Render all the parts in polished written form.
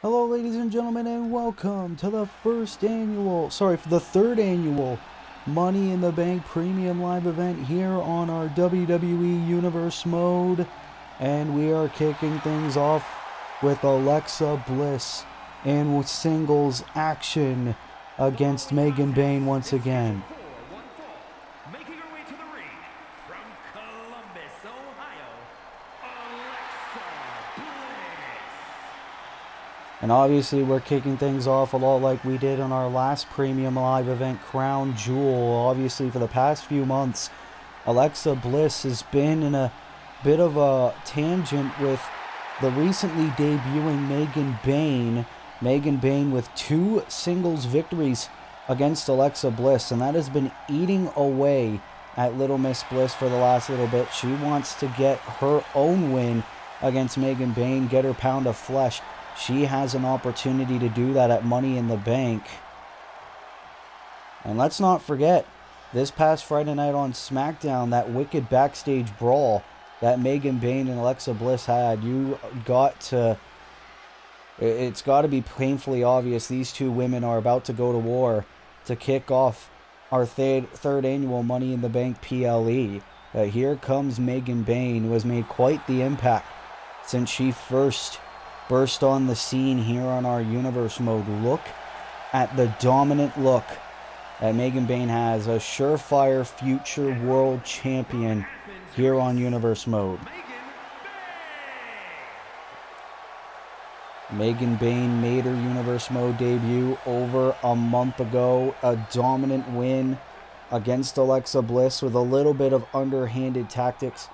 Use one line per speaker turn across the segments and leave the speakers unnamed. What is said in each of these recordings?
Hello, ladies and gentlemen, and welcome to the third annual Money in the Bank Premium Live event here on our WWE Universe mode. And we are kicking things off with Alexa Bliss in singles action against Megan Bayne once again.
Making her way to the ring from Columbus, Ohio, Alexa Bliss.
And obviously we're kicking things off a lot like we did on our last Premium Live event, Crown Jewel. Obviously for the past few months, Alexa Bliss has been in a bit of a tangent with the recently debuting Megan Bayne. Megan Bayne with 2 singles victories against Alexa Bliss, and that has been eating away at Little Miss Bliss for the last little bit. She wants to get her own win against Megan Bayne, get her pound of flesh. She has an opportunity to do that at Money in the Bank. And let's not forget, this past Friday night on SmackDown, that wicked backstage brawl that Megan Bayne and Alexa Bliss had, it's got to be painfully obvious these two women are about to go to war to kick off our third annual Money in the Bank PLE. Here comes Megan Bayne, who has made quite the impact since she first burst on the scene here on our Universe mode. Look at the dominant look that Megan Bayne has, a surefire future world champion here on Universe mode. Megan Bayne made her Universe mode debut over a month ago. A dominant win against Alexa Bliss with a little bit of underhanded tactics.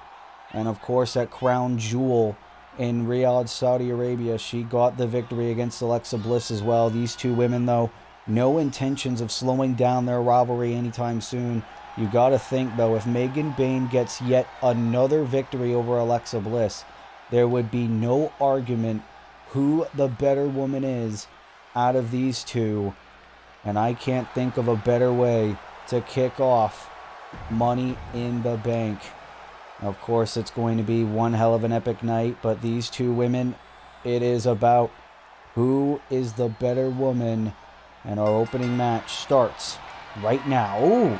And of course at Crown Jewel in Riyadh, Saudi Arabia, she got the victory against Alexa Bliss as well. These two women, though, no intentions of slowing down their rivalry anytime soon. You gotta think, though, if Megan Bayne gets yet another victory over Alexa Bliss, there would be no argument who the better woman is out of these two. And I can't think of a better way to kick off Money in the Bank. Of course, it's going to be one hell of an epic night, but these two women, it is about who is the better woman. And our opening match starts right now. Ooh!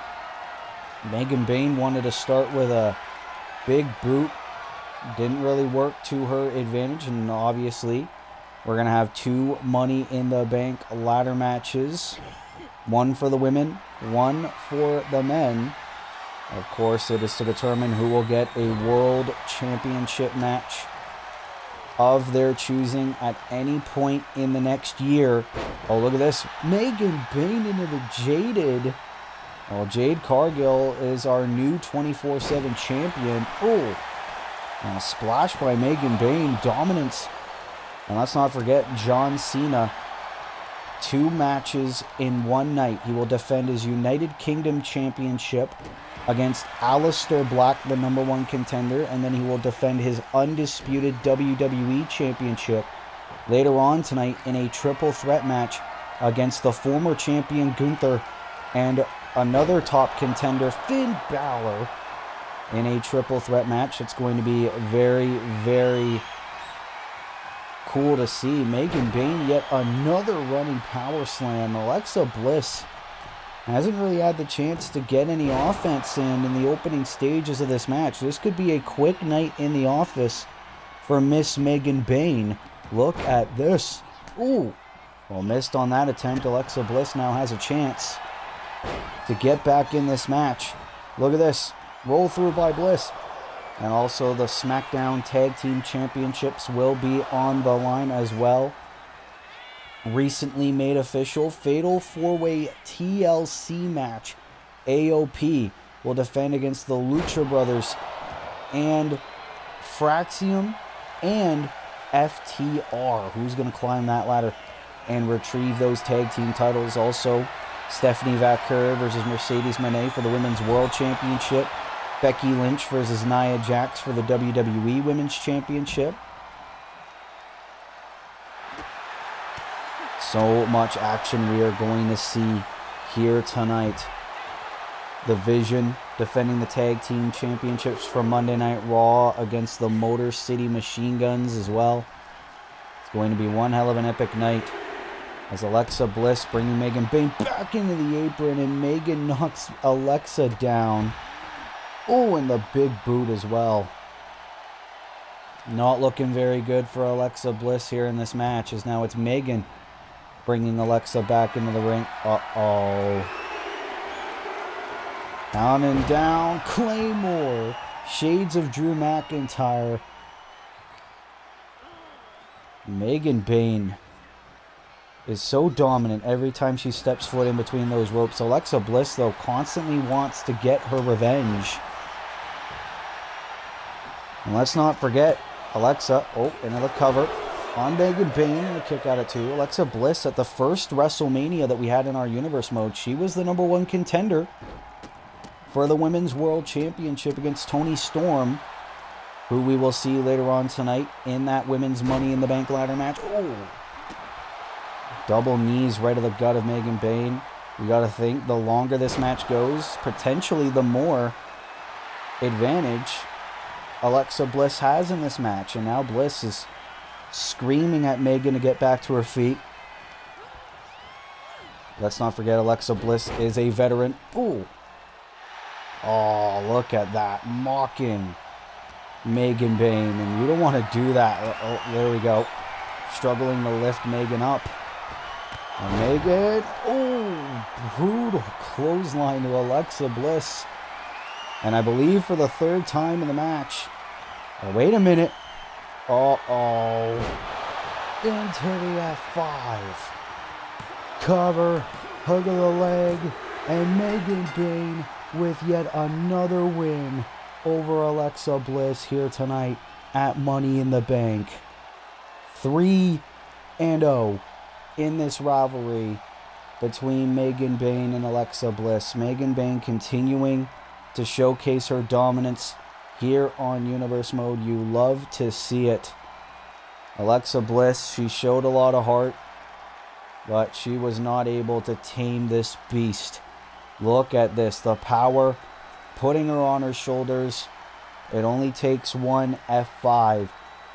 Megan Bayne wanted to start with a big boot. Didn't really work to her advantage, and obviously we're going to have 2 Money in the Bank ladder matches. One for the women, one for the men. Of course, it is to determine who will get a World Championship match of their choosing at any point in the next year. Oh, look at this. Megan Bayne into the Jaded. Well, Jade Cargill is our new 24/7 champion. Oh, and a splash by Megan Bayne. Dominance. And let's not forget John Cena. 2 matches in one night. He will defend his United Kingdom Championship against Aleister Black, the #1 contender, and then he will defend his undisputed WWE Championship later on tonight in a triple threat match against the former champion Gunther and another top contender Finn Balor in a triple threat match. It's going to be very, very cool to see. Megan Bayne, yet another running power slam. Alexa Bliss hasn't really had the chance to get any offense in the opening stages of this match. This could be a quick night in the office for Miss Megan Bayne. Look at this. Ooh. Well, missed on that attempt. Alexa Bliss now has a chance to get back in this match. Look at this. Roll through by Bliss. And also the SmackDown Tag Team Championships will be on the line as well. Recently made official, Fatal 4-Way TLC match. AOP will defend against the Lucha Brothers and Fraxium and FTR. Who's going to climb that ladder and retrieve those tag team titles? Also, Stephanie Vaquer versus Mercedes Moné for the Women's World Championship. Becky Lynch versus Nia Jax for the WWE Women's Championship. So much action we are going to see here tonight. The Vision defending the Tag Team Championships for Monday Night Raw against the Motor City Machine Guns as well. It's going to be one hell of an epic night as Alexa Bliss bringing Megan Bayne back into the apron, and Megan knocks Alexa down. Oh, and the big boot as well. Not looking very good for Alexa Bliss here in this match, as now it's Megan bringing Alexa back into the ring. Uh-oh. Down and down. Claymore. Shades of Drew McIntyre. Megan Bayne is so dominant every time she steps foot in between those ropes. Alexa Bliss, though, constantly wants to get her revenge. And let's not forget, Alexa, another cover on Megan Bayne, a kick out of two. Alexa Bliss at the first WrestleMania that we had in our Universe mode, she was the #1 contender for the Women's World Championship against Toni Storm, who we will see later on tonight in that Women's Money in the Bank ladder match. Oh! Double knees right to the gut of Megan Bayne. You got to think, the longer this match goes, potentially the more advantage Alexa Bliss has in this match. And now Bliss is screaming at Megan to get back to her feet. Let's not forget, Alexa Bliss is a veteran. Ooh. Oh, look at that. Mocking Megan Bayne. And you don't want to do that. Oh, there we go. Struggling to lift Megan up. And Megan. Oh, brutal clothesline to Alexa Bliss. And I believe for the third time in the match. Oh, wait a minute. Uh-oh. Into the F5. Cover. Hug of the leg. And Megan Bayne with yet another win over Alexa Bliss here tonight at Money in the Bank. 3-0 in this rivalry between Megan Bayne and Alexa Bliss. Megan Bayne continuing to showcase her dominance here on Universe Mode. You love to see it. Alexa Bliss, she showed a lot of heart, but she was not able to tame this beast. Look at this, the power, putting her on her shoulders. It only takes one F5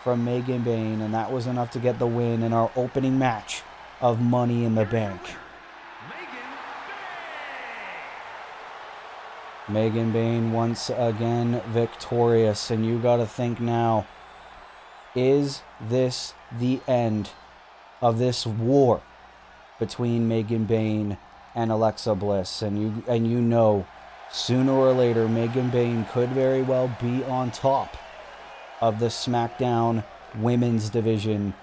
from Megan Bayne, and that was enough to get the win in our opening match of Money in the Bank. Megan Bayne once again victorious, and you got to think now, is this the end of this war between Megan Bayne and Alexa Bliss? And you know, sooner or later, Megan Bayne could very well be on top of the SmackDown Women's Division.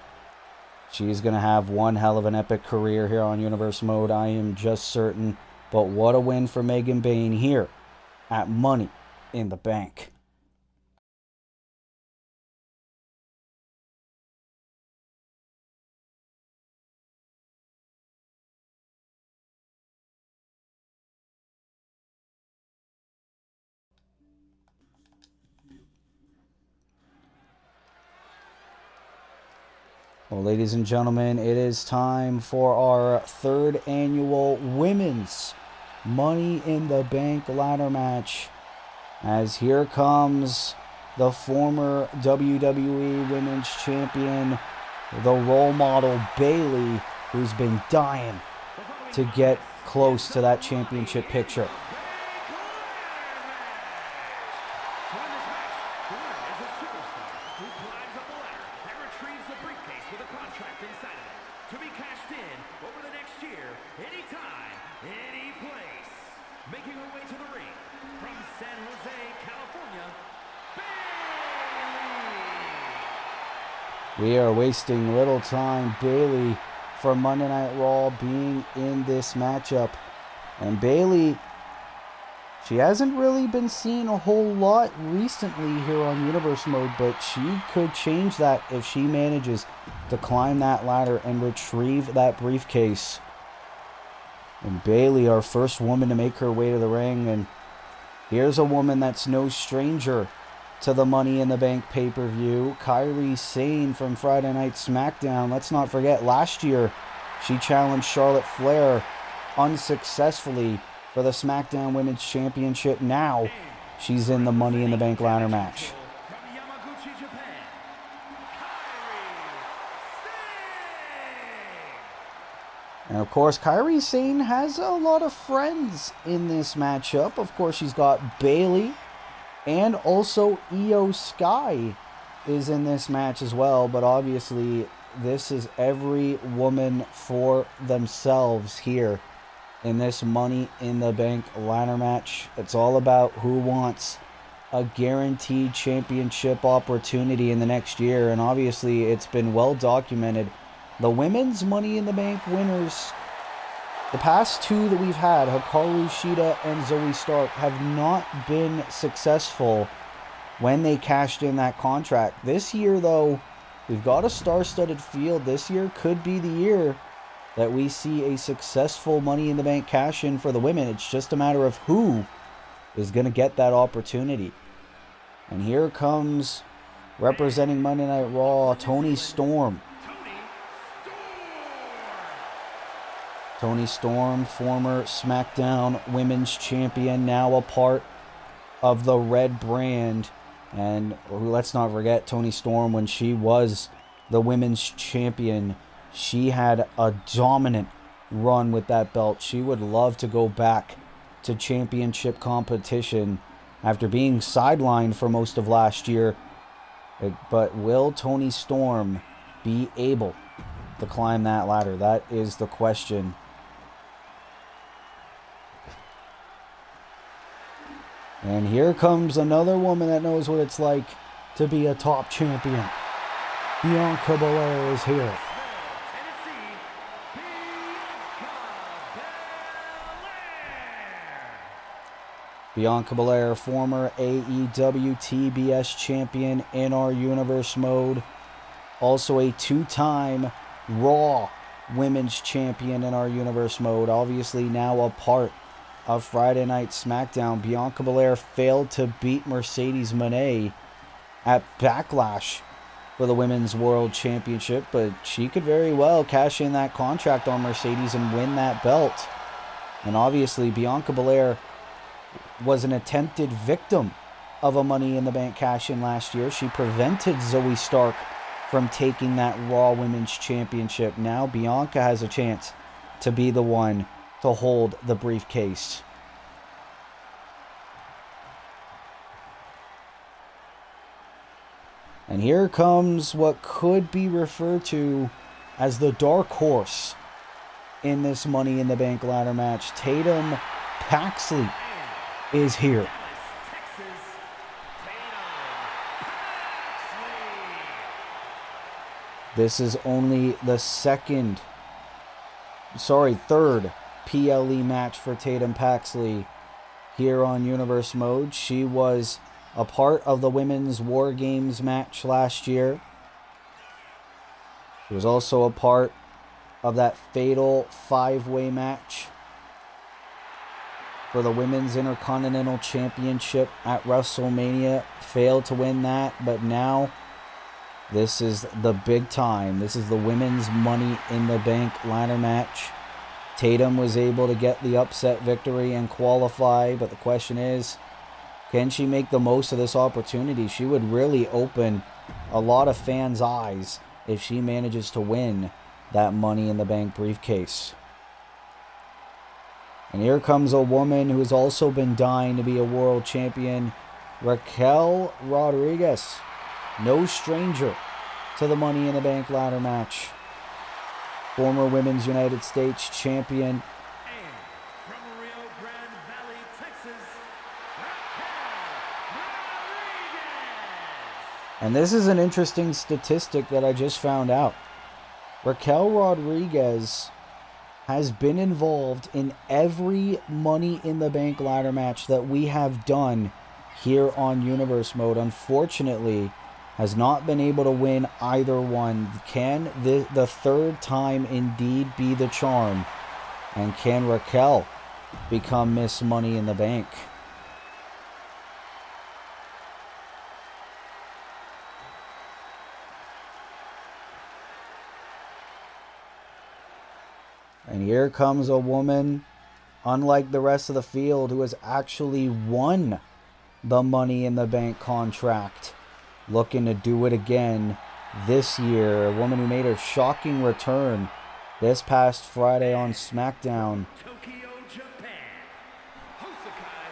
She's going to have one hell of an epic career here on Universe Mode, I am just certain. But what a win for Megan Bayne here at Money in the Bank. Well, ladies and gentlemen, it is time for our third annual Women's Money in the Bank ladder match. As here comes the former WWE Women's Champion, the role model Bayley, who's been dying to get close to that championship picture.
Making her way to the ring from San Jose, California, Bayley.
We are wasting little time. Bayley for Monday Night Raw being in this matchup. And Bayley, she hasn't really been seen a whole lot recently here on Universe Mode, but she could change that if she manages to climb that ladder and retrieve that briefcase. And Bayley, our first woman to make her way to the ring. And here's a woman that's no stranger to the Money in the Bank pay-per-view. Kairi Sane from Friday Night SmackDown. Let's not forget, last year she challenged Charlotte Flair unsuccessfully for the SmackDown Women's Championship. Now she's in the Money in the Bank ladder match. And of course, Kairi Sane has a lot of friends in this matchup. Of course, she's got Bayley, and also Io Sky is in this match as well. But obviously, this is every woman for themselves here in this Money in the Bank ladder match. It's all about who wants a guaranteed championship opportunity in the next year. And obviously, it's been well documented. The women's Money in the Bank winners, the past two that we've had, Hikaru Shida and Zoe Stark, have not been successful when they cashed in that contract. This year, though, we've got a star-studded field. This year could be the year that we see a successful Money in the Bank cash-in for the women. It's just a matter of who is going to get that opportunity. And here comes, representing Monday Night Raw, Toni Storm. Toni Storm, former SmackDown Women's Champion, now a part of the Red brand. And let's not forget, Toni Storm, when she was the Women's Champion, she had a dominant run with that belt. She would love to go back to championship competition after being sidelined for most of last year. But will Toni Storm be able to climb that ladder? That is the question. And here comes another woman that knows what it's like to be a top champion. Bianca Belair is here. Bianca Belair, former AEW TBS champion in our Universe mode. Also a two-time Raw Women's champion in our Universe mode. Obviously now a part of Friday Night SmackDown. Bianca Belair failed to beat Mercedes Moné at Backlash for the Women's World Championship, but she could very well cash in that contract on Mercedes and win that belt. And obviously, Bianca Belair was an attempted victim of a Money in the Bank cash-in last year. She prevented Zoe Stark from taking that Raw Women's Championship. Now Bianca has a chance to be the one to hold the briefcase. And here comes what could be referred to as the dark horse in this Money in the Bank ladder match. Tatum Paxley is here. This is only the third PLE match for Tatum Paxley here on Universe Mode. She was a part of the Women's War Games match last year. She was also a part of that fatal 5-way match for the Women's Intercontinental Championship at WrestleMania. Failed to win that, but now this is the big time. This is the Women's Money in the Bank ladder match. Tatum was able to get the upset victory and qualify, but the question is, can she make the most of this opportunity? She would really open a lot of fans' eyes if she manages to win that Money in the Bank briefcase. And here comes a woman who has also been dying to be a world champion, Raquel Rodriguez. No stranger to the Money in the Bank ladder match. Former Women's United States champion.
And from Rio Grande Valley, Texas, Raquel Rodriguez.
And this is an interesting statistic that I just found out. Raquel Rodriguez has been involved in every Money in the Bank ladder match that we have done here on Universe Mode. Unfortunately, has not been able to win either one. Can the third time indeed be the charm? And can Raquel become Miss Money in the Bank? And here comes a woman, unlike the rest of the field, who has actually won the Money in the Bank contract. Looking to do it again this year. A woman who made her shocking return this past Friday on SmackDown.
Tokyo, Japan. Hosokai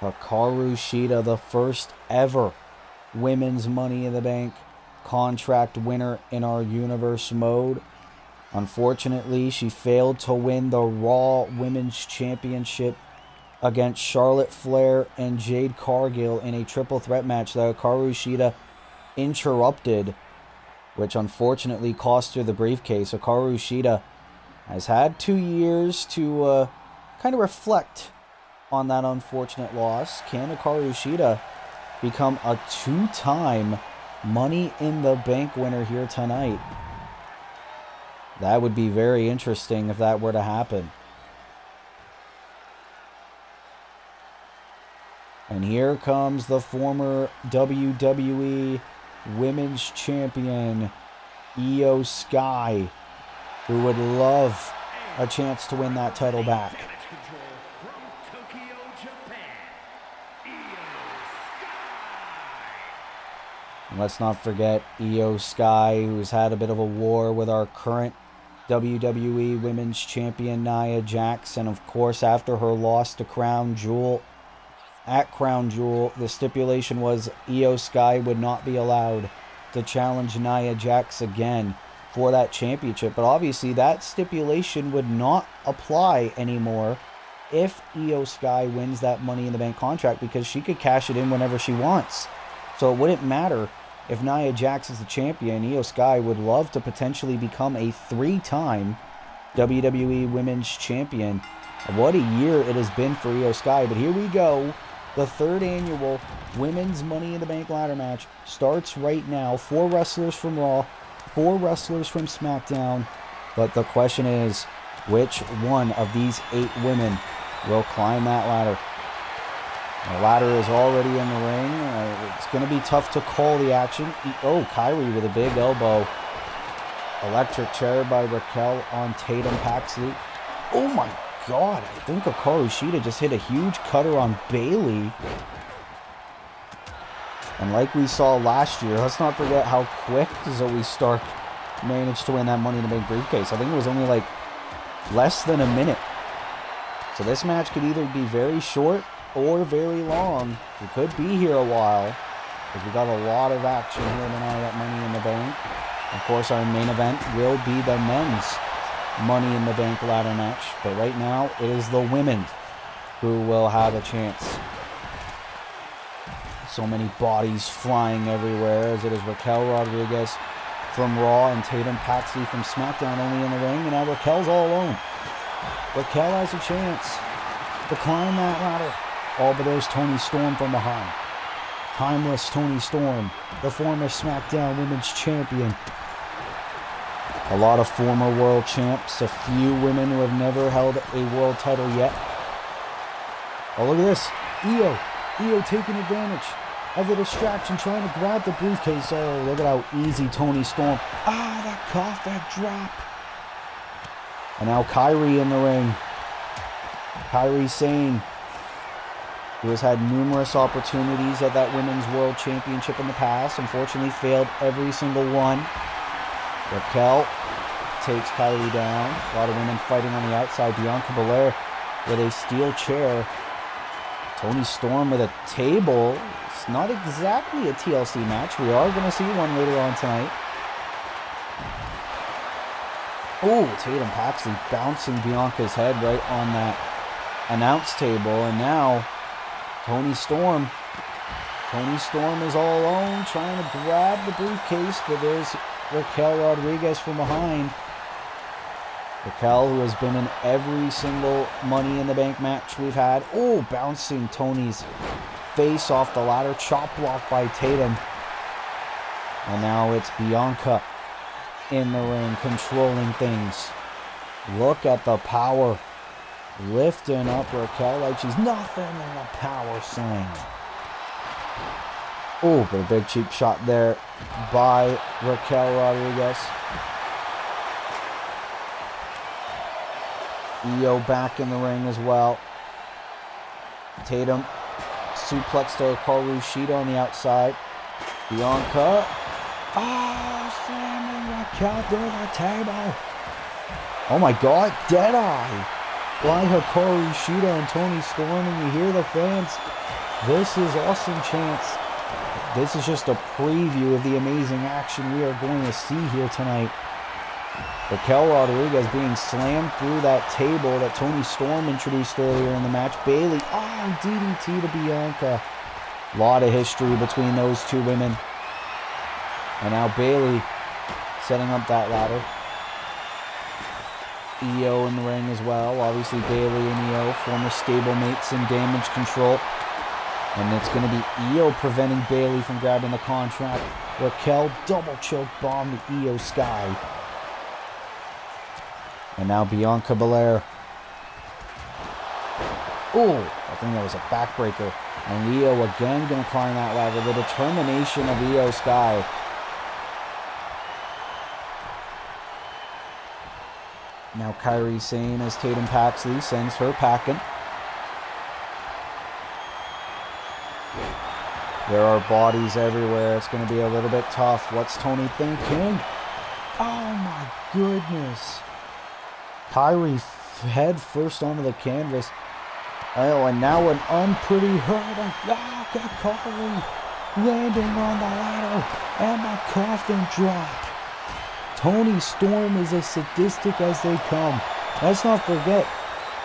Hikaru Shida, the first ever women's Money in the Bank contract winner in our universe mode. Unfortunately, she failed to win the Raw Women's Championship against Charlotte Flair and Jade Cargill in a triple threat match that Hikaru Shida interrupted, which unfortunately cost her the briefcase. Hikaru Shida has had 2 years to kind of reflect on that unfortunate loss. Can Hikaru Shida become a 2-time Money in the Bank winner here tonight? That would be very interesting if that were to happen. And here comes the former WWE Women's Champion, Io Sky, who would love a chance to win that title back.
Damage control from Tokyo, Japan. Io Sky.
And let's not forget Io Sky, who's had a bit of a war with our current WWE Women's Champion, Nia Jax. And of course, after her loss to Crown Jewel, at Crown Jewel, the stipulation was Io Sky would not be allowed to challenge Nia Jax again for that championship. But obviously that stipulation would not apply anymore if Io Sky wins that Money in the Bank contract, because she could cash it in whenever she wants. So it wouldn't matter if Nia Jax is the champion. Io Sky would love to potentially become a 3-time WWE Women's Champion. What a year it has been for Io Sky. But here we go. The 3rd annual Women's Money in the Bank ladder match starts right now. 4 wrestlers from Raw, 4 wrestlers from SmackDown. But the question is, which one of these 8 women will climb that ladder? The ladder is already in the ring. It's going to be tough to call the action. Oh, Kyrie with a big elbow. Electric chair by Raquel on Tatum Paxley. Oh my God, I think Hikaru Shida just hit a huge cutter on Bayley. And like we saw last year, let's not forget how quick Zoe Stark managed to win that Money in the Bank briefcase. I think it was only like less than a minute. So this match could either be very short or very long. We could be here a while, because we got a lot of action here tonight at Money in the Bank. Of course, our main event will be the men's Money in the Bank ladder match, but right now it is the women who will have a chance. So many bodies flying everywhere, as it is Raquel Rodriguez from Raw and Tatum Paxley from SmackDown only in the ring, and now Raquel's all alone. Raquel has a chance to climb that ladder. Oh, but there's Toni Storm from behind. Timeless Toni Storm, the former SmackDown Women's Champion. A lot of former world champs, a few women who have never held a world title yet. Oh, look at this. Io taking advantage of the distraction, trying to grab the briefcase. Oh, look at how easy Toni Storm. Ah, that cough, that drop. And now Kyrie in the ring. Kyrie Sane, who has had numerous opportunities at that Women's World Championship in the past. Unfortunately, failed every single one. Raquel takes Kyrie down. A lot of women fighting on the outside. Bianca Belair with a steel chair. Toni Storm with a table. It's not exactly a TLC match. We are going to see one later on tonight. Oh, Tatum Paxley bouncing Bianca's head right on that announce table. And now Toni Storm is all alone, trying to grab the briefcase, but there's Raquel Rodriguez from behind. Raquel, who has been in every single Money in the Bank match we've had. Oh, bouncing Toni's face off the ladder. Chop block by Tatum. And now it's Bianca in the ring, controlling things. Look at the power. Lifting up Raquel like she's nothing in a power sling. Oh, but a big cheap shot there by Raquel Rodriguez. Io back in the ring as well. Tatum suplex to Hikaru Shida on the outside. Bianca Oh, slamming Raquel through the table. Oh my God, Deadeye by Hikaru Shida and Toni Storm, and you hear the fans. This is awesome chants. This is just a preview of the amazing action we are going to see here tonight. Raquel Rodriguez being slammed through that table that Toni Storm introduced earlier in the match. Bayley, oh, DDT to Bianca. A lot of history between those two women. And now Bayley setting up that ladder. Io in the ring as well. Obviously Bayley and Io, former stablemates in Damage Control. And it's going to be Io preventing Bayley from grabbing the contract. Raquel double choke bomb to Io Sky. And now Bianca Belair. Oh, I think that was a backbreaker. And Io again going to climb that ladder. The determination of Io Sky. Now Kairi Sane as Tatum Paxley sends her packing. There are bodies everywhere. It's going to be a little bit tough. What's Toni thinking? Oh my goodness. Kairi head first onto the canvas. Oh, and now an unpretty hurdle. Oh, Kairi landing on the ladder. And the coffin drop. Toni Storm is as sadistic as they come. Let's not forget,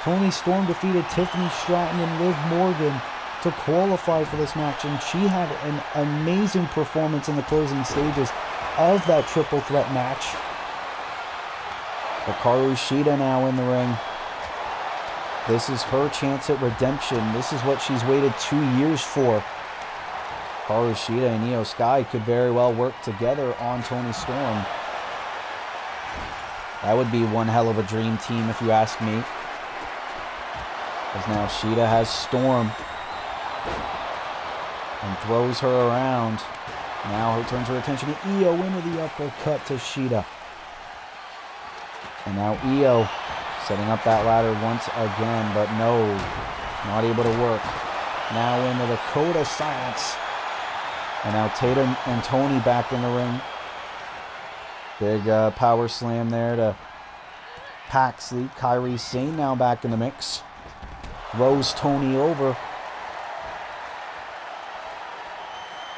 Toni Storm defeated Tiffany Stratton and Liv Morgan to qualify for this match, and she had an amazing performance in the closing stages of that triple threat match. Hikaru Shida now in the ring. This is her chance at redemption. This is what she's waited 2 years for. Hikaru Shida and Io Sky could very well work together on Toni Storm. That would be one hell of a dream team if you ask me. As now Shida has Storm. And throws her around. Now her turns her attention to Io into the uppercut to Shida. And now Io setting up that ladder once again, but no, not able to work. Now into the Code of Silence. And now Tatum and Toni back in the ring. Big power slam there to Paxley. Kairi Sane now back in the mix. Throws Toni over.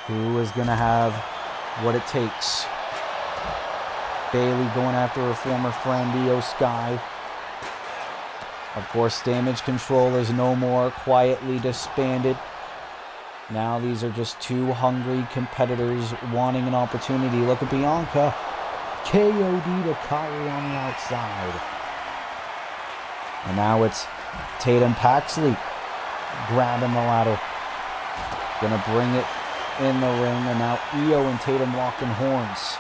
Who is going to have what it takes? Bayley going after her former friend Io Sky. Of course, Damage Control is no more, quietly disbanded. Now these are just two hungry competitors wanting an opportunity. Look at Bianca. KOD to Kairi on the outside. And now it's Tatum Paxley grabbing the ladder. Gonna bring it in the ring, and now Io and Tatum locking horns.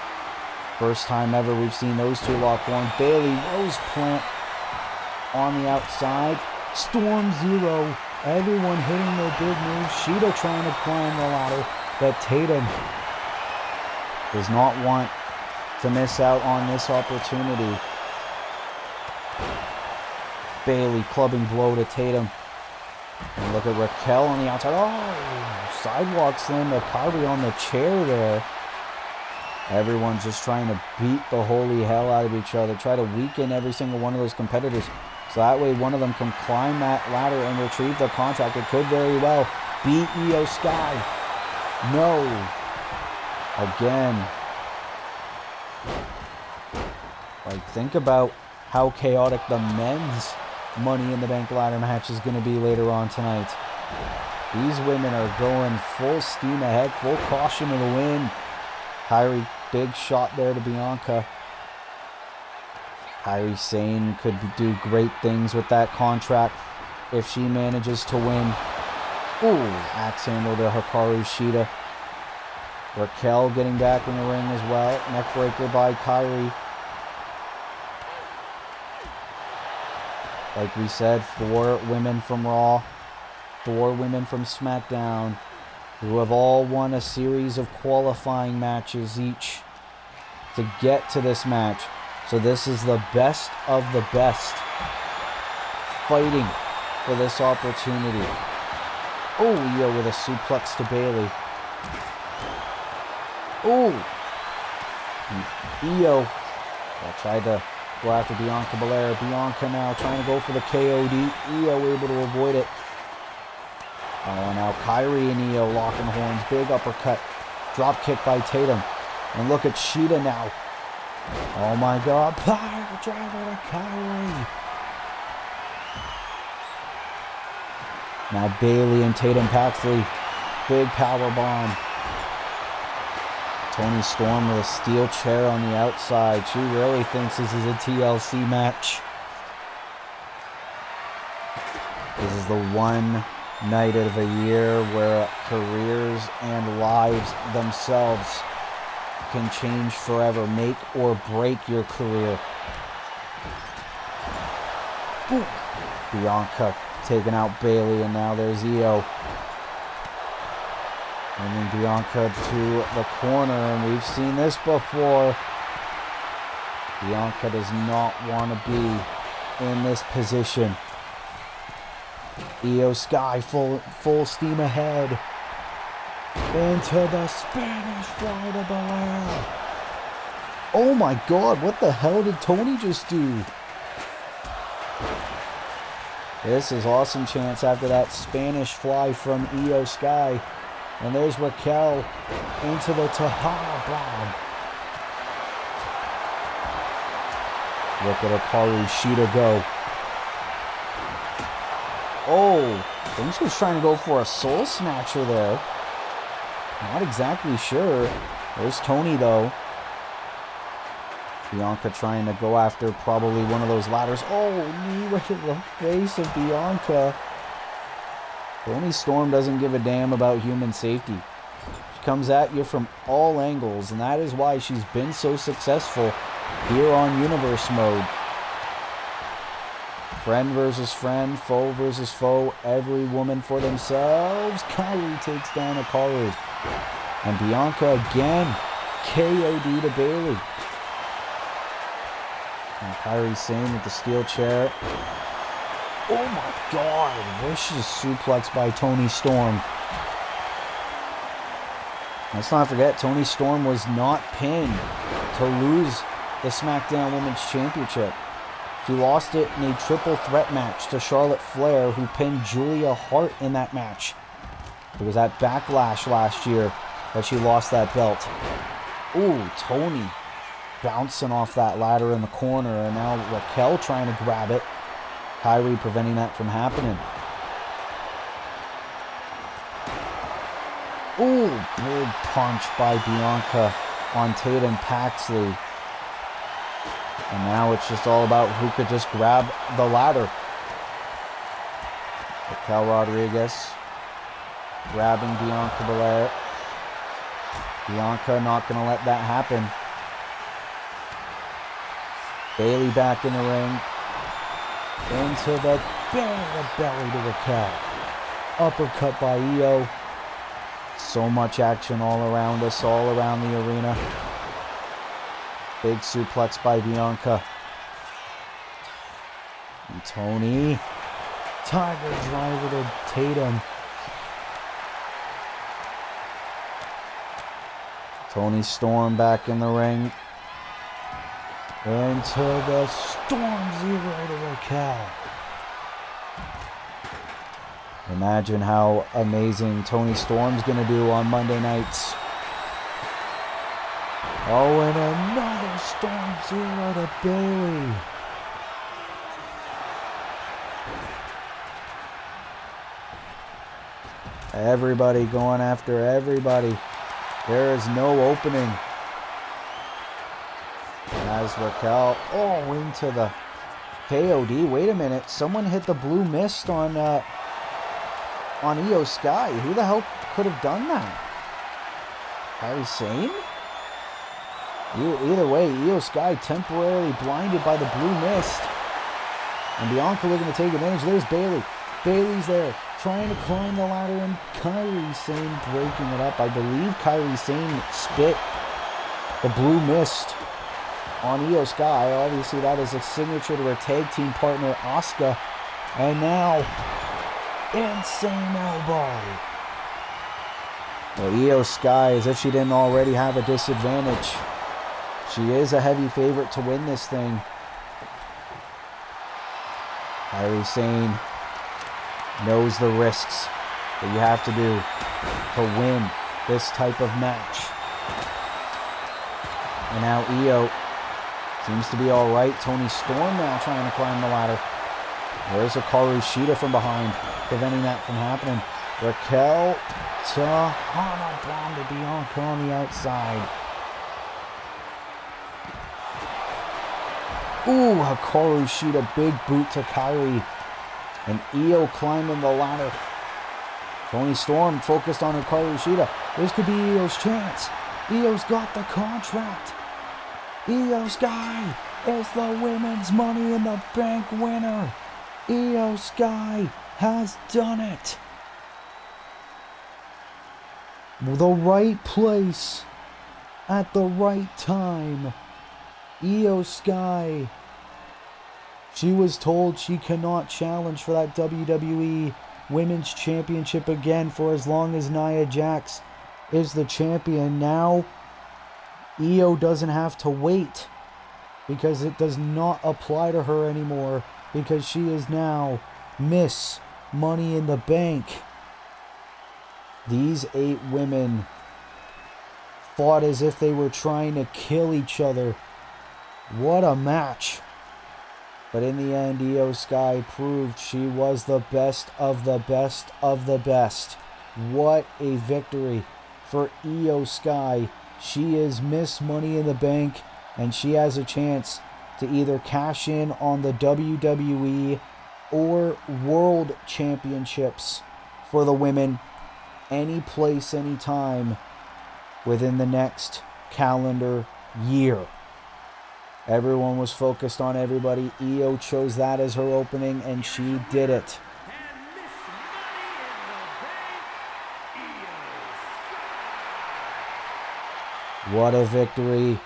First time ever we've seen those two lock horns. Bayley Rose Plant on the outside. Storm Zero. Everyone hitting their big moves. Shida trying to climb the ladder, but Tatum does not want to miss out on this opportunity. Bayley clubbing blow to Tatum. And look at Raquel on the outside. Oh, sidewalk slam to Kairi on the chair there. Everyone's just trying to beat the holy hell out of each other. Try to weaken every single one of those competitors. So that way one of them can climb that ladder and retrieve the contract. It could very well be Io Sky. No. Again. Like, think about how chaotic the men's Money in the Bank ladder match is going to be later on tonight. These women are going full steam ahead, full caution to the wind. Kairi, big shot there to Bianca. Kairi Sane could do great things with that contract if she manages to win. Ooh, axe handle to Hikaru Shida. Raquel getting back in the ring as well. Neckbreaker by Kairi. Like we said, 4 women from Raw, 4 women from SmackDown, who have all won a series of qualifying matches each to get to this match. So this is the best of the best fighting for this opportunity. Oh, Io with a suplex to Bayley. Oh, Io tried to go after Bianca Belair. Bianca now trying to go for the KOD. Io able to avoid it. Oh, now Kyrie and Io locking horns. Big uppercut. Drop kick by Tatum. And look at Sheeta now. Oh my God. Power driver to Kyrie. Now Bayley and Tatum Paxley. Big power bomb. Toni Storm with a steel chair on the outside. She really thinks this is a TLC match. This is the one night of a year where careers and lives themselves can change forever. Make or break your career. Boom. Bianca taking out Bayley, and now there's Io. And then Bianca to the corner, and we've seen this before. Bianca does not want to be in this position. Io Sky full steam ahead. Into the Spanish fly to Belair. Oh my God, what the hell did Toni just do? This is awesome chance after that Spanish fly from Io Sky. And there's Raquel into the Tahara bomb. Look at Hikaru Shida go. Oh, I think she was trying to go for a soul snatcher there. Not exactly sure. There's Toni though. Bianca trying to go after probably one of those ladders. Oh, knee right to the face of Bianca. Toni Storm doesn't give a damn about human safety. She comes at you from all angles, and that is why she's been so successful here on Universe Mode. Friend versus friend, foe versus foe, every woman for themselves. Kyrie takes down Hikaru. And Bianca again, KOD to Bayley. And Kyrie Sane with the steel chair. Oh my God, vicious suplex by Toni Storm. Let's not forget, Toni Storm was not pinned to lose the SmackDown Women's Championship. She lost it in a triple threat match to Charlotte Flair, who pinned Julia Hart in that match. It was at Backlash last year that she lost that belt. Ooh, Toni bouncing off that ladder in the corner, and now Raquel trying to grab it. Kyrie preventing that from happening. Ooh, big punch by Bianca on Tatum Paxley. And now it's just all about who could just grab the ladder. Raquel Rodriguez grabbing Bianca Belair. Bianca not going to let that happen. Bayley back in the ring. Into the belly to Raquel. Uppercut by Io. So much action all around us, all around the arena. Big suplex by Bianca. And Toni. Tiger driver to Tatum. Toni Storm back in the ring. Into the Storm Zero to Raquel. Imagine how amazing Toni Storm's going to do on Monday nights. Oh, and another Storm Zero to Bayley. Everybody going after everybody. There is no opening. As Raquel, oh, into the KOD. Wait a minute, someone hit the blue mist on Io Sky. Who the hell could have done that? Kyrie Sane? Either way, Io Sky temporarily blinded by the blue mist. And Bianca looking to take advantage. There's Bayley. Bayley's there, trying to climb the ladder, and Kyrie Sane breaking it up. I believe Kyrie Sane spit the blue mist on Io Sky. Obviously, that is a signature to her tag team partner, Asuka. And now, insane elbow. Well, Io Sky, as if she didn't already have a disadvantage. She is a heavy favorite to win this thing. Kairi Sane knows the risks that you have to do to win this type of match. And now Io seems to be all right. Toni Storm now trying to climb the ladder. There's Hikaru Shida from behind, preventing that from happening. Raquel Tahana bomb to Bianca on the outside. Ooh, Hikaru Shida, big boot to Kairi. And Io climbing the ladder. Toni Storm focused on Hikaru Shida. This could be Io's chance. Io's got the contract. Io Sky is the women's Money in the Bank winner. Io Sky has done it. The right place at the right time. Io Sky. She was told she cannot challenge for that WWE Women's Championship again for as long as Nia Jax is the champion. Now, Io doesn't have to wait because it does not apply to her anymore because she is now Miss Money in the Bank. These 8 women fought as if they were trying to kill each other. What a match. But in the end, Io Sky proved she was the best of the best of the best. What a victory for Io Sky. She is Miss Money in the Bank, and she has a chance to either cash in on the WWE or World Championships for the women any place, anytime within the next calendar year. Everyone was focused on everybody. Io chose that as her opening, and she did it. What a victory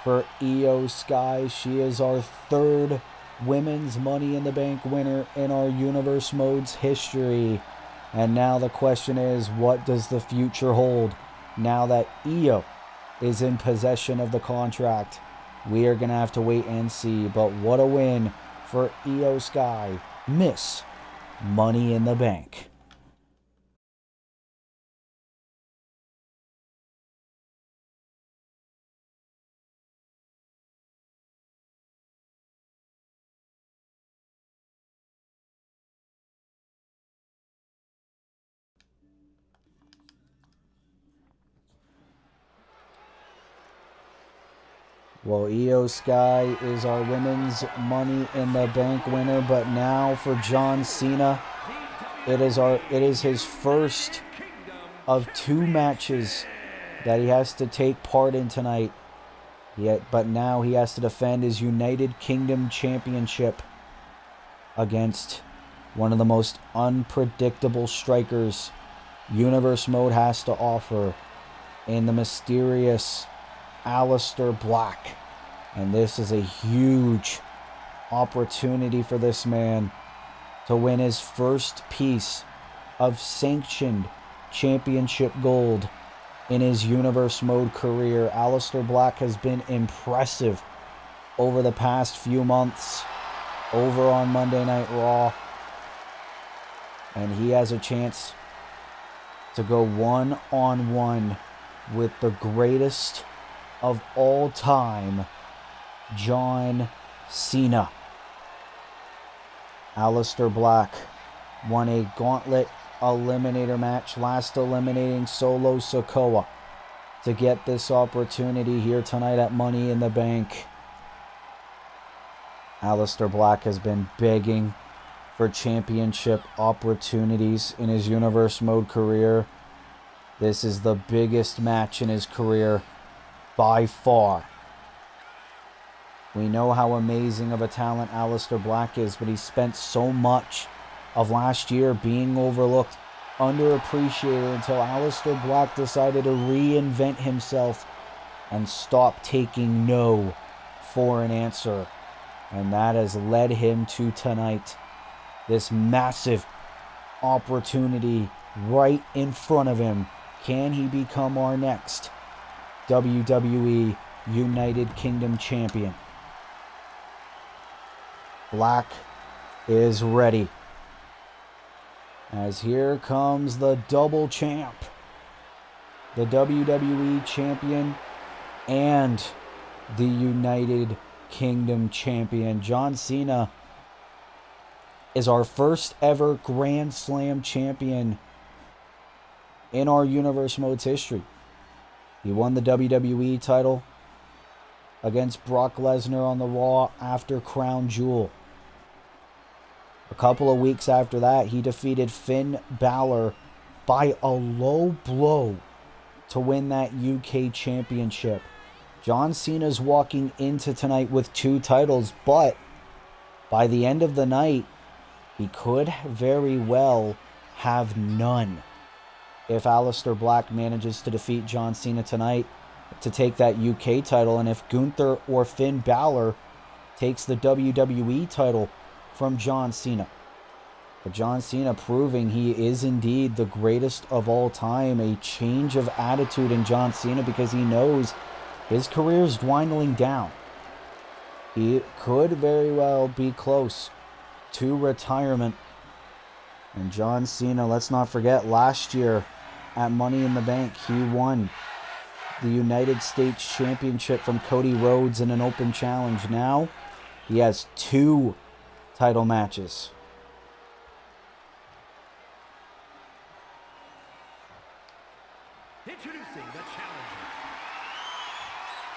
for Io Sky. She is our 3rd Women's Money in the Bank winner in our Universe Modes history. And now the question is, what does the future hold now that Io is in possession of the contract? We are going to have to wait and see. But what a win for Io Sky. Miss Money in the Bank. Well, Io Sky is our Women's Money in the Bank winner, but now for John Cena, it is his first of 2 matches that he has to take part in tonight. But now he has to defend his United Kingdom Championship against one of the most unpredictable strikers Universe Mode has to offer in the mysterious Aleister Black. And this is a huge opportunity for this man to win his first piece of sanctioned championship gold in his Universe Mode career. Aleister Black has been impressive over the past few months over on Monday Night Raw. And he has a chance to go one-on-one with the greatest of all time, John Cena. Aleister Black won a gauntlet eliminator match, last eliminating Solo Sikoa to get this opportunity here tonight at Money in the Bank. Aleister Black has been begging for championship opportunities in his Universe Mode career. This is the biggest match in his career by far. We know how amazing of a talent Aleister Black is, but he spent so much of last year being overlooked, underappreciated, until Aleister Black decided to reinvent himself and stop taking no for an answer. And that has led him to tonight. This massive opportunity right in front of him. Can he become our next WWE United Kingdom champion. Black is ready. As here comes the double champ. The WWE champion and the United Kingdom champion. John Cena is our first ever Grand Slam champion in our Universe Modes history. He won the WWE title against Brock Lesnar on the Raw after Crown Jewel. A couple of weeks after that, he defeated Finn Balor by a low blow to win that UK championship. John Cena's walking into tonight with 2 titles, but by the end of the night, he could very well have none if Aleister Black manages to defeat John Cena tonight to take that UK title, and if Gunther or Finn Balor takes the WWE title from John Cena. But John Cena proving he is indeed the greatest of all time. A change of attitude in John Cena because he knows his career is dwindling down. He could very well be close to retirement. And John Cena, let's not forget, last year at Money in the Bank, he won the United States Championship from Cody Rhodes in an open challenge. Now he has 2 title matches.
Introducing the challenger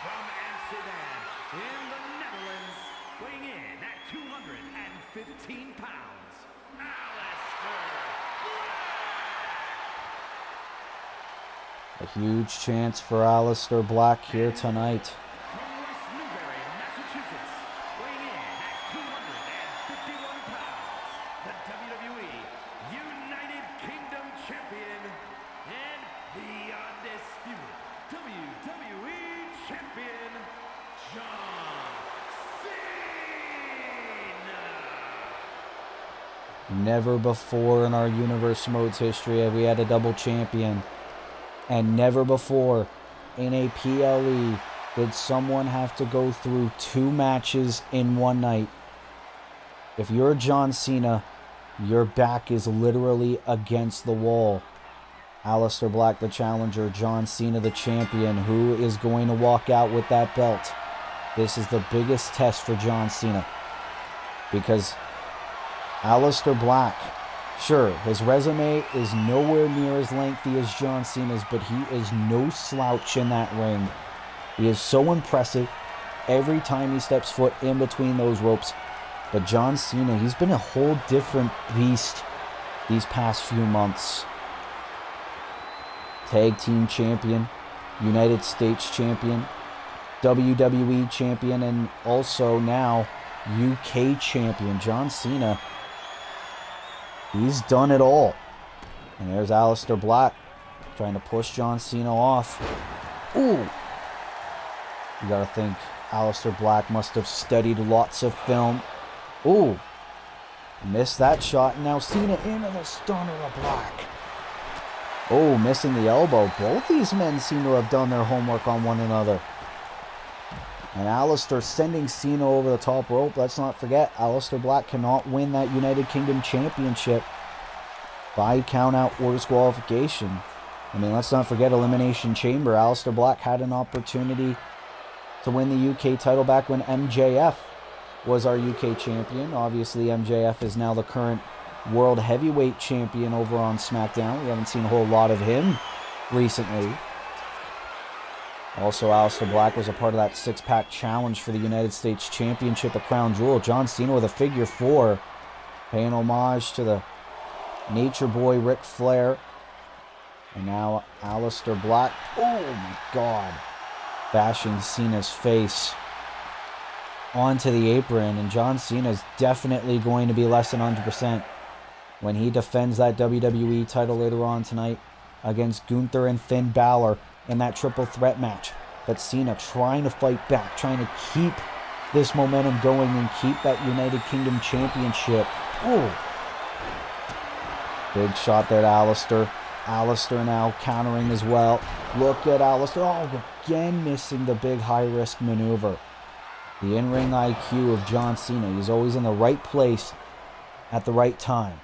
from Amsterdam in the Netherlands, weighing in at 215 pounds, Aleister Black.
A huge chance for Aleister Black here tonight.
From West Newbury, Massachusetts, weighing in at 251 pounds, the WWE United Kingdom champion and the undisputed WWE champion, John Cena.
Never before in our Universe Modes history have we had a double champion. And never before in a PLE did someone have to go through 2 matches in one night. If you're John Cena, your back is literally against the wall. Aleister Black, the challenger, John Cena, the champion, who is going to walk out with that belt. This is the biggest test for John Cena. Because Aleister Black, sure, his resume is nowhere near as lengthy as John Cena's, but he is no slouch in that ring. He is so impressive every time he steps foot in between those ropes. But John Cena, he's been a whole different beast these past few months. Tag Team Champion, United States Champion, WWE Champion, and also now UK Champion. John Cena, he's done it all. And there's Aleister Black trying to push John Cena off. Ooh! You gotta think Aleister Black must have studied lots of film. Ooh! Missed that shot. And now Cena into the stunner of Black. Oh, missing the elbow. Both these men seem to have done their homework on one another. And Aleister sending Cena over the top rope. Let's not forget, Aleister Black cannot win that United Kingdom Championship by count-out or disqualification. I mean, let's not forget Elimination Chamber. Aleister Black had an opportunity to win the UK title back when MJF was our UK champion. Obviously, MJF is now the current World Heavyweight Champion over on SmackDown. We haven't seen a whole lot of him recently. Also, Aleister Black was a part of that 6-pack challenge for the United States Championship at Crown Jewel. John Cena with a figure 4, paying homage to the Nature Boy Ric Flair. And now Aleister Black, oh my God, bashing Cena's face onto the apron. And John Cena is definitely going to be less than 100% when he defends that WWE title later on tonight against Gunther and Finn Balor in that triple threat match. But Cena trying to fight back, trying to keep this momentum going and keep that United Kingdom Championship. Oh, big shot there to Aleister. Aleister now countering as well. Look at Alistair. Oh, again missing the big high-risk maneuver. The in-ring IQ of John Cena. He's always in the right place at the right time.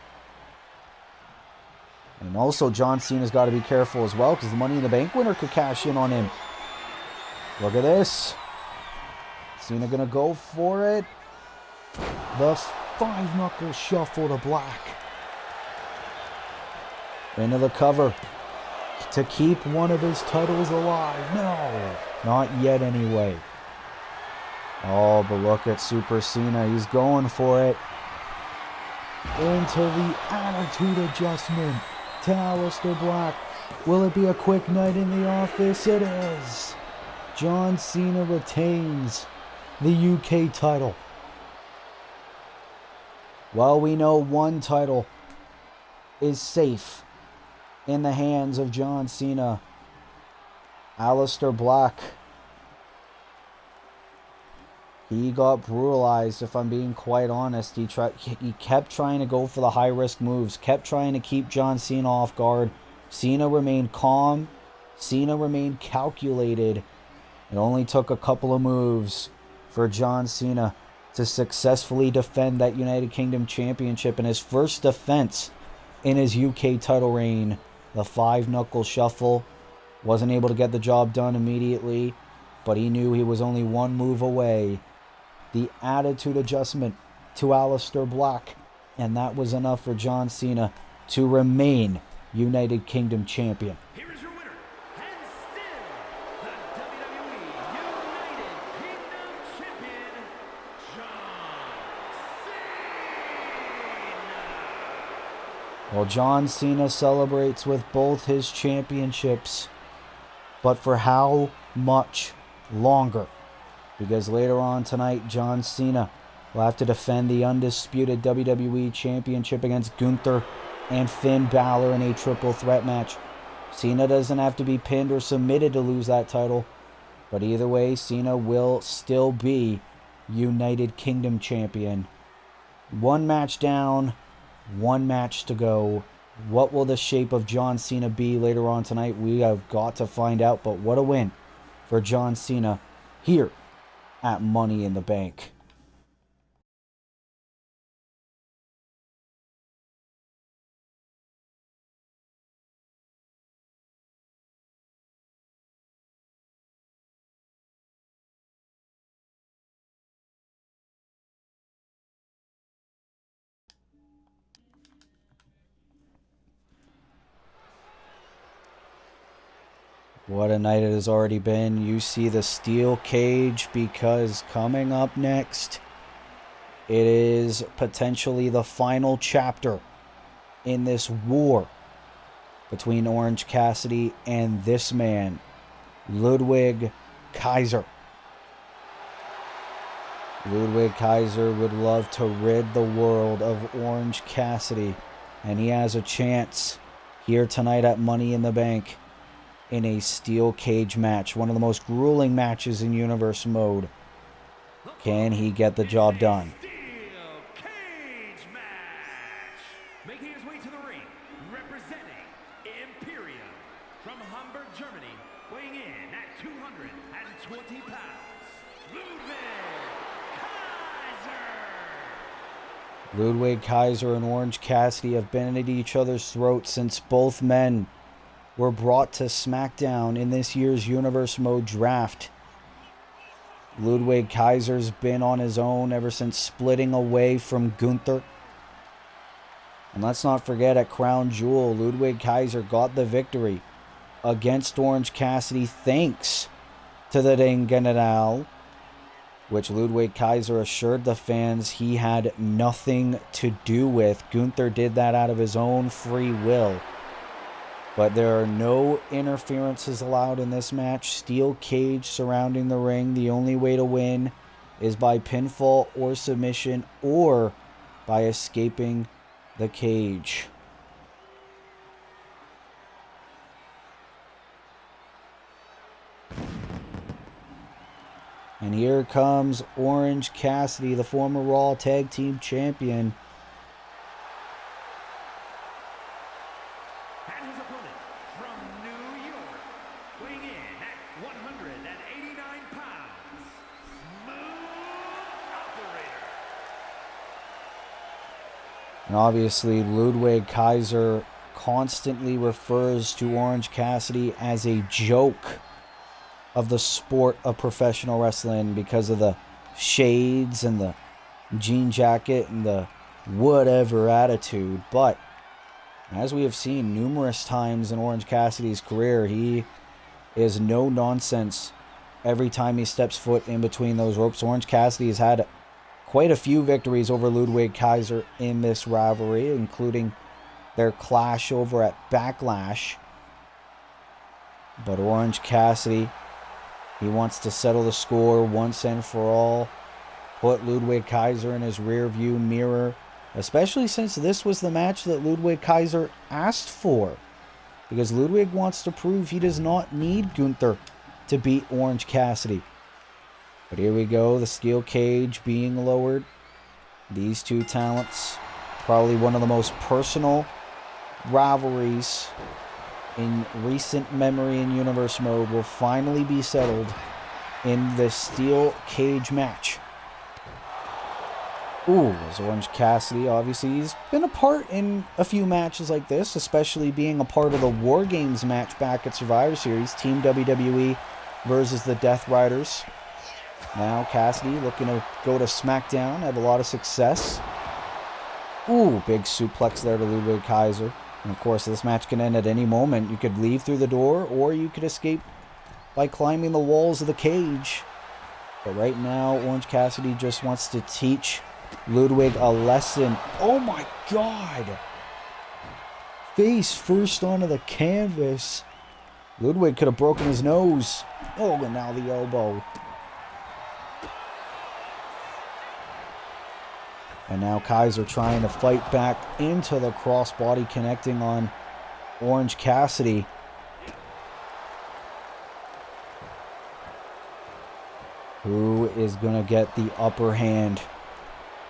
And also, John Cena's got to be careful as well because the Money in the Bank winner could cash in on him. Look at this. Cena going to go for it. The 5-knuckle shuffle to Black. Into the cover. To keep one of his titles alive. No, not yet anyway. Oh, but look at Super Cena. He's going for it. Into the attitude adjustment to Aleister Black. Will it be a quick night in the office? It is. John Cena retains the UK title. Well, we know one title is safe in the hands of John Cena. Aleister Black. He got brutalized, if I'm being quite honest. He kept trying to go for the high-risk moves, kept trying to keep John Cena off guard. Cena remained calm. Cena remained calculated. It only took a couple of moves for John Cena to successfully defend that United Kingdom Championship in his first defense in his UK title reign. The 5-knuckle shuffle. Wasn't able to get the job done immediately, but he knew he was only one move away. The attitude adjustment to Aleister Black, and that was enough for John Cena to remain United Kingdom champion.
Here is your winner, and still the WWE United Kingdom Champion, John Cena.
Well, John Cena celebrates with both his championships, but for how much longer? Because later on tonight, John Cena will have to defend the undisputed WWE Championship against Gunther and Finn Balor in a triple threat match. Cena doesn't have to be pinned or submitted to lose that title, but either way, Cena will still be United Kingdom champion. One match down, one match to go. What will the shape of John Cena be later on tonight? We have got to find out, but what a win for John Cena here at Money in the Bank. What a night it has already been. You see the steel cage, because coming up next, it is potentially the final chapter in this war between Orange Cassidy and this man, Ludwig Kaiser. Ludwig Kaiser would love to rid the world of Orange Cassidy, and he has a chance here tonight at Money in the Bank in a steel cage match, one of the most grueling matches in Universe Mode. Can he get the job done?
Steel cage match. Making his way to the ring, representing Imperium from Hamburg, Germany, weighing in at 220 pounds, Ludwig Kaiser.
Ludwig Kaiser and Orange Cassidy have been at each other's throats since both men were brought to SmackDown in this year's Universe Mode draft. Ludwig Kaiser's been on his own ever since splitting away from Gunther. And let's not forget, at Crown Jewel, Ludwig Kaiser got the victory against Orange Cassidy thanks to the Ding General, which Ludwig Kaiser assured the fans he had nothing to do with. Gunther did that out of his own free will. But there are no interferences allowed in this match. Steel cage surrounding the ring. The only way to win is by pinfall or submission, or by escaping the cage. And here comes Orange Cassidy, the former Raw Tag Team Champion. And obviously, Ludwig Kaiser constantly refers to Orange Cassidy as a joke of the sport of professional wrestling because of the shades and the jean jacket and the whatever attitude. But as we have seen numerous times in Orange Cassidy's career, he is no nonsense every time he steps foot in between those ropes. Orange Cassidy has had quite a few victories over Ludwig Kaiser in this rivalry, including their clash over at Backlash. But Orange Cassidy, he wants to settle the score once and for all, put Ludwig Kaiser in his rearview mirror, especially since this was the match that Ludwig Kaiser asked for. Because Ludwig wants to prove he does not need Gunther to beat Orange Cassidy. But here we go, the steel cage being lowered. These two talents, probably one of the most personal rivalries in recent memory in Universe Mode, will finally be settled in this steel cage match. Ooh, as Orange Cassidy, obviously, he's been a part in a few matches like this, especially being a part of the War Games match back at Survivor Series, Team WWE versus the Death Riders. Now Cassidy looking to go to SmackDown, have a lot of success. Ooh, big suplex there to Ludwig Kaiser. And of course, this match can end at any moment. You could leave through the door, or you could escape by climbing the walls of the cage. But right now, Orange Cassidy just wants to teach Ludwig a lesson. Oh my God! Face first onto the canvas. Ludwig could have broken his nose. Oh, and now the elbow. And now Kaiser trying to fight back into the crossbody, connecting on Orange Cassidy. Who is going to get the upper hand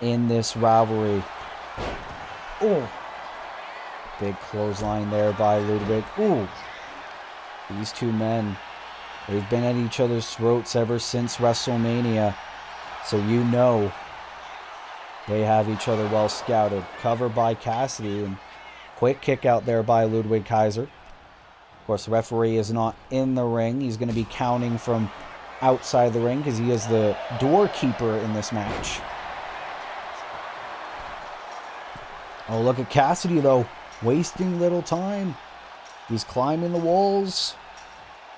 in this rivalry? Oh, big clothesline there by Ludwig. Ooh, these two men, they've been at each other's throats ever since WrestleMania. So you know they have each other well scouted. Cover by Cassidy, and quick kick out there by Ludwig Kaiser. Of course, the referee is not in the ring. He's going to be counting from outside the ring because he is the doorkeeper in this match. Oh, look at Cassidy, though. Wasting little time. He's climbing the walls.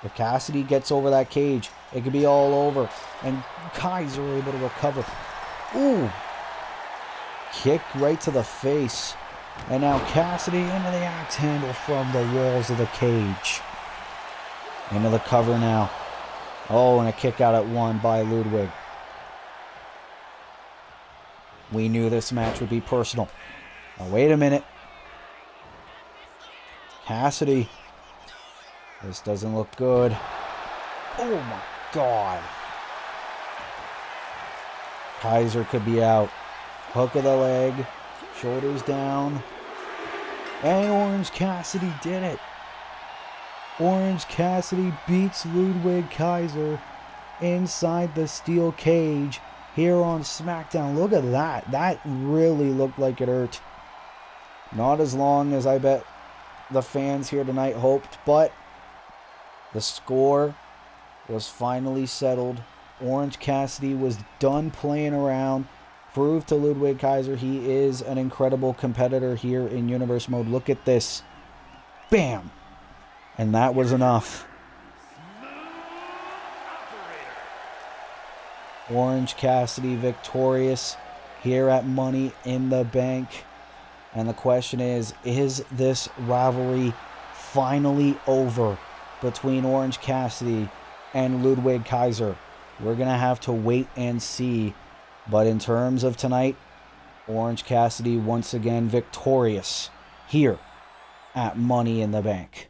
If Cassidy gets over that cage, it could be all over. And Kaiser able to recover. Ooh. Kick right to the face. And now Cassidy into the axe handle from the walls of the cage. Into the cover now. Oh, and a kick out at one by Ludwig. We knew this match would be personal. Now, wait a minute. Cassidy. This doesn't look good. Oh my God. Kaiser could be out. Hook of the leg. Shoulders down. And Orange Cassidy did it. Orange Cassidy beats Ludwig Kaiser inside the steel cage here on SmackDown. Look at that. That really looked like it hurt. Not as long as I bet the fans here tonight hoped, but the score was finally settled. Orange Cassidy was done playing around. Proved to Ludwig Kaiser he is an incredible competitor here in Universe Mode. Look at this. Bam! And that was enough. Orange Cassidy victorious here at Money in the Bank. And the question is this rivalry finally over between Orange Cassidy and Ludwig Kaiser? We're going to have to wait and see. But in terms of tonight, Orange Cassidy once again victorious here at Money in the Bank.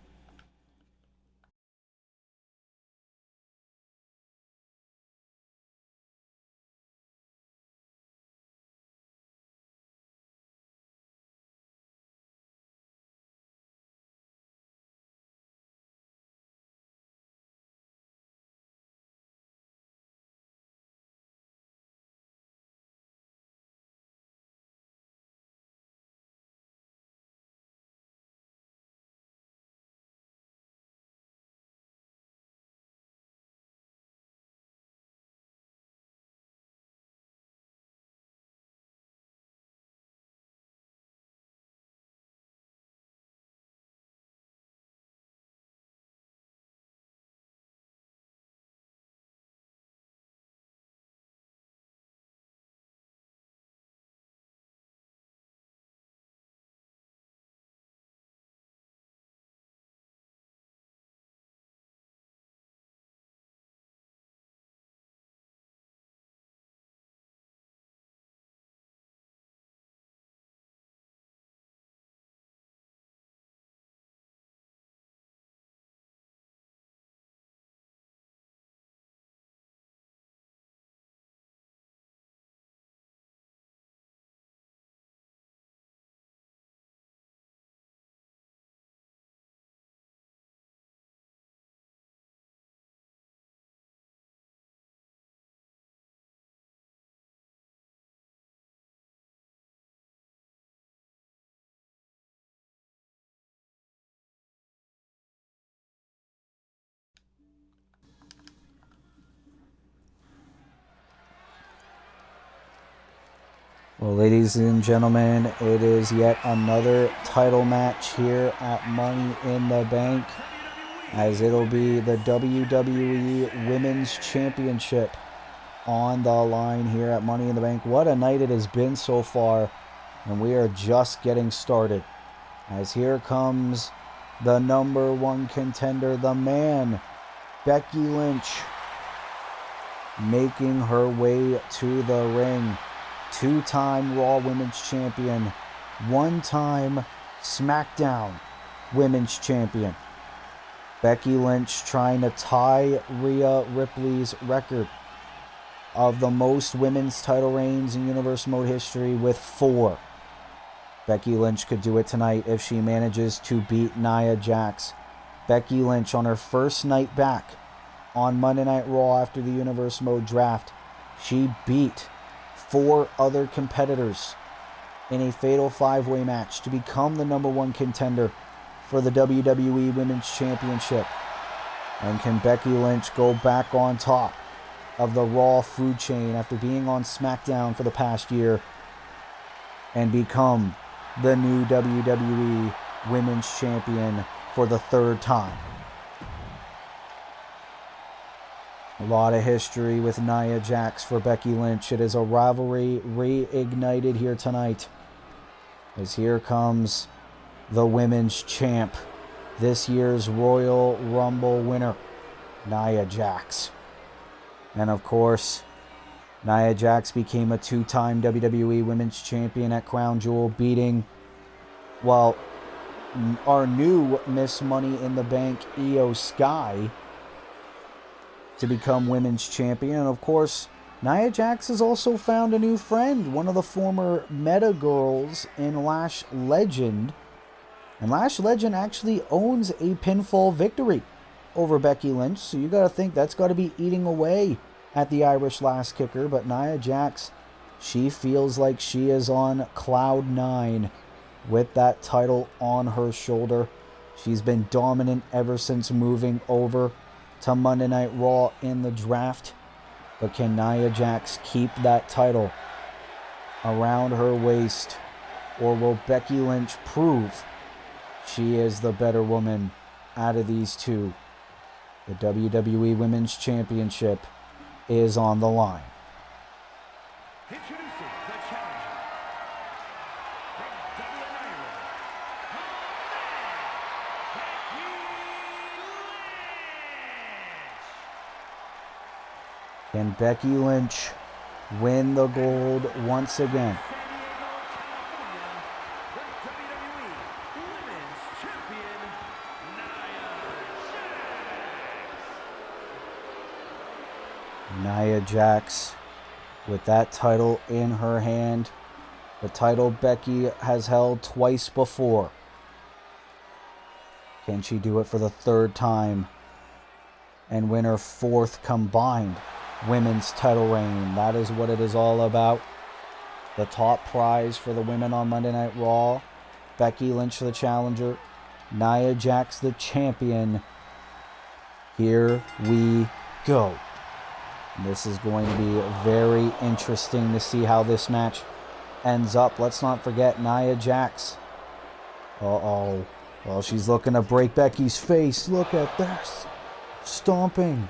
Well, ladies and gentlemen, it is yet another title match here at Money in the Bank, as it'll be the WWE Women's Championship on the line here at Money in the Bank. What a night it has been so far, and we are just getting started. As here comes the number one contender, the man, Becky Lynch, making her way to the ring. Two-time Raw Women's Champion, one-time SmackDown Women's Champion. Becky Lynch trying to tie Rhea Ripley's record of the most women's title reigns in Universe Mode history with 4. Becky Lynch could do it tonight if she manages to beat Nia Jax. Becky Lynch on her first night back on Monday Night Raw after the Universe Mode draft. She beat 4 other competitors in a fatal 5-way match to become the number one contender for the WWE Women's Championship. And can Becky Lynch go back on top of the Raw food chain after being on SmackDown for the past year and become the new WWE Women's Champion for the 3rd time? A lot of history with Nia Jax for Becky Lynch. It is a rivalry reignited here tonight, as here comes the women's champ, this year's Royal Rumble winner, Nia Jax. And of course, Nia Jax became a 2-time WWE Women's Champion at Crown Jewel, beating, well, our new Miss Money in the Bank, Io Sky, to become Women's Champion. And of course, Nia Jax has also found a new friend, one of the former Meta Girls in Lash Legend. And Lash Legend actually owns a pinfall victory over Becky Lynch, so you got to think that's got to be eating away at the Irish Lass Kicker. But Nia Jax, she feels like she is on cloud 9 with that title on her shoulder. She's been dominant ever since moving over to Monday Night Raw in the draft. But can Nia Jax keep that title around her waist, or will Becky Lynch prove she is the better woman out of these two? The WWE Women's Championship is on the line.
Introducing the challenger from Dublin, Ireland,
Can Becky Lynch win the gold once again? Nia Jax with that title in her hand, the title Becky has held twice before. Can she do it for the 3rd time and win her 4th combined women's title reign? That is what it is all about. The top prize for the women on Monday Night Raw, Becky Lynch the challenger, Nia Jax the champion. Here we go. This is going to be very interesting to see how this match ends up. Let's not forget Nia Jax. Uh-oh. Well, she's looking to break Becky's face. Look at this. Stomping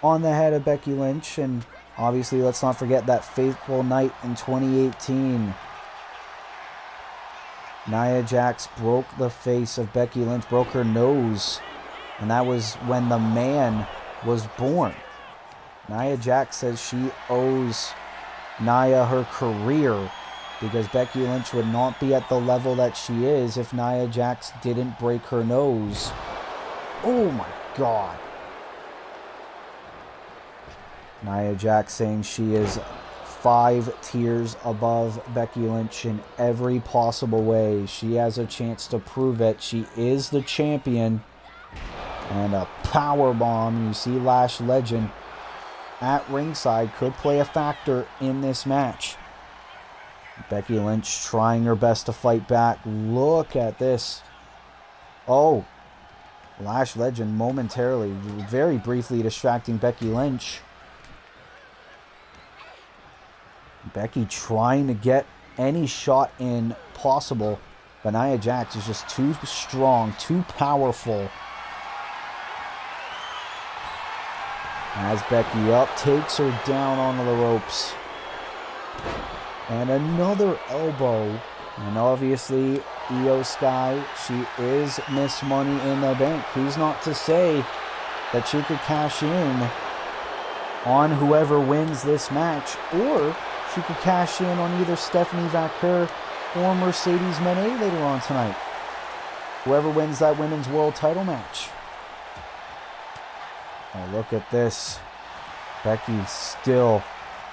on the head of Becky Lynch. And obviously, let's not forget that fateful night in 2018. Nia Jax broke the face of Becky Lynch, broke her nose. And that was when the man was born. Nia Jax says she owes Nia her career, because Becky Lynch would not be at the level that she is if Nia Jax didn't break her nose. Oh my God. Nia Jax saying she is 5 tiers above Becky Lynch in every possible way. She has a chance to prove it. She is the champion. And a power bomb. You see Lash Legend at ringside could play a factor in this match. Becky Lynch trying her best to fight back. Look at this. Oh, Lash Legend momentarily, very briefly distracting Becky Lynch. Becky trying to get any shot in possible, but Nia Jax is just too strong, too powerful. As Becky up, takes her down onto the ropes. And another elbow. And obviously, Io Sky, she is Miss Money in the Bank. Who's not to say that she could cash in on whoever wins this match, or she could cash in on either Stephanie Vaquer or Mercedes Moné later on tonight. Whoever wins that women's world title match. Oh, look at this. Becky still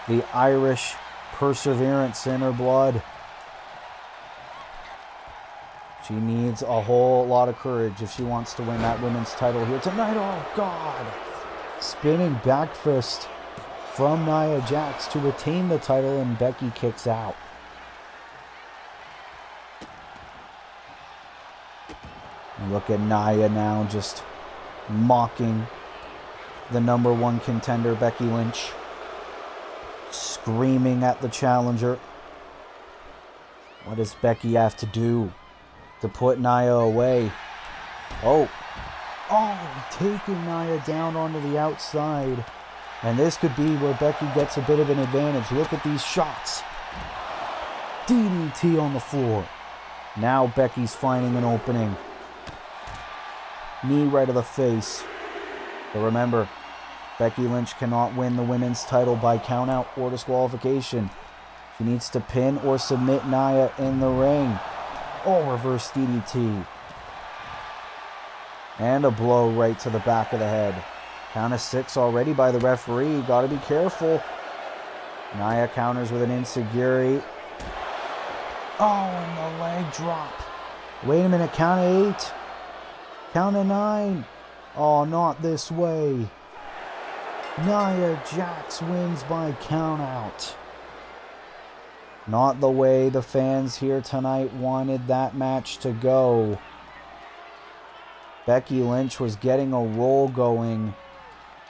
the Irish perseverance in her blood. She needs a whole lot of courage if she wants to win that women's title here tonight. Oh, God. Spinning back fist from Nia Jax to retain the title, and Becky kicks out. And look at Nia now just mocking the number one contender, Becky Lynch. Screaming at the challenger. What does Becky have to do to put Nia away? Oh, taking Nia down onto the outside. And this could be where Becky gets a bit of an advantage. Look at these shots. DDT on the floor. Now Becky's finding an opening. Knee right to the face. But remember, Becky Lynch cannot win the women's title by countout or disqualification. She needs to pin or submit Nia in the ring. Oh, reverse DDT. And a blow right to the back of the head. Count of 6 already by the referee. Gotta be careful. Nia counters with an enziguri. Oh, and the leg drop. Wait a minute, count of 8. Count of 9. Oh, not this way. Nia Jax wins by countout. Not the way the fans here tonight wanted that match to go. Becky Lynch was getting a roll going,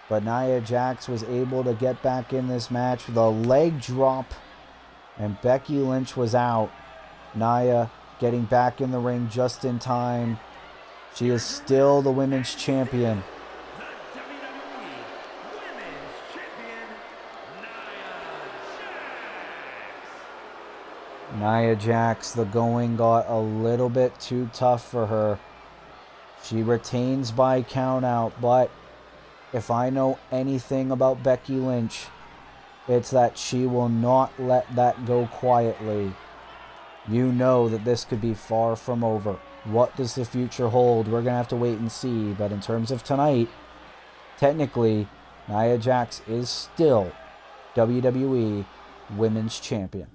but Nia Jax was able to get back in this match with a leg drop, and Becky Lynch was out. Nia getting back in the ring just in time. She is still the women's champion. Nia Jax, the going got a little bit too tough for her. She retains by countout, but if I know anything about Becky Lynch, it's that she will not let that go quietly. You know that this could be far from over. What does the future hold? We're going to have to wait and see. But in terms of tonight, technically, Nia Jax is still WWE Women's Champion.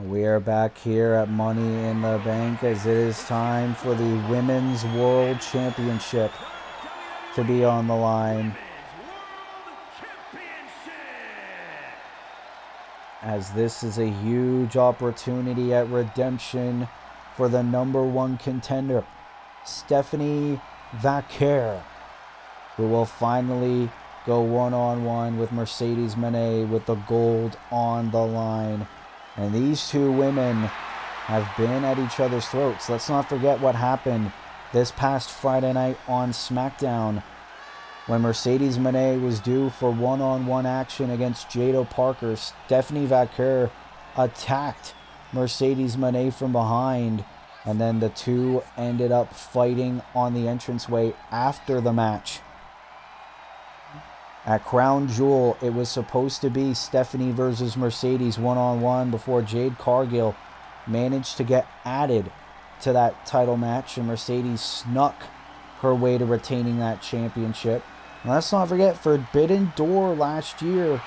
We are back here at Money in the Bank as it is time for the Women's World Championship to be on the line. As this is a huge opportunity at redemption for the number one contender, Stephanie Vaquer, who will finally go one-on-one with Mercedes Moné with the gold on the line. And these two women have been at each other's throats. Let's not forget what happened this past Friday night on SmackDown when Mercedes Moné was due for one-on-one action against Jada Parker. Stephanie Vaquer attacked Mercedes Moné from behind, and then the two ended up fighting on the entranceway after the match. At Crown Jewel, it was supposed to be Stephanie versus Mercedes one-on-one before Jade Cargill managed to get added to that title match, and Mercedes snuck her way to retaining that championship. And let's not forget, Forbidden Door last year,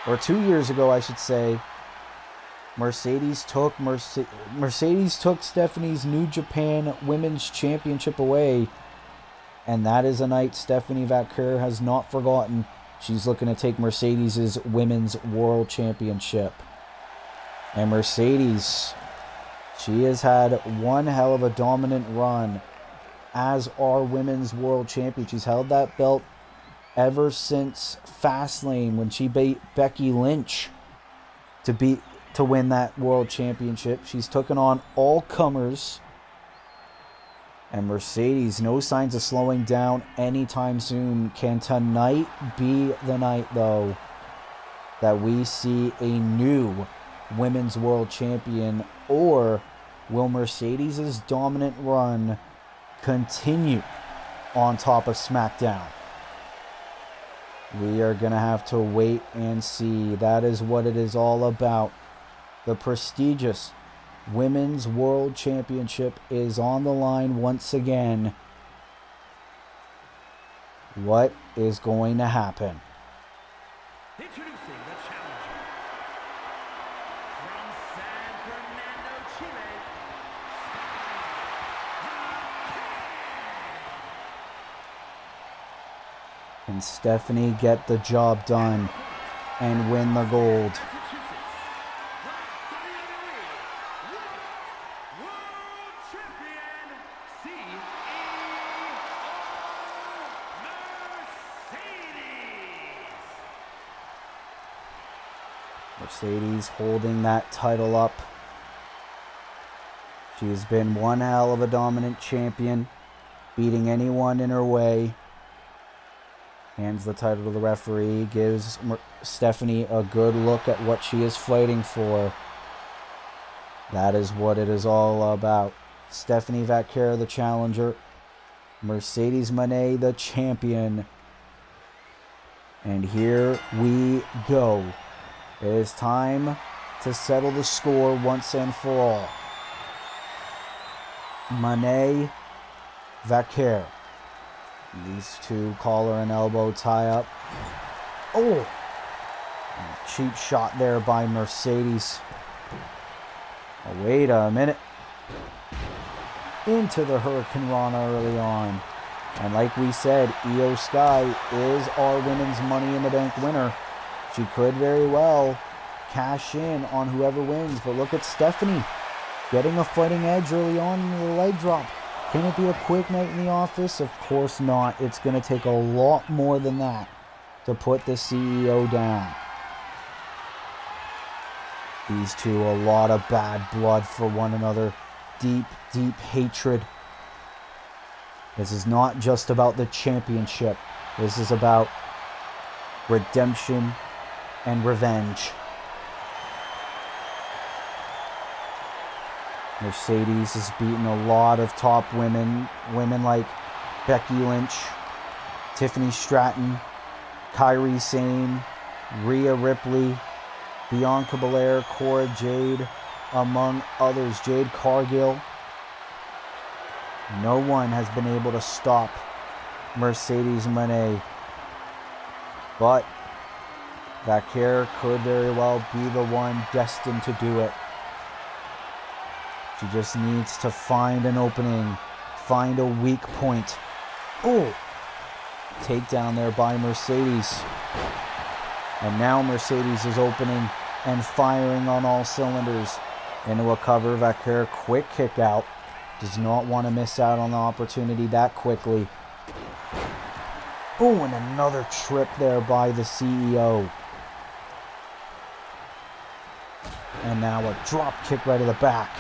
or 2 years ago, I should say, Mercedes took Stephanie's New Japan Women's Championship away And that is a night Stephanie Vaquer has not forgotten. She's looking to take Mercedes' Women's World Championship. And Mercedes, she has had one hell of a dominant run as our Women's World Champion. She's held that belt ever since Fastlane when she beat Becky Lynch to win that World Championship. She's taken on all comers. And Mercedes, no signs of slowing down anytime soon. Can tonight be the night, though, that we see a new Women's World Champion? Or will Mercedes' dominant run continue on top of SmackDown? We are going to have to wait and see. That is what it is all about. The prestigious Women's World Championship is on the line once again. What is going to happen?
Introducing the challenger from San Fernando, Chile.
Can Stephanie get the job done and win the gold? Mercedes holding that title up. She's been one hell of a dominant champion, beating anyone in her way. Hands the title to the referee, gives Stephanie a good look at what she is fighting for. That is what it is all about. Stephanie Vaquer, the challenger. Mercedes Moné, the champion. And here we go. It is time to settle the score once and for all. Moné, Vaquer. These two collar and elbow tie up. Oh! Cheap shot there by Mercedes. Oh, wait a minute. Into the Hurricane Rana early on. And like we said, Io Sky is our Women's Money in the Bank winner. She could very well cash in on whoever wins. But look at Stephanie getting a fighting edge early on in the leg drop. Can it be a quick night in the office? Of course not. It's going to take a lot more than that to put the CEO down. These two, a lot of bad blood for one another. Deep, deep hatred. This is not just about the championship. This is about redemption and revenge. Mercedes has beaten a lot of top women. Women like Becky Lynch, Tiffany Stratton, Kairi Sane, Rhea Ripley, Bianca Belair, Cora Jade, among others. Jade Cargill. No one has been able to stop Mercedes Moné. But Vaquer could very well be the one destined to do it. She just needs to find an opening, find a weak point. Oh! Takedown there by Mercedes. And now Mercedes is opening and firing on all cylinders. Into a cover, Vaquer, quick kick out. Does not want to miss out on the opportunity that quickly. Oh, and another trip there by the CEO. And now a drop kick right to the back.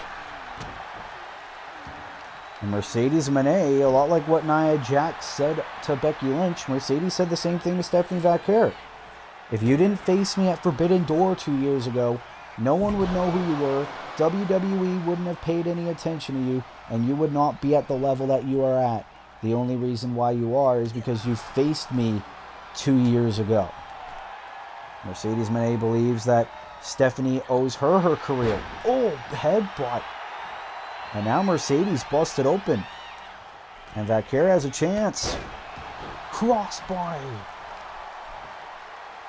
And Mercedes Moné, a lot like what Nia Jax said to Becky Lynch, Mercedes said the same thing to Stephanie Vaquer. If you didn't face me at Forbidden Door 2 years ago, no one would know who you were, WWE wouldn't have paid any attention to you, and you would not be at the level that you are at. The only reason why you are is because you faced me 2 years ago. Mercedes Moné believes that Stephanie owes her career. Oh, headbutt. And now Mercedes busted open. And Vaquer has a chance. Crossbody.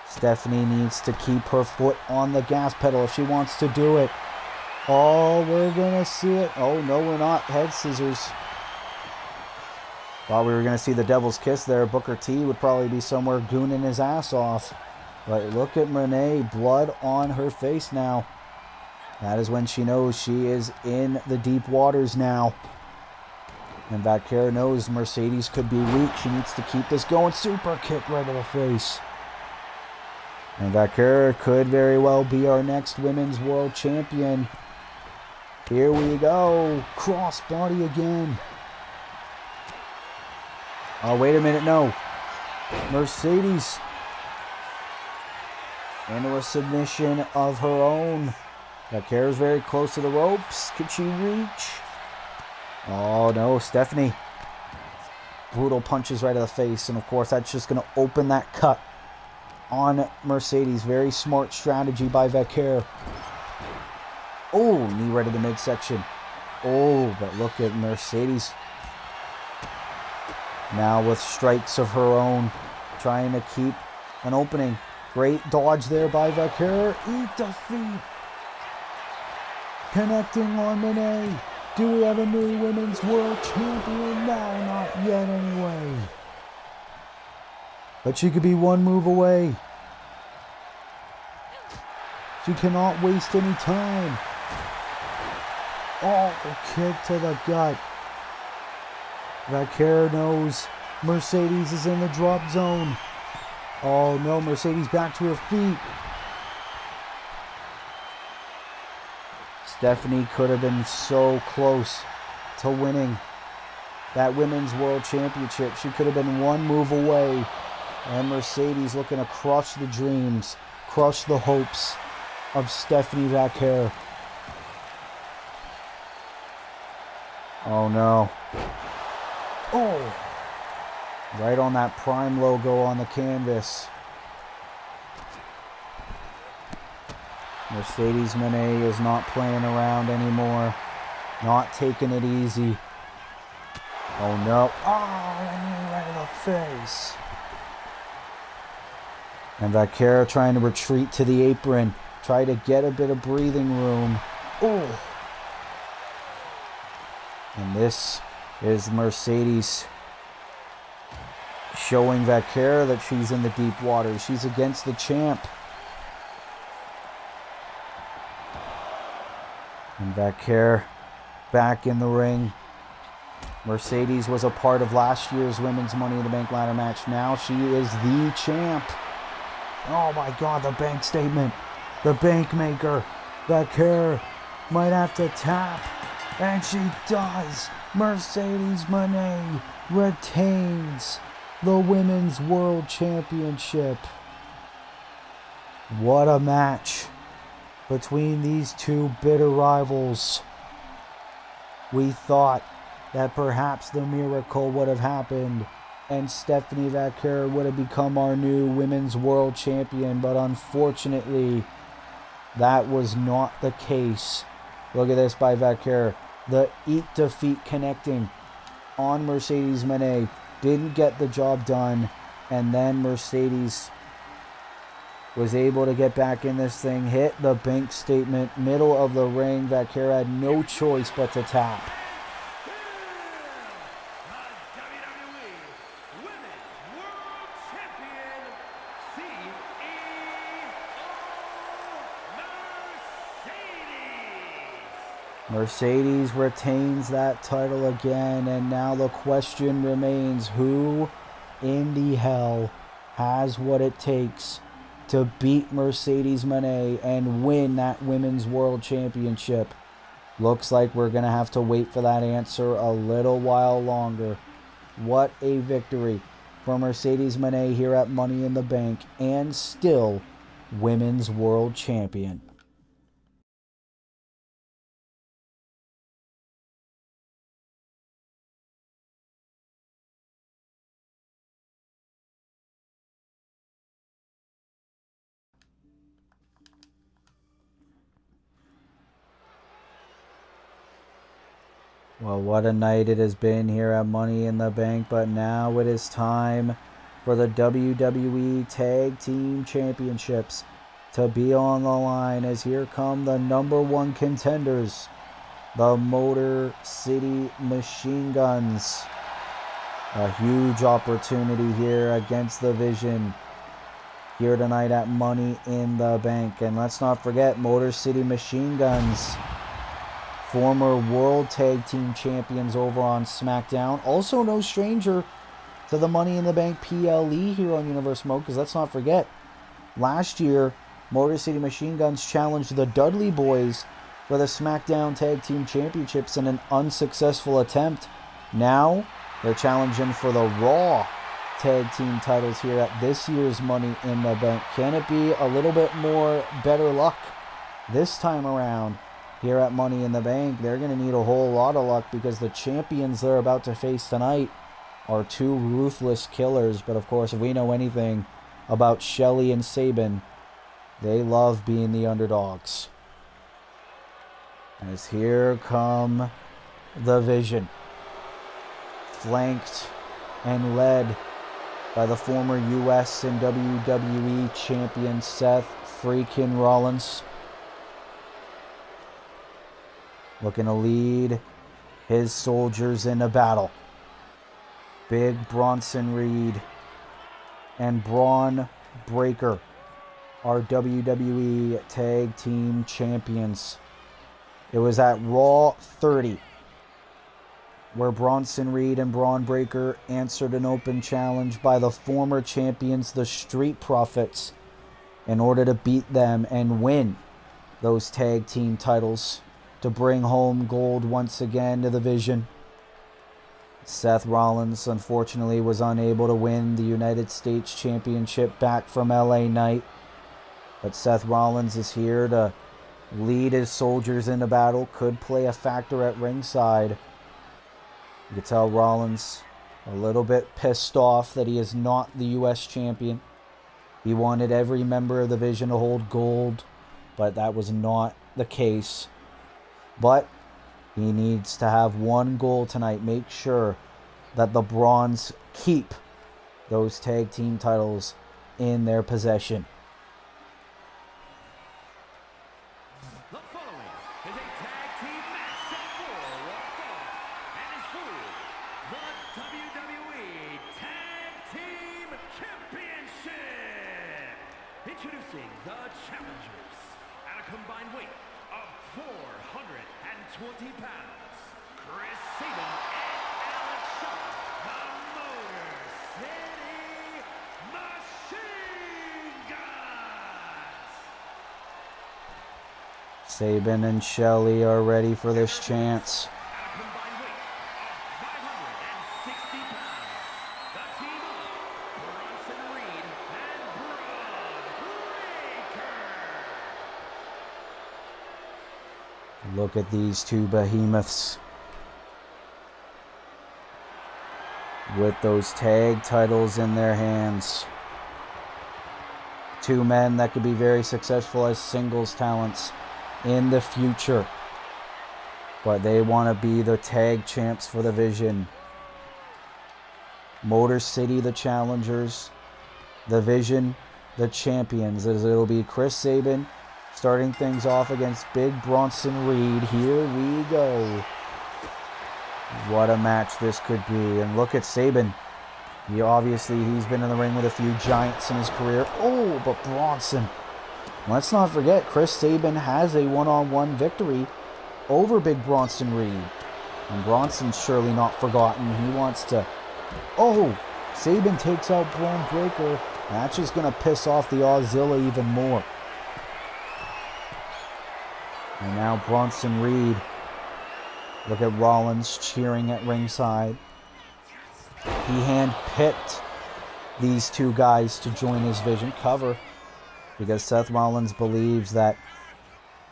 Stephanie needs to keep her foot on the gas pedal if she wants to do it. Oh, we're going to see it. Oh, no, we're not. Head scissors. Thought we were going to see the devil's kiss there. Booker T would probably be somewhere gooning his ass off. But look at Monet, blood on her face now. That is when she knows she is in the deep waters now. And Vaquera knows Mercedes could be weak. She needs to keep this going. Super kick right to the face. And Vaquera could very well be our next women's world champion. Here we go. Crossbody again. Oh, wait a minute. No. Mercedes into a submission of her own. Vaquera's very close to the ropes. Could she reach? Oh, no. Stephanie. Brutal punches right to the face. And, of course, that's just going to open that cut on Mercedes. Very smart strategy by Vaquera. Oh, knee right to the midsection. Oh, but look at Mercedes. Now with strikes of her own. Trying to keep an opening. Great dodge there by Vaquera. Eat defeat. Connecting on Monet. Do we have a new women's world champion? No, not yet anyway. But she could be one move away. She cannot waste any time. Oh, a kick to the gut. Vaquera knows Mercedes is in the drop zone. Oh no, Mercedes back to her feet. Stephanie could have been so close to winning that women's world championship. She could have been one move away. And Mercedes looking to crush the dreams, crush the hopes of Stephanie Vaquera. Oh no. Oh! Right on that Prime logo on the canvas. Mercedes Monet is not playing around anymore. Not taking it easy. Oh no. Oh, right in the face. And Vaquera trying to retreat to the apron. Try to get a bit of breathing room. Oh. And this is Mercedes showing Vaquera that she's in the deep waters. She's against the champ. And Vaquera back in the ring. Mercedes was a part of last year's Women's Money in the Bank ladder match. Now she is the champ. Oh my God, the bank statement. The bank maker. Vaquera might have to tap. And she does. Mercedes Monet retains the Women's World Championship. What a match between these two bitter rivals. We thought that perhaps the miracle would have happened and Stephanie Vaquera would have become our new Women's World Champion, but unfortunately, that was not the case. Look at this by Vaquera. The eat defeat connecting on Mercedes Monet. Didn't get the job done. And then Mercedes was able to get back in this thing. Hit the bank statement. Middle of the ring. Vaquera had no choice but to tap. Mercedes retains that title again, and now the question remains, who in the hell has what it takes to beat Mercedes Monet and win that Women's World Championship? Looks like we're going to have to wait for that answer a little while longer. What a victory for Mercedes Monet here at Money in the Bank, and still Women's World Champion. Well, what a night it has been here at Money in the Bank, but now it is time for the WWE Tag Team Championships to be on the line, as here come the number one contenders, the Motor City Machine Guns. A huge opportunity here against the Vision here tonight at Money in the Bank. And let's not forget Motor City Machine Guns, former World Tag Team Champions over on SmackDown. Also no stranger to the Money in the Bank PLE here on Universe Mode, because let's not forget, last year, Motor City Machine Guns challenged the Dudley Boys for the SmackDown Tag Team Championships in an unsuccessful attempt. Now, they're challenging for the Raw Tag Team titles here at this year's Money in the Bank. Can it be a little bit more better luck this time around here at Money in the Bank? They're going to need a whole lot of luck, because the champions they're about to face tonight are two ruthless killers. But of course, if we know anything about Shelly and Sabin, they love being the underdogs. As here come the Vision, flanked and led by the former US and WWE champion Seth freaking Rollins, looking to lead his soldiers in a battle. Big Bronson Reed and Braun Breaker are WWE Tag Team Champions. It was at Raw 30 where Bronson Reed and Braun Breaker answered an open challenge by the former champions, the Street Profits, in order to beat them and win those tag team titles to bring home gold once again to the Vision. Seth Rollins, unfortunately, was unable to win the United States Championship back from LA Knight. But Seth Rollins is here to lead his soldiers into battle. Could play a factor at ringside. You can tell Rollins a little bit pissed off that he is not the U.S. champion. He wanted every member of the Vision to hold gold, but that was not the case. But he needs to have one goal tonight. Make sure that the Bronze keep those tag team titles in their possession.
The following is a tag team match set for one fall and is for the WWE Tag Team Championship. Introducing the challengers at a combined weight of 420 pounds, Chris Sabin and Alex Shaw, the Motor City Machine Guns.
Sabin and Shelly are ready for this chance.
At a combined weight of 560 pounds, the team of Bronson Reed and Braun Breaker.
Look at these two behemoths with those tag titles in their hands. Two men that could be very successful as singles talents in the future. But they want to be the tag champs for the Vision. Motor City, the challengers. The Vision, the champions. As it'll be Chris Sabin starting things off against Big Bronson Reed. Here we go. What a match this could be. And look at Sabin. He's been in the ring with a few giants in his career. Oh, but Bronson. Let's not forget, Chris Sabin has a one-on-one victory over Big Bronson Reed. And Bronson's surely not forgotten. He wants to... Oh! Sabin takes out Braun Breaker. That's just going to piss off the Auszilla even more. And now Bronson Reed. Look at Rollins cheering at ringside. He handpicked these two guys to join his Vision cover, because Seth Rollins believes that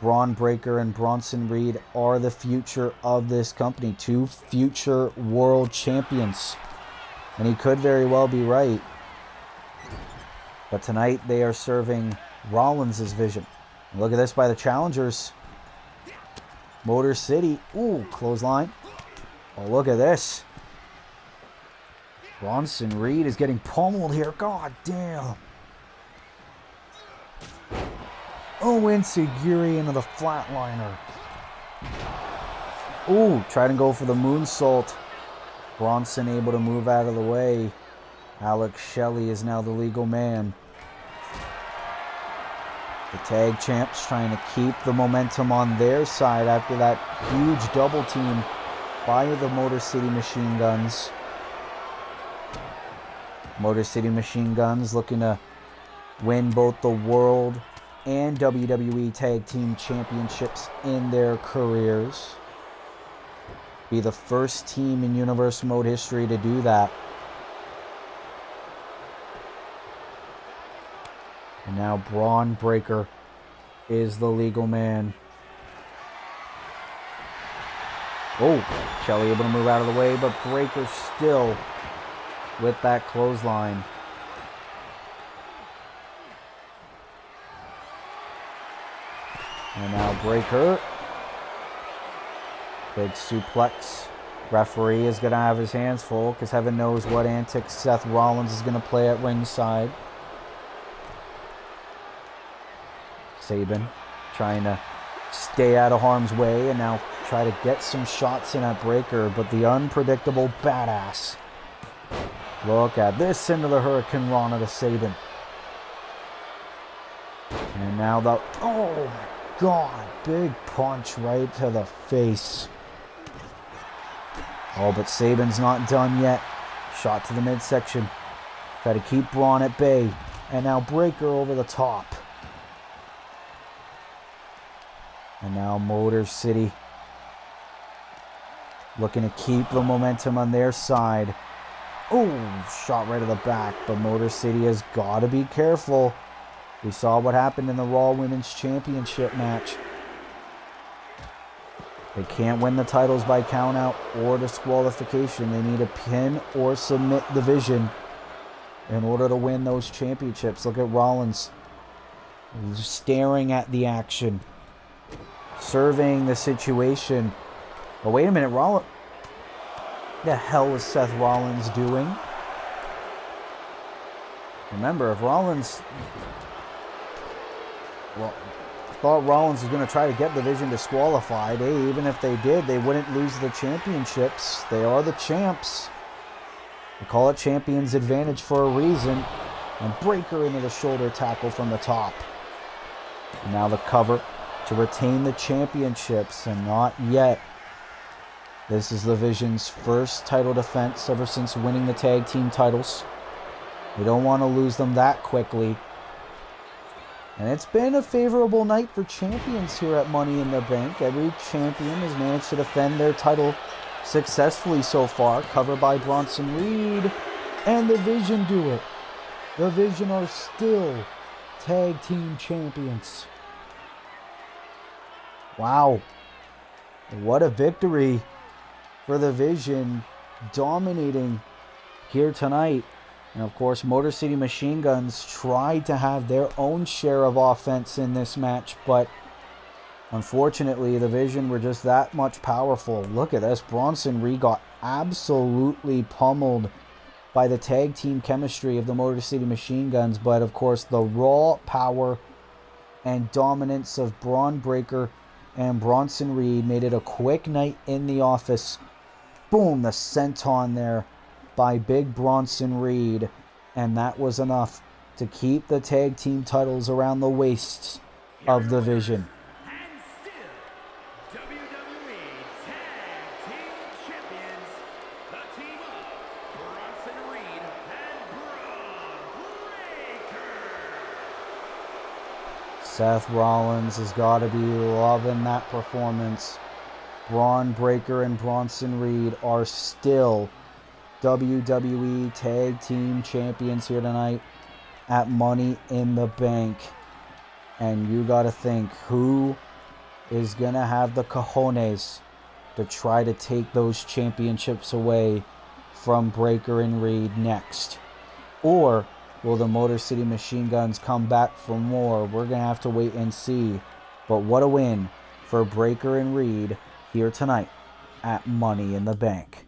Braun Breaker and Bronson Reed are the future of this company. Two future world champions. And he could very well be right. But tonight they are serving Rollins' Vision. And look at this by the challengers. Motor City. Ooh, clothesline. Oh, look at this. Bronson Reed is getting pummeled here. God damn. Oh, Inseguri into the flatliner. Ooh, try to go for the moonsault Bronson able to move out of the way. Alex Shelley is now the legal man. The tag champs trying to keep the momentum on their side after that huge double team by the Motor City Machine Guns. Motor City Machine Guns looking to win both the World and WWE Tag Team Championships in their careers. Be the first team in Universe Mode history to do that. And now Braun Breaker is the legal man. Oh, Shelley able to move out of the way, but Breaker still with that clothesline. And now Breaker. Big suplex. Referee is going to have his hands full because heaven knows what antics Seth Rollins is going to play at ringside. Sabin trying to stay out of harm's way and now try to get some shots in at Breaker, but the unpredictable badass. Look at this into the Hurricane Rana to Sabin. And now the, oh my God, big punch right to the face. Oh, but Sabin's not done yet. Shot to the midsection. Try to keep Braun at bay. And now Breaker over the top. And now Motor City looking to keep the momentum on their side. Oh, shot right to the back, but Motor City has got to be careful. We saw what happened in the Raw Women's Championship match. They can't win the titles by countout or disqualification. They need a pin or submit division in order to win those championships. Look at Rollins staring at the action, surveying the situation. But wait a minute, Rollins. The hell is Seth Rollins doing? Remember, if Rollins, well, I thought Rollins was going to try to get division disqualified. Hey, even if they did, they wouldn't lose the championships. They are the champs. We call it champion's advantage for a reason. And Breaker into the shoulder tackle from the top. And now the cover to retain the championships, and not yet. This is the Vision's first title defense ever since winning the tag team titles. We don't want to lose them that quickly. And it's been a favorable night for champions here at Money in the Bank. Every champion has managed to defend their title successfully so far. Covered by Bronson Reed. And the Vision do it. The Vision are still tag team champions. Wow. What a victory for the Vision, dominating here tonight. And of course, Motor City Machine Guns tried to have their own share of offense in this match, but unfortunately, the Vision were just that much powerful. Look at this. Bronson Reed got absolutely pummeled by the tag team chemistry of the Motor City Machine Guns, but of course, the raw power and dominance of Braun Breaker and Bronson Reed made it a quick night in the office. Boom, the senton there by Big Bronson Reed. And that was enough to keep the tag team titles around the waists of the Vision.
And still, WWE Tag Team Champions, the team of Bronson Reed and Braun Breaker.
Seth Rollins has got to be loving that performance. Braun Breaker and Bronson Reed are still WWE Tag Team Champions here tonight at Money in the Bank. And you got to think, who is going to have the cojones to try to take those championships away from Breaker and Reed next? Or will the Motor City Machine Guns come back for more? We're going to have to wait and see. But what a win for Breaker and Reed here tonight at Money in the Bank.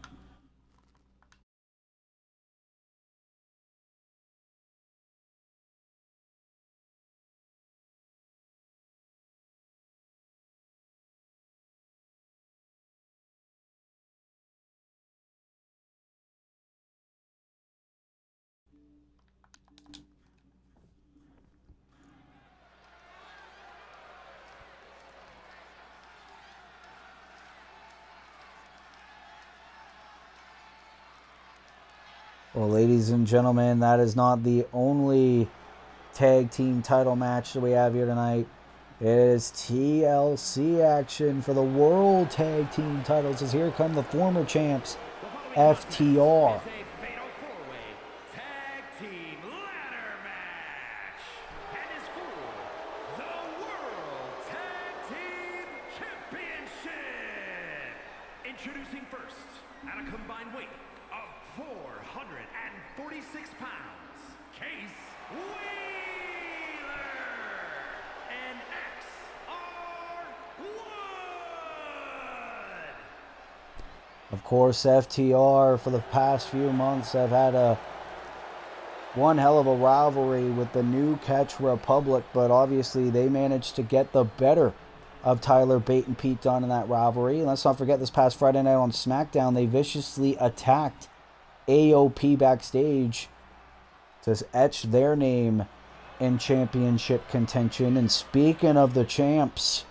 Well, ladies and gentlemen, that is not the only tag team title match that we have here tonight. It is TLC action for the World Tag Team titles, as here come the former champs, FTR.
Introducing first, at a combined weight of 446 pounds, Case Wheeler and XR1.
Of course, FTR for the past few months have had one hell of a rivalry with the New Catch Republic, but obviously they managed to get the better of Tyler Bate and Pete Dunne in that rivalry. And let's not forget, this past Friday night on SmackDown, they viciously attacked AOP backstage to etch their name in championship contention. And speaking of the champs,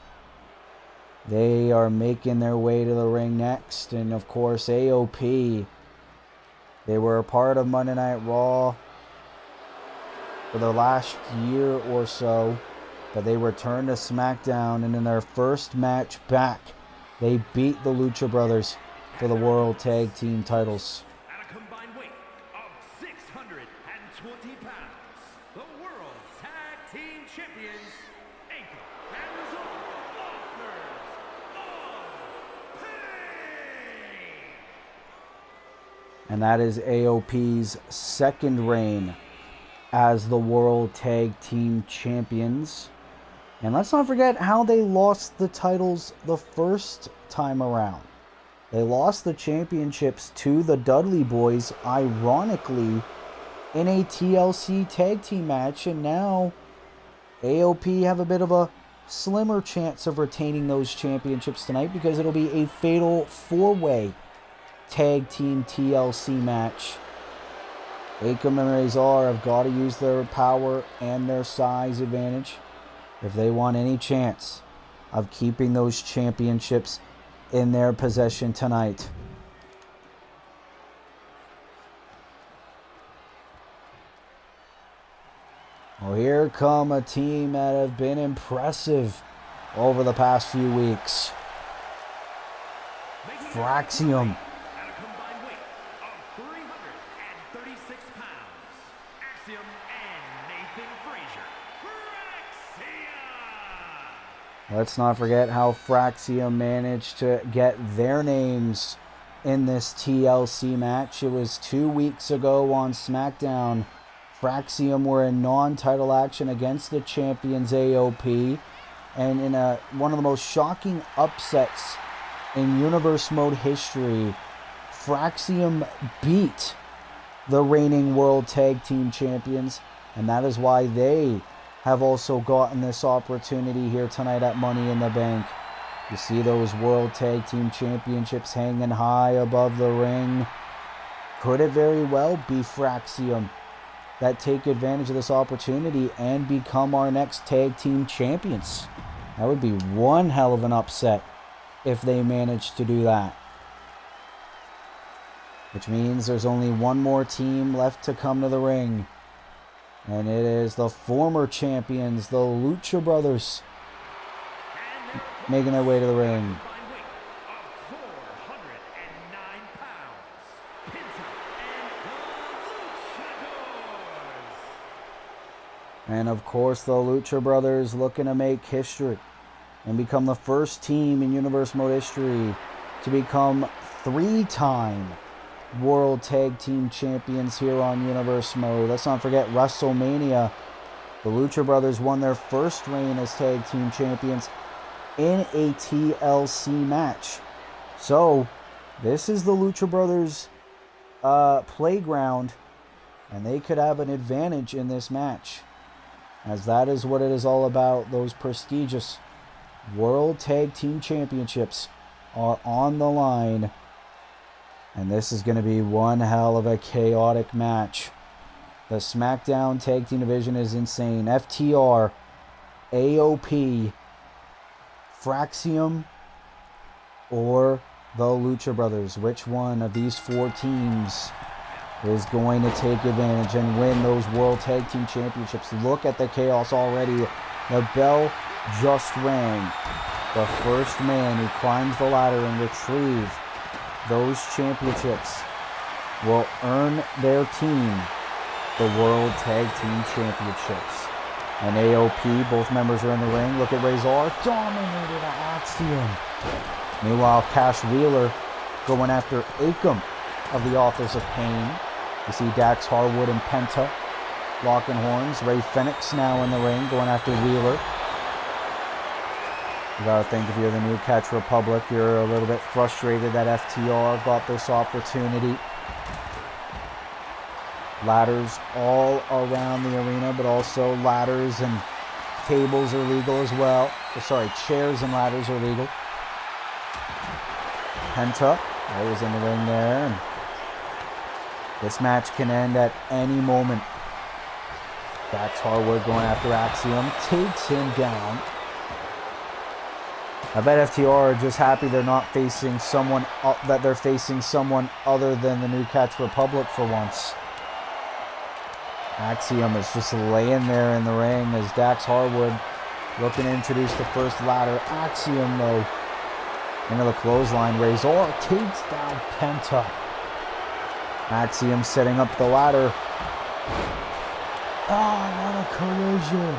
they are making their way to the ring next. And of course, AOP, they were a part of Monday Night Raw for the last year or so, but they returned to SmackDown, and in their first match back, they beat the Lucha Brothers for the World Tag Team titles.
At a combined weight of 620 pounds, the World Tag Team Champions, Anchor and Result, Authors of Pain.
And that is AOP's second reign as the World Tag Team Champions. And let's not forget how they lost the titles the first time around. They lost the championships to the Dudley Boys, ironically, in a TLC tag team match. And now AOP have a bit of a slimmer chance of retaining those championships tonight, because it'll be a fatal four-way tag team TLC match. Akam and Razor have got to use their power and their size advantage if they want any chance of keeping those championships in their possession tonight. Well, here come a team that have been impressive over the past few weeks. Fraxium.
At a combined weight of 336 pounds, Axiom and Nathan Frazier. Fraxium!
Let's not forget how Fraxium managed to get their names in this TLC match. It was 2 weeks ago on SmackDown. Fraxium were in non-title action against the champions AOP, and in one of the most shocking upsets in Universe Mode history, Fraxium beat the reigning World Tag Team Champions, and that is why they have also gotten this opportunity here tonight at Money in the Bank. You see those World Tag Team Championships hanging high above the ring. Could it very well be Fraxium that take advantage of this opportunity and become our next tag team champions? That would be one hell of an upset if they manage to do that. Which means there's only one more team left to come to the ring. And it is the former champions, the Lucha Brothers, making their way to the ring. And of course, the Lucha Brothers looking to make history and become the first team in Universe Mode history to become 3-time World Tag Team Champions here on Universe Mode. Let's not forget WrestleMania. The Lucha Brothers won their first reign as Tag Team Champions in a TLC match. So, this is the Lucha Brothers' playground, and they could have an advantage in this match, as that is what it is all about. Those prestigious World Tag Team Championships are on the line, and this is going to be one hell of a chaotic match. The SmackDown Tag Team Division is insane. FTR, AOP, Fraxium, or the Lucha Brothers. Which one of these four teams is going to take advantage and win those World Tag Team Championships. Look at the chaos already. The bell just rang. The first man who climbs the ladder and retrieves those championships will earn their team the World Tag Team Championships. And AOP, both members are in the ring. Look at Razor, dominated Axiom. Meanwhile, Cash Wheeler going after Akam of the Authors of Pain. You see Dax Harwood and Penta locking horns. Ray Fenix now in the ring going after Wheeler. You gotta think, if you're the New Catch Republic, you're a little bit frustrated that FTR got this opportunity. Ladders all around the arena, but also ladders and tables are legal as well. Sorry, chairs and ladders are legal. Penta is in the ring there. And this match can end at any moment. Dax Harwood going after Axiom, takes him down. I bet FTR are just happy they're not facing someone, that they're facing someone other than the New Catch Republic for once. Axiom is just laying there in the ring as Dax Harwood looking to introduce the first ladder. Axiom, though, into the clothesline. Razor takes down Penta. Axiom setting up the ladder. What a collision.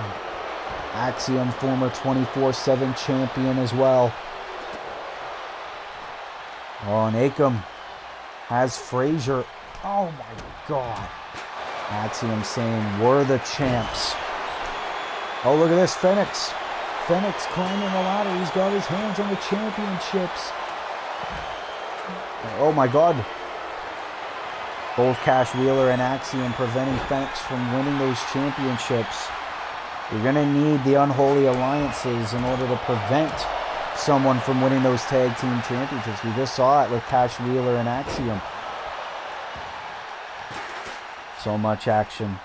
Axiom, former 24/7 champion as well. Oh, and Akam has Frazier. Oh my God. Axiom saying, we're the champs. Oh, look at this, Fenix. Fenix climbing the ladder. He's got his hands on the championships. Oh my God. Both Cash Wheeler and Axiom preventing Fenix from winning those championships. You're going to need the unholy alliances in order to prevent someone from winning those tag team championships. We just saw it with Cash Wheeler and Axiom. So much action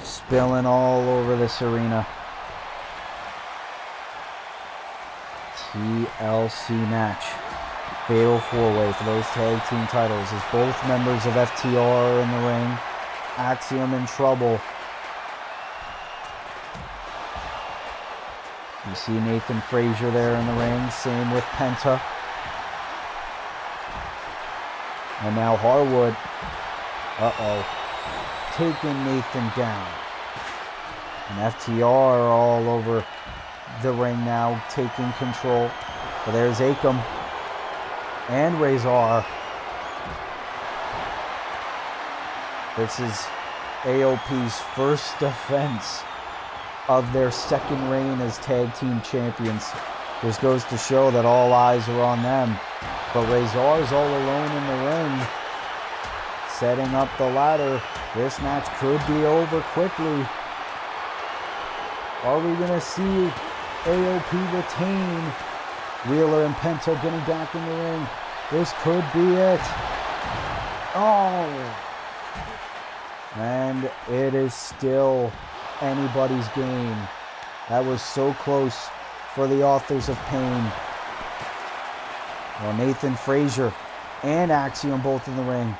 spilling all over this arena. TLC match. Fatal 4-way for those tag team titles as both members of FTR are in the ring. Axiom in trouble. You see Nathan Frazier there in the ring. Same with Penta. And now Harwood. Taking Nathan down. And FTR are all over the ring now, taking control. But there's Akam and Razor. This is AOP's first defense of their second reign as tag team champions. This goes to show that all eyes are on them. But Razor's all alone in the ring, setting up the ladder. This match could be over quickly. Are we going to see AOP retain? Wheeler and Penta getting back in the ring. This could be it. Oh! And it is still anybody's game. That was so close for the Authors of Pain. Well, Nathan Frazier and Axiom both in the ring.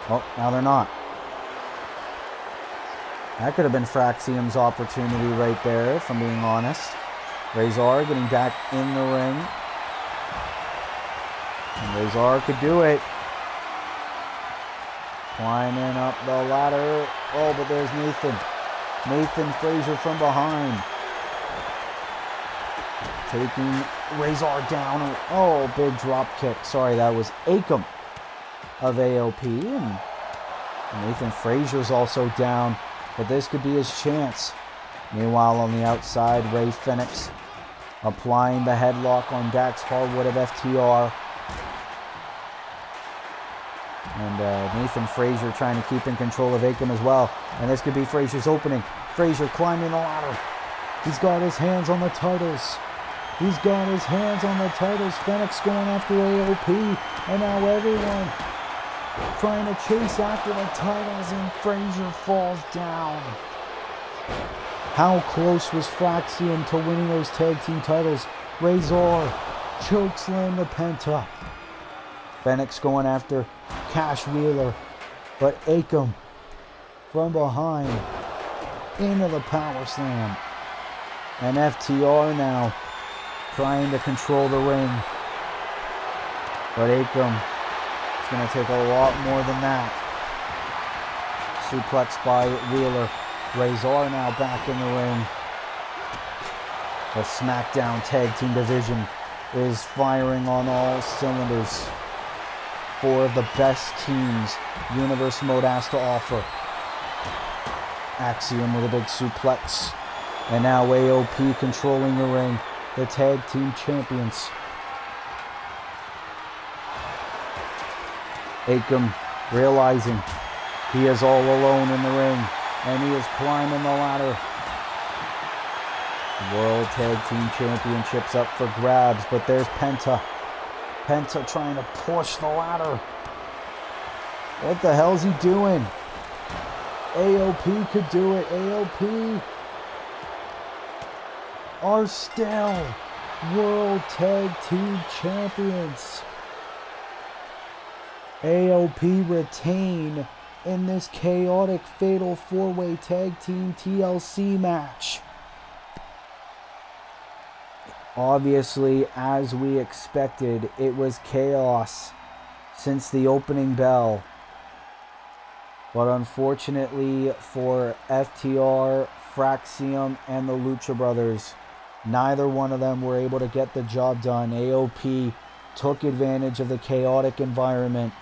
Oh, now they're not. That could have been Fraxium's opportunity right there, if I'm being honest. Razor getting back in the ring. And Razor could do it. Climbing up the ladder. Oh, but there's Nathan. Nathan Frazier from behind. Taking Razor down. Oh, big drop kick. Sorry, that was Akam of AOP. And Nathan Frazier's also down. But this could be his chance. Meanwhile, on the outside, Ray Fenix applying the headlock on Dax Harwood of FTR. And Nathan Frazier trying to keep in control of Akam as well. And this could be Frazier's opening. Frazier climbing the ladder. He's got his hands on the titles. He's got his hands on the titles. Fenix going after AOP. And now everyone trying to chase after the titles, and Frazier falls down. How close was Fraxium to winning those tag team titles? Razor chokeslam the Penta. Fenix going after Cash Wheeler. But Akam from behind into the power slam. And FTR now trying to control the ring. But Akam is going to take a lot more than that. Suplex by Wheeler. Razor now back in the ring. The SmackDown Tag Team Division is firing on all cylinders. 4 of the best teams Universe Mode has to offer. Axiom with a big suplex. And now AOP controlling the ring. The Tag Team Champions. Akam realizing he is all alone in the ring. And he is climbing the ladder. World Tag Team Championships up for grabs. But there's Penta. Penta trying to push the ladder. What the hell's he doing? AOP could do it. AOP are still World Tag Team Champions. AOP retain in this chaotic Fatal 4-Way Tag Team TLC match. Obviously, as we expected, it was chaos since the opening bell. But unfortunately for FTR, Fraxium, and the Lucha Brothers, neither one of them were able to get the job done. AOP took advantage of the chaotic environment,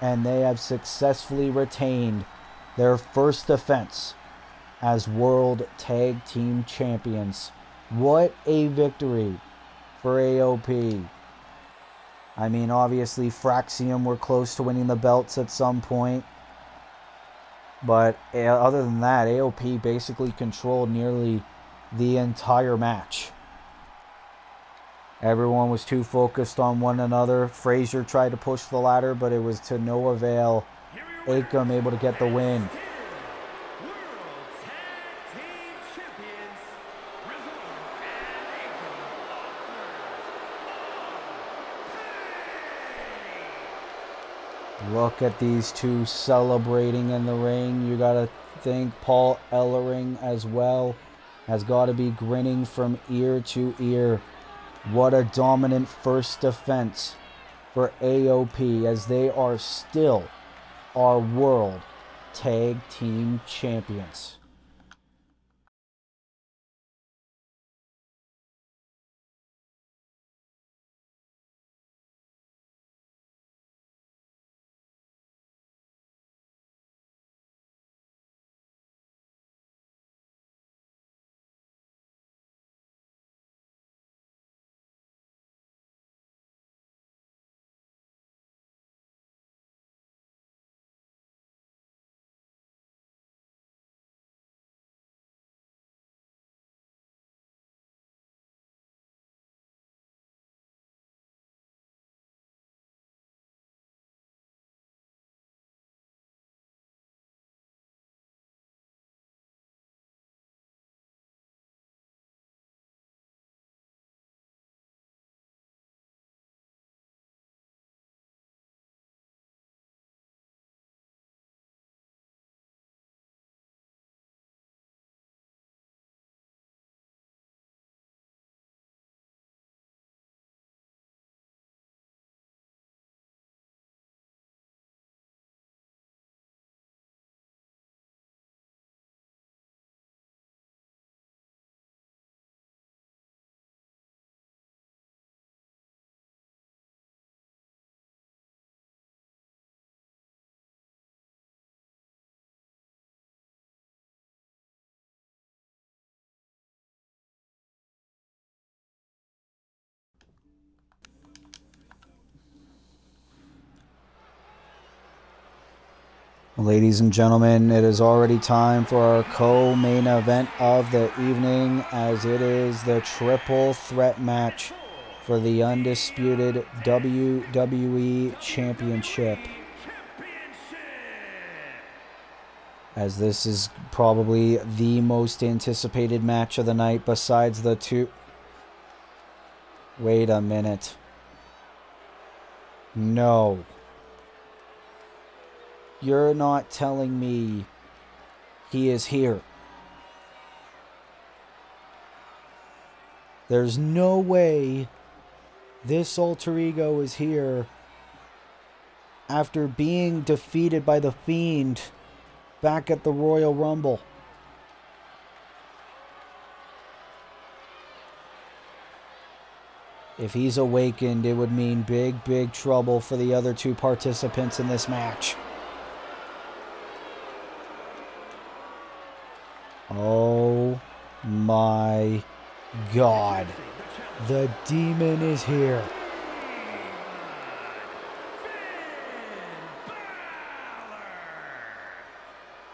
and they have successfully retained their first defense as World Tag Team Champions. What a victory for AOP. I mean, obviously, Fraxium were close to winning the belts at some point. But other than that, AOP basically controlled nearly the entire match. Everyone was too focused on one another. Frazier tried to push the ladder, but it was to no avail. Akam able to get the win. Look at these two celebrating in the ring. You gotta think Paul Ellering as well has got to be grinning from ear to ear. What a dominant first defense for AOP, as they are still our World Tag Team Champions. Ladies and gentlemen, it is already time for our co-main event of the evening, as it is the triple threat match for the undisputed WWE Championship. As this is probably the most anticipated match of the night besides the two... Wait a minute. No. You're not telling me he is here. There's no way this alter ego is here after being defeated by The Fiend back at the Royal Rumble. If he's awakened, it would mean big, big trouble for the other two participants in this match. Oh my God. The demon is here.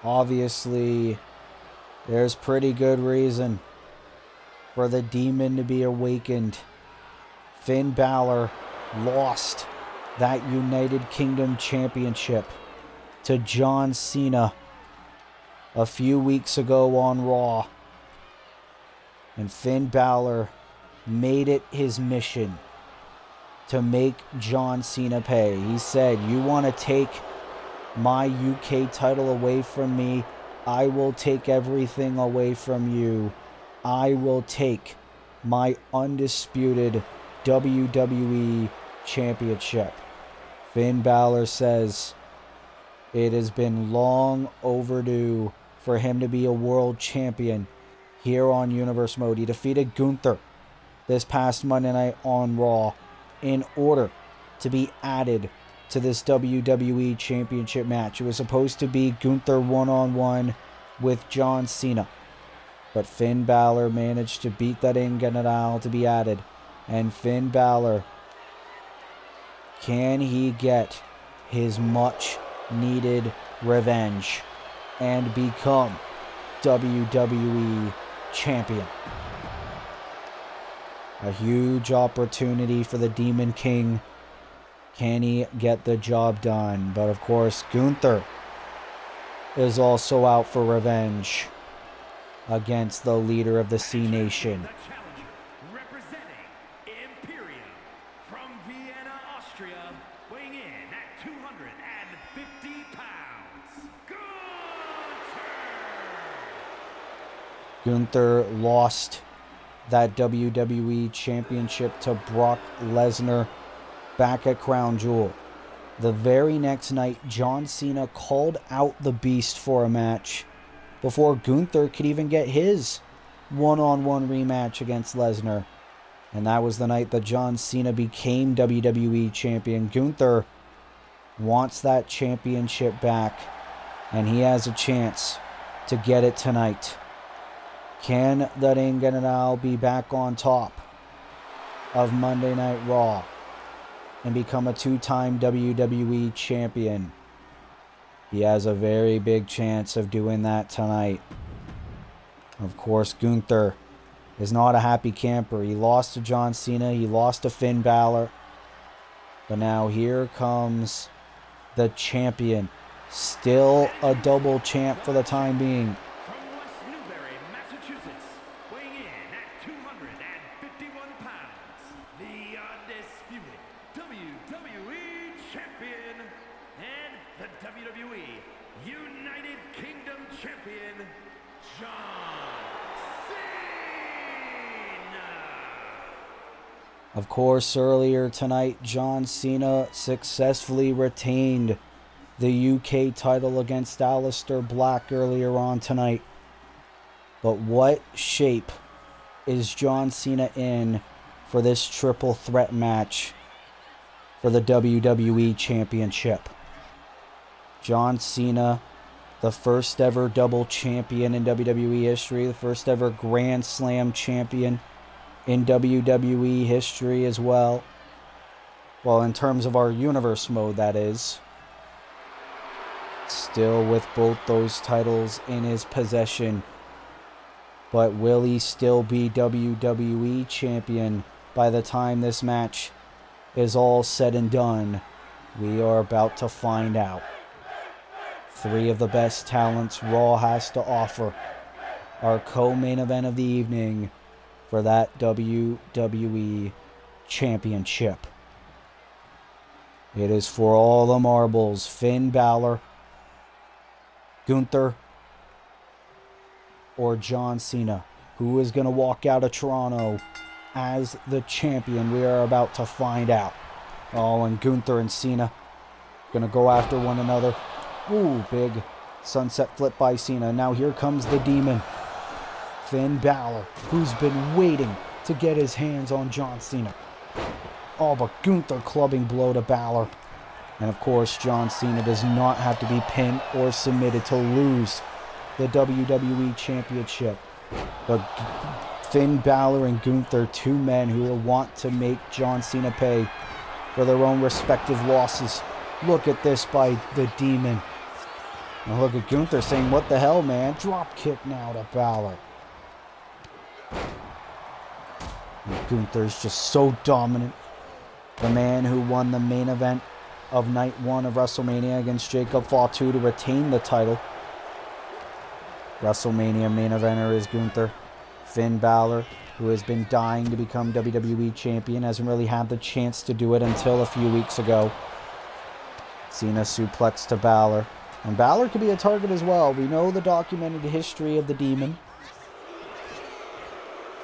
Obviously, there's pretty good reason for the demon to be awakened. Finn Balor lost that United Kingdom Championship to John Cena a few weeks ago on Raw. And Finn Balor made it his mission to make John Cena pay. He said, "You want to take my UK title away from me? I will take everything away from you. I will take my undisputed WWE Championship." Finn Balor says it has been long overdue for him to be a world champion here on Universe Mode. He defeated Gunther this past Monday night on Raw in order to be added to this WWE Championship match. It was supposed to be Gunther one-on-one with John Cena, but Finn Balor managed to beat that General to be added. And Finn Balor, can he get his much needed revenge and become WWE Champion? A huge opportunity for the Demon King. Can he get the job done? But of course, Gunther is also out for revenge against the leader of the C Nation.
The challenger, representing Imperium from Vienna, Austria, weighing in at 250 pounds,
Gunther lost that WWE Championship to Brock Lesnar back at Crown Jewel. The very next night, John Cena called out the Beast for a match before Gunther could even get his one-on-one rematch against Lesnar. And that was the night that John Cena became WWE Champion. Gunther wants that championship back, and he has a chance to get it tonight. Can the General be back on top of Monday Night Raw and become a two-time WWE Champion? He has a very big chance of doing that tonight. Of course, Gunther is not a happy camper. He lost to John Cena. He lost to Finn Balor. But now here comes the champion. Still a double champ for the time being.
From West Newbury, Massachusetts, weighing in at 251 pounds, the undisputed WWE Champion and the WWE United Kingdom Champion, John Cena.
Of course, earlier tonight, John Cena successfully retained the UK title against Aleister Black earlier on tonight. But what shape is John Cena in for this triple threat match for the WWE Championship? John Cena, the first ever double champion in WWE history, the first ever Grand Slam champion in WWE history as well. Well, in terms of our universe mode, that is. Still with both those titles in his possession. But will he still be WWE champion by the time this match is all said and done? We are about to find out. Three of the best talents Raw has to offer. Our co-main event of the evening for that WWE Championship. It is for all the marbles. Finn Balor Gunther or John Cena? Who is going to walk out of Toronto as the champion? We are about to find out. Oh, and Gunther and Cena going to go after one another. Ooh, big sunset flip by Cena. Now here comes the Demon, Finn Balor, who's been waiting to get his hands on John Cena. Oh, but Gunther clubbing blow to Balor. And of course, John Cena does not have to be pinned or submitted to lose the WWE Championship. But Finn Balor and Gunther, two men who will want to make John Cena pay for their own respective losses. Look at this by the Demon. Now look at Gunther saying, what the hell, man? Drop kick now to Balor. And Gunther's just so dominant. The man who won the main event of Night 1 of WrestleMania against Jacob Fatu to retain the title. WrestleMania main eventer is Gunther. Finn Balor, who has been dying to become WWE Champion, hasn't really had the chance to do it until a few weeks ago. Cena suplex to Balor. And Balor could be a target as well. We know the documented history of the Demon.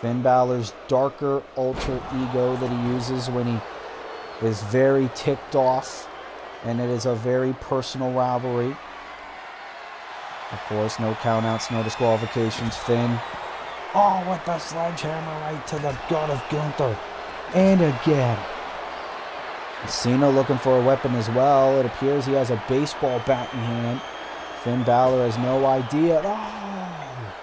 Finn Balor's darker alter ego that he uses when he is very ticked off, and it is a very personal rivalry. Of course, no countouts, no disqualifications. Finn, oh, with the sledgehammer right to the gut of Gunther. And again. Cena looking for a weapon as well. It appears he has a baseball bat in hand. Finn Balor has no idea. Oh!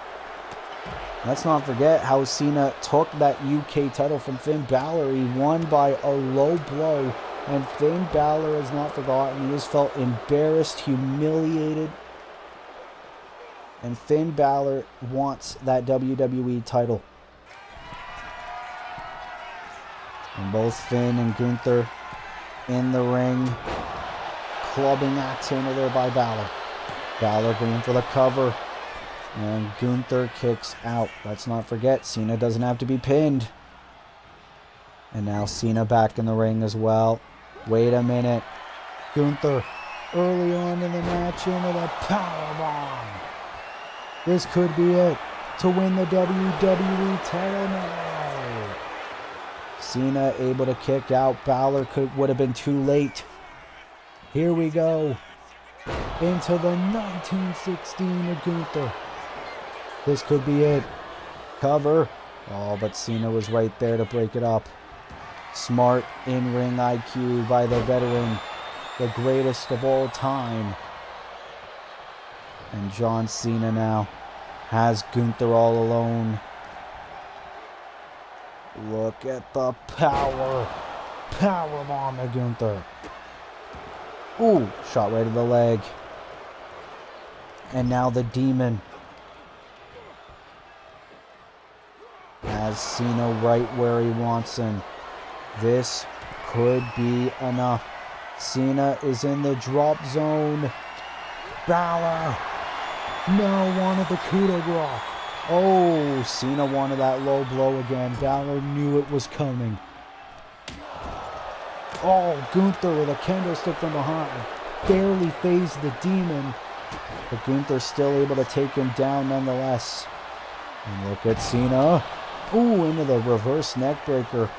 Let's not forget how Cena took that UK title from Finn Balor. He won by a low blow. And Finn Balor has not forgotten. He has felt embarrassed, humiliated. And Finn Balor wants that WWE title. And both Finn and Gunther in the ring. Clubbing axe handle there by Balor. Balor going for the cover. And Gunther kicks out. Let's not forget, Cena doesn't have to be pinned. And now Cena back in the ring as well. Wait a minute. Gunther early on in the match into the powerbomb. This could be it to win the WWE title now. Cena able to kick out. Balor would have been too late. Here we go. Into the 1916 of Gunther. This could be it. Cover. Oh, but Cena was right there to break it up. Smart in-ring IQ by the veteran. The greatest of all time. And John Cena now has Gunther all alone. Look at the power. Powerbomb to Gunther. Ooh, shot right to the leg. And now the Demon has Cena right where he wants him. This could be enough. Cena is in the drop zone. Balor now wanted the coup de grace. Oh, Cena wanted that low blow again. Balor knew it was coming. Oh, Gunther with a kendo stick from behind. Barely phased the Demon. But Gunther's still able to take him down nonetheless. And look at Cena. Ooh, into the reverse neck breaker.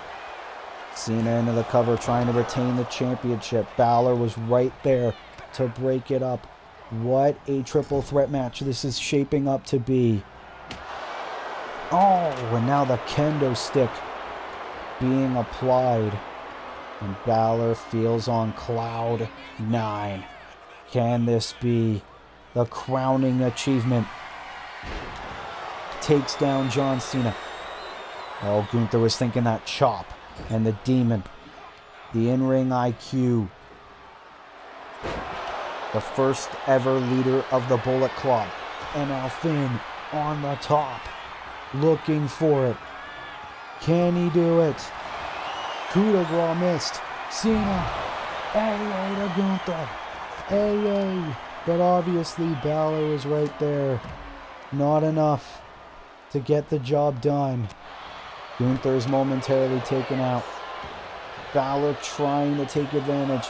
Cena into the cover trying to retain the championship. Balor was right there to break it up. What a triple threat match this is shaping up to be. Oh, and now the kendo stick being applied. And Balor feels on cloud 9. Can this be the crowning achievement? Takes down John Cena. Oh, Gunther was thinking that chop. And the Demon. The in-ring IQ. The first ever leader of the Bullet Club. And now Finn on the top. Looking for it. Can he do it? Coup de grace missed. Cena. AA to Gunther. AA. But obviously Balor was right there. Not enough to get the job done. Gunther is momentarily taken out. Balor trying to take advantage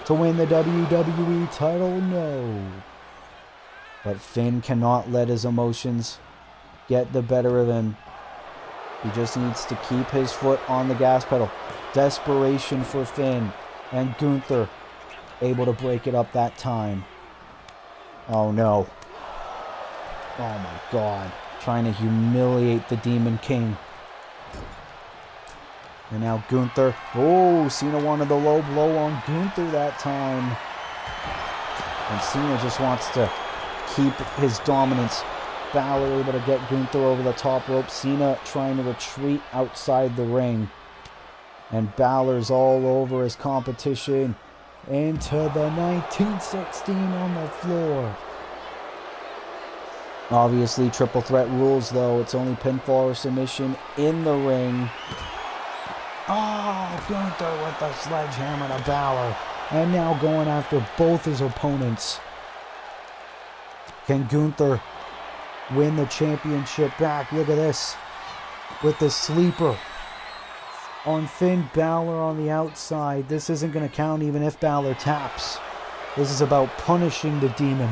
to win the WWE title. No. But Finn cannot let his emotions get the better of him. He just needs to keep his foot on the gas pedal. Desperation for Finn. And Gunther able to break it up that time. Oh no. Oh my God. Trying to humiliate the Demon King. And now Gunther. Oh, Cena wanted the low blow on Gunther that time. And Cena just wants to keep his dominance. Balor able to get Gunther over the top rope. Cena trying to retreat outside the ring. And Balor's all over his competition. Into the 1916 on the floor. Obviously, triple threat rules, though. It's only pinfall or submission in the ring. Oh, Gunther with the sledgehammer to Balor. And now going after both his opponents. Can Gunther win the championship back? Look at this. With the sleeper on Finn Balor on the outside. This isn't going to count even if Balor taps. This is about punishing the Demon.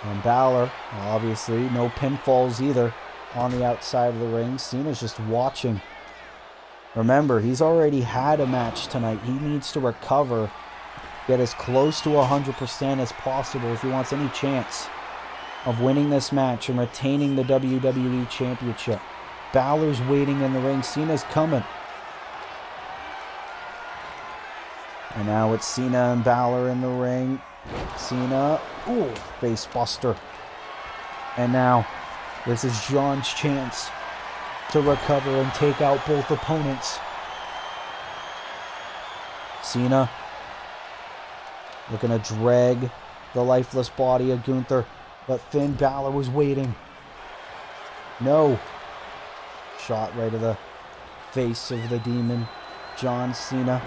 And Balor, obviously, no pinfalls either on the outside of the ring. Cena's just watching. Remember, he's already had a match tonight. He needs to recover, get as close to 100% as possible if he wants any chance of winning this match and retaining the WWE Championship. Balor's waiting in the ring. Cena's coming. And now it's Cena and Balor in the ring. Cena, ooh, face buster. And now, this is John's chance to recover and take out both opponents. Cena looking to drag the lifeless body of Gunther, but Finn Balor was waiting. No. Shot right to the face of the Demon, John Cena.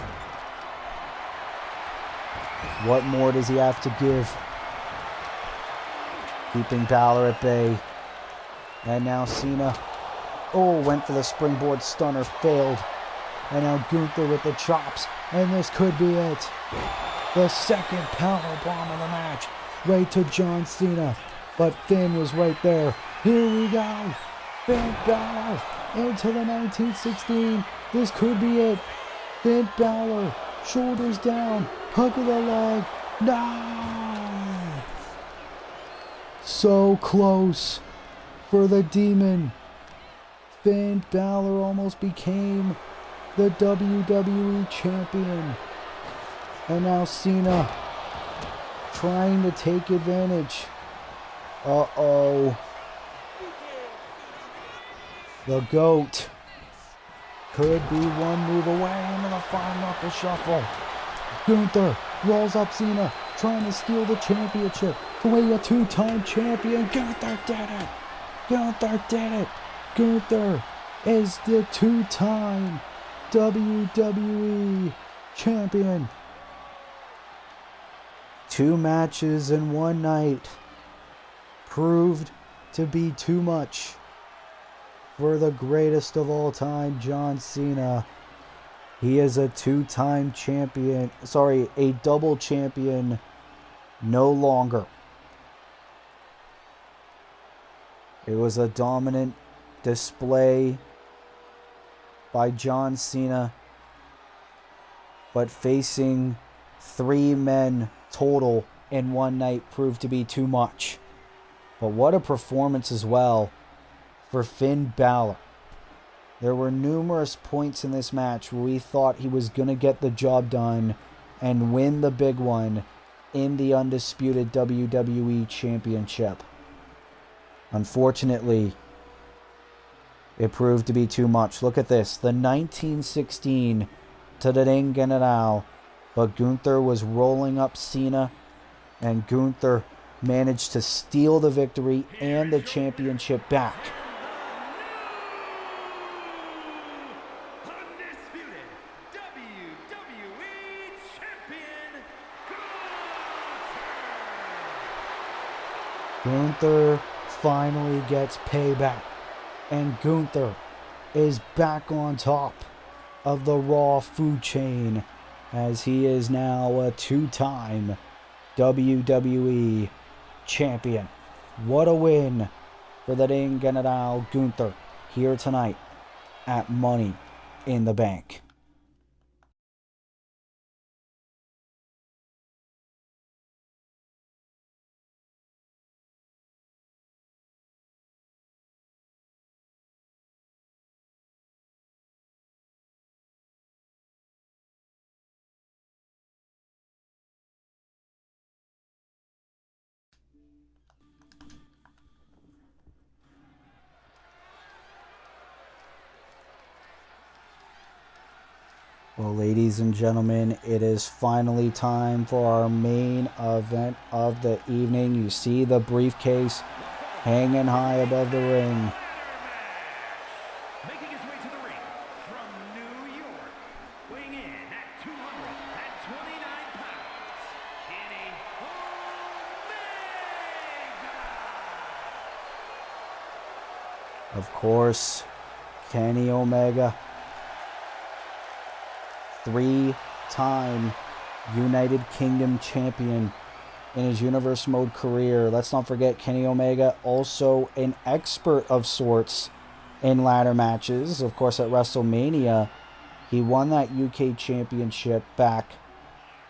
What more does he have to give? Keeping Balor at bay. And now Cena, oh, went for the springboard stunner, failed. And now Gunther with the chops. And this could be it. The second power bomb of the match. Right to John Cena. But Finn was right there. Here we go. Finn Balor into the 1916. This could be it. Finn Balor. Shoulders down. Hook of the leg. No! So close for the Demon. Finn Balor almost became the WWE Champion. And now Cena trying to take advantage. Uh-oh. The GOAT could be one move away into the final knuckle shuffle. Gunther rolls up Cena, trying to steal the championship. Away a two-time champion. Gunther did it. Gunther did it. Gunther is the two-time WWE champion. 2 matches in one night proved to be too much for the greatest of all time, John Cena. He is a 2-time champion. Sorry, a double champion no longer. It was a dominant display by John Cena, but facing 3 men total in one night proved to be too much. But what a performance as well for Finn Balor. There were numerous points in this match where we thought he was going to get the job done and win the big one in the undisputed WWE Championship. Unfortunately, it proved to be too much. Look at this. The 1916 to the Ring General. But Gunther was rolling up Cena, and Gunther managed to steal the victory and the championship back. Gunther finally gets payback, and Gunther is back on top of the Raw food chain, as he is now a 2-time WWE champion. What a win for the Ding General Gunther here tonight at Money in the Bank. Well, ladies and gentlemen, it is finally time for our main event of the evening. You see the briefcase hanging high above the ring.
Making his way to the ring from New York, weighing in at 229 pounds, Kenny Omega.
Of course, Kenny Omega, three-time United Kingdom champion in his Universe Mode career. Let's not forget Kenny Omega, also an expert of sorts in ladder matches. Of course, at WrestleMania, he won that UK Championship back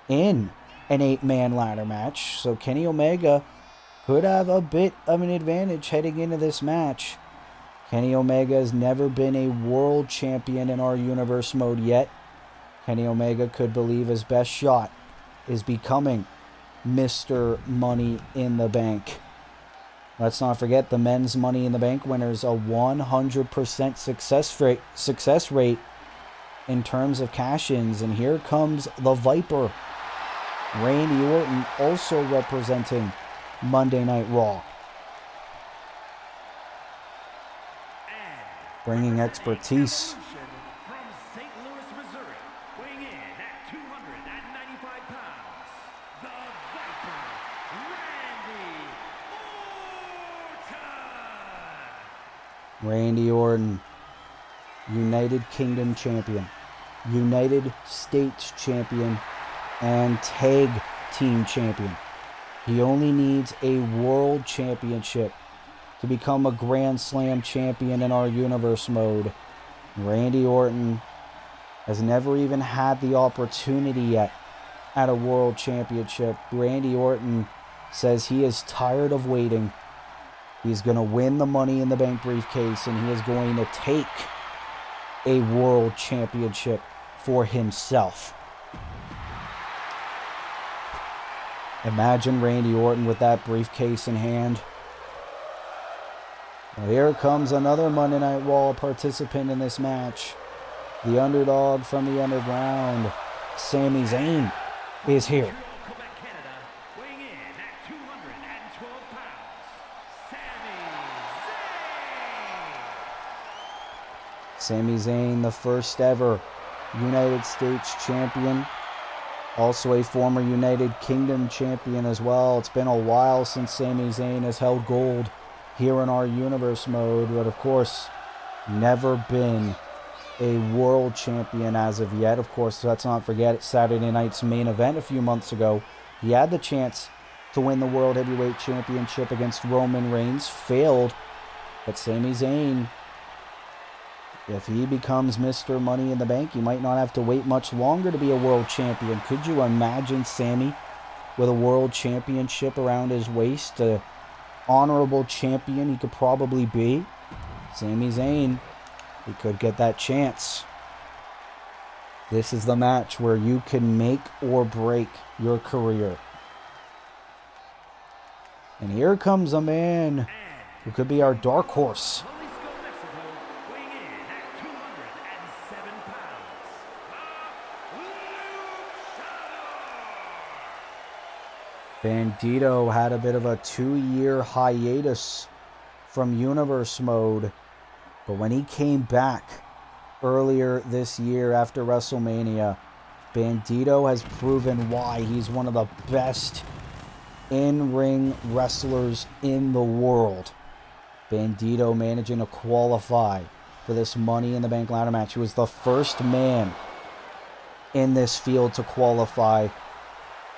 in an 8-man ladder match. So Kenny Omega could have a bit of an advantage heading into this match. Kenny Omega has never been a world champion in our Universe Mode yet. Kenny Omega could believe his best shot is becoming Mr. Money in the Bank. Let's not forget the men's Money in the Bank winners, a 100% success rate in terms of cash-ins. And here comes the Viper, Randy Orton, also representing Monday Night Raw. Bringing expertise.
From St. Louis, Missouri, weighing in at 295 pounds, the Viper,
Randy
Randy Orton.
Orton, United Kingdom champion, United States champion, and tag team champion. He only needs a world championship to become a Grand Slam champion in our Universe Mode. Randy Orton has never even had the opportunity yet at a world championship. Randy Orton says he is tired of waiting. He's going to win the Money in the Bank briefcase, and he is going to take a world championship for himself. Imagine Randy Orton with that briefcase in hand. Well, here comes another Monday Night Raw participant in this match. The underdog from the underground, Sami Zayn, is here.
Quebec, Canada, weighing in at 212 pounds, Sami Zayn.
Sami Zayn, the first ever United States champion. Also a former United Kingdom champion as well. It's been a while since Sami Zayn has held gold here in our Universe Mode, but of course, never been a world champion as of yet. Of course, let's not forget Saturday night's main event a few months ago. He had the chance to win the World Heavyweight Championship against Roman Reigns, failed, but Sami Zayn, if he becomes Mr. Money in the Bank, he might not have to wait much longer to be a world champion. Could you imagine Sami with a world championship around his waist? Honorable champion he could probably be. Sami Zayn, he could get that chance. This is the match where you can make or break your career. And here comes a man who could be our dark horse.
Jalisco, Mexico, weighing in at 207 pounds,
Bandito had a bit of a 2-year hiatus from Universe Mode, but when he came back earlier this year after WrestleMania, Bandito has proven why he's one of the best in-ring wrestlers in the world. Bandito managing to qualify for this Money in the Bank ladder match. He was the first man in this field to qualify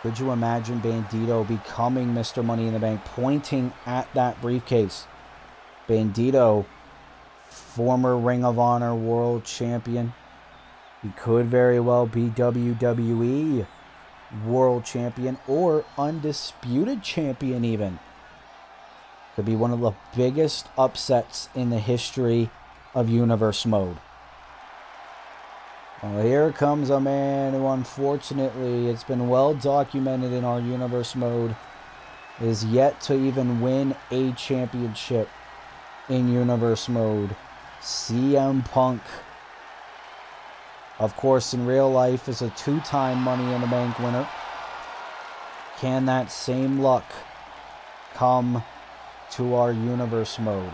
Could you imagine Bandito becoming Mr. Money in the Bank, pointing at that briefcase? Bandito, former Ring of Honor World Champion. He could very well be WWE World Champion or Undisputed Champion even. Could be one of the biggest upsets in the history of Universe Mode. Well, here comes a man who, unfortunately, it's been well documented in our Universe Mode, is yet to even win a championship in Universe Mode. CM Punk, of course, in real life, is a 2-time Money in the Bank winner. Can that same luck come to our Universe Mode?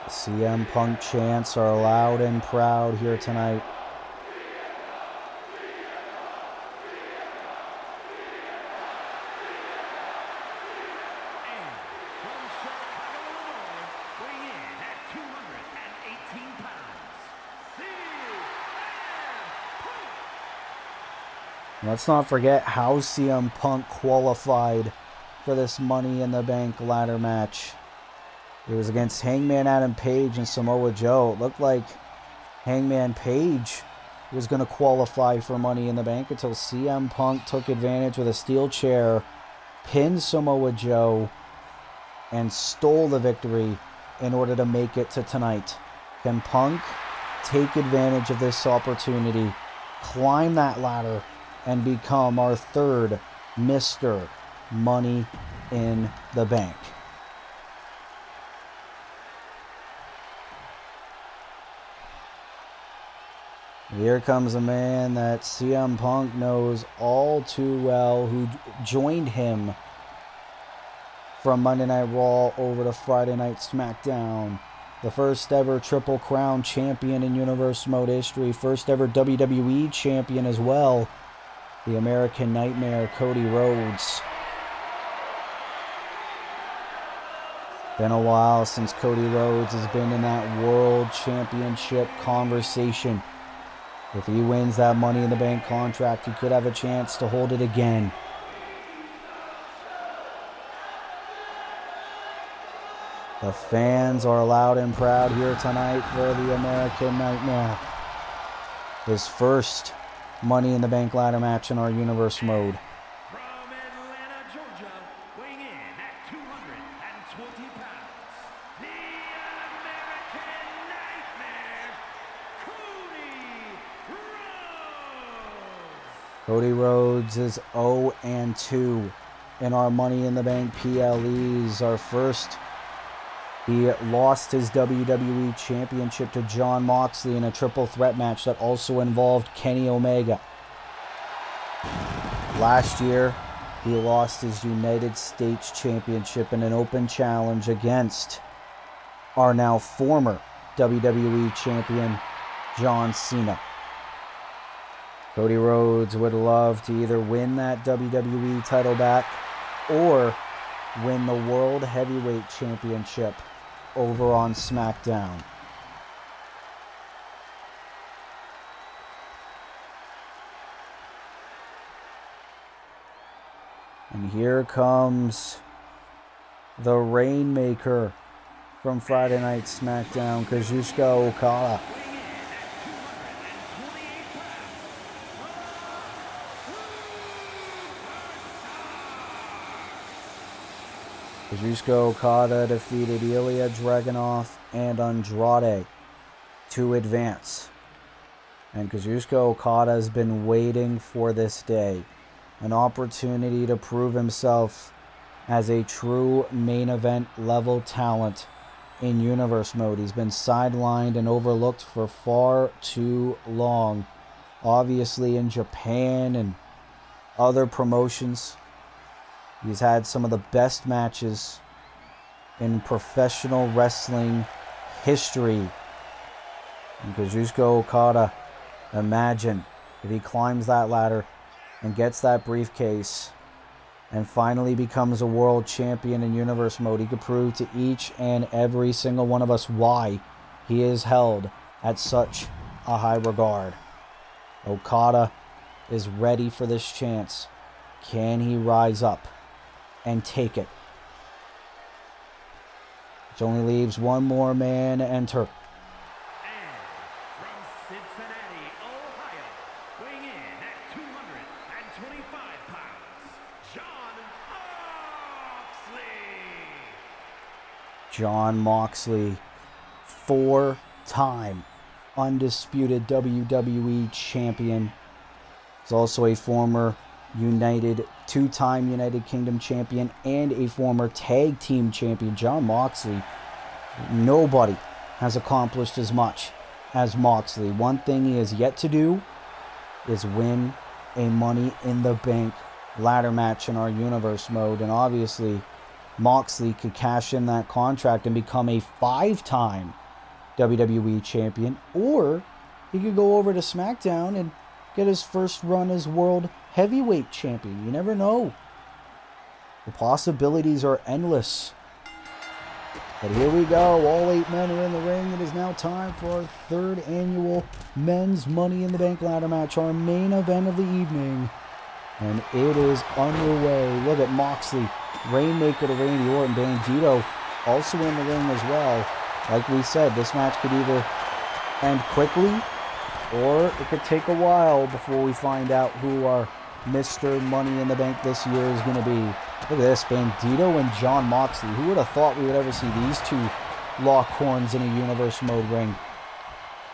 The CM Punk chants are loud and proud here tonight.
And from Chicago, Illinois, weighing in at 218 pounds, CM Punk.
Let's not forget how CM Punk qualified for this Money in the Bank ladder match. It was against Hangman Adam Page and Samoa Joe. It looked like Hangman Page was going to qualify for Money in the Bank until CM Punk took advantage with a steel chair, pinned Samoa Joe, and stole the victory in order to make it to tonight. Can Punk take advantage of this opportunity, climb that ladder, and become our third Mr. Money in the Bank? Here comes a man that CM Punk knows all too well, who joined him from Monday Night Raw over to Friday Night SmackDown. The first ever Triple Crown champion in Universe Mode history. First ever WWE champion as well. The American Nightmare, Cody Rhodes. Been a while since Cody Rhodes has been in that World Championship conversation. If he wins that Money in the Bank contract, he could have a chance to hold it again. The fans are loud and proud here tonight for the American Nightmare. His first Money in the Bank ladder match in our Universe Mode.
From Atlanta, Georgia, weighing in at 220 pounds, the American Nightmare, Cody Rhodes.
Cody Rhodes is 0-2 in our Money in the Bank PLEs. Our first, he lost his WWE Championship to Jon Moxley in a triple threat match that also involved Kenny Omega. Last year, he lost his United States Championship in an open challenge against our now former WWE Champion, John Cena. Cody Rhodes would love to either win that WWE title back or win the World Heavyweight Championship over on SmackDown. And here comes the Rainmaker from Friday Night SmackDown, Kazuchika Okada. Kazuchika Okada defeated Ilya Dragunov and Andrade to advance. And Kazuchika Okada has been waiting for this day. An opportunity to prove himself as a true main event level talent in Universe Mode. He's been sidelined and overlooked for far too long. Obviously in Japan and other promotions, he's had some of the best matches in professional wrestling history. And Kazuchika Okada, imagine if he climbs that ladder and gets that briefcase and finally becomes a world champion in Universe Mode. He could prove to each and every single one of us why he is held at such a high regard. Okada is ready for this chance. Can he rise up and take it? Which only leaves one more man to enter.
And from Cincinnati, Ohio, weighing in at 225 pounds, Jon Moxley.
Jon Moxley, 4-time undisputed WWE champion. He's also a former two-time United Kingdom champion and a former tag team champion. Jon Moxley, nobody has accomplished as much as Moxley. One thing he has yet to do is win a Money in the Bank ladder match in our universe mode. And obviously, Moxley could cash in that contract and become a 5-time WWE champion. Or he could go over to SmackDown and get his first run as World Heavyweight champion. You never know. The possibilities are endless. But here we go. All 8 men are in the ring. It is now time for our 3rd annual Men's Money in the Bank ladder match, our main event of the evening. And it is underway. Look at Moxley. Rainmaker to Randy Orton. Bandito also in the ring as well. Like we said, this match could either end quickly or it could take a while before we find out who our Mr. Money in the Bank this year is going to be. Look at this, Bandito and Jon Moxley. Who would have thought we would ever see these two lock horns in a universe mode ring?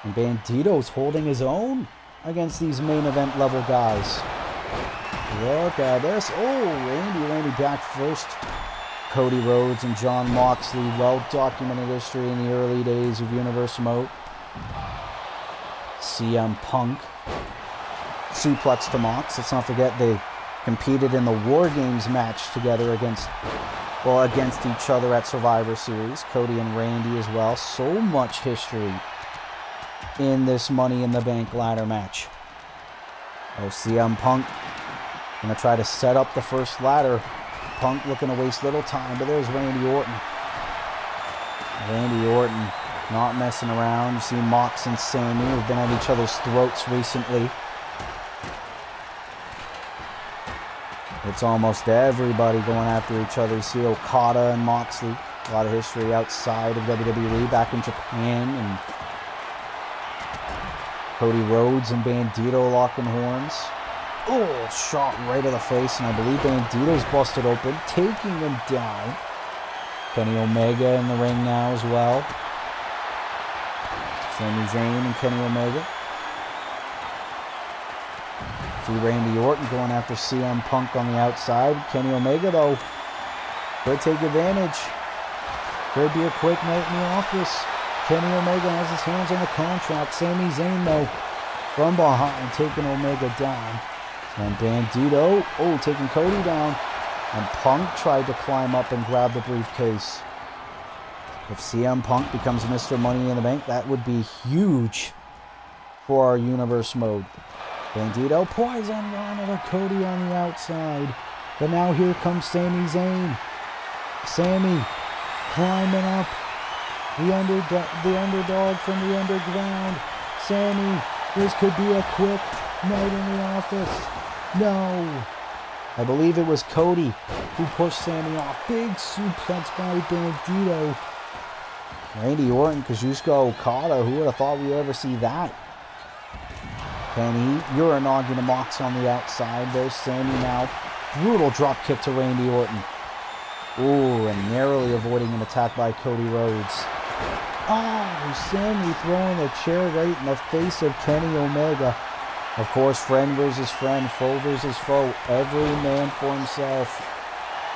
And Bandito's holding his own against these main event level guys. Look at this. Oh, Randy back first. Cody Rhodes and Jon Moxley, well-documented history in the early days of universe mode. CM Punk suplex to Mox. Let's not forget they competed in the War Games match together against each other at Survivor Series. Cody and Randy as well. So much history in this Money in the Bank ladder match. Oh, CM Punk gonna try to set up the first ladder. Punk looking to waste little time, but there's Randy Orton. Randy Orton not messing around. You see Mox and Sammy have been at each other's throats recently. It's almost everybody going after each other. You see Okada and Moxley. A lot of history outside of WWE, back in Japan. And Cody Rhodes and Bandito locking horns. Oh, shot right to the face, and I believe Bandito's busted open, taking him down. Kenny Omega in the ring now as well. Sami Zayn and Kenny Omega. See Randy Orton going after CM Punk on the outside. Kenny Omega, though, could take advantage. Could be a quick night in the office. Kenny Omega has his hands on the contract. Sami Zayn, though, from behind, taking Omega down. And Bandito, taking Cody down. And Punk tried to climb up and grab the briefcase. If CM Punk becomes Mr. Money in the Bank, that would be huge for our universe mode. Bandito, poison run over Cody on the outside. But now here comes Sami Zayn. Sami climbing up. The underdog from the underground. Sami, this could be a quick night in the office. No. I believe it was Cody who pushed Sami off. Big suplex by Bandito. Randy Orton, Kazuchika Okada. Who would have thought we would ever see that? Kenny, Uranagi to Mox on the outside. There's Sami now. Brutal drop kick to Randy Orton. Ooh, and narrowly avoiding an attack by Cody Rhodes. Oh, Sami throwing a chair right in the face of Kenny Omega. Of course, friend versus friend, foe versus foe. Every man for himself.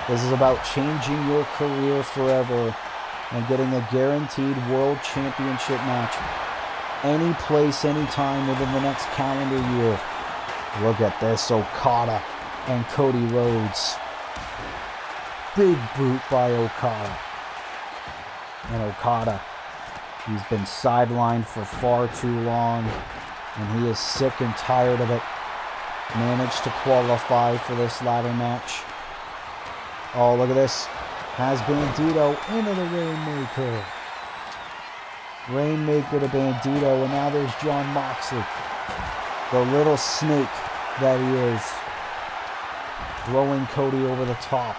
This is about changing your career forever and getting a guaranteed world championship match. Any place, anytime within the next calendar year. Look at this, Okada and Cody Rhodes. Big boot by Okada. And Okada, he's been sidelined for far too long. And he is sick and tired of it. Managed to qualify for this ladder match. Oh, look at this. Has Bandito into the Rainmaker. Rainmaker to Bandito, and now there's Jon Moxley. the little snake that he is, throwing Cody over the top.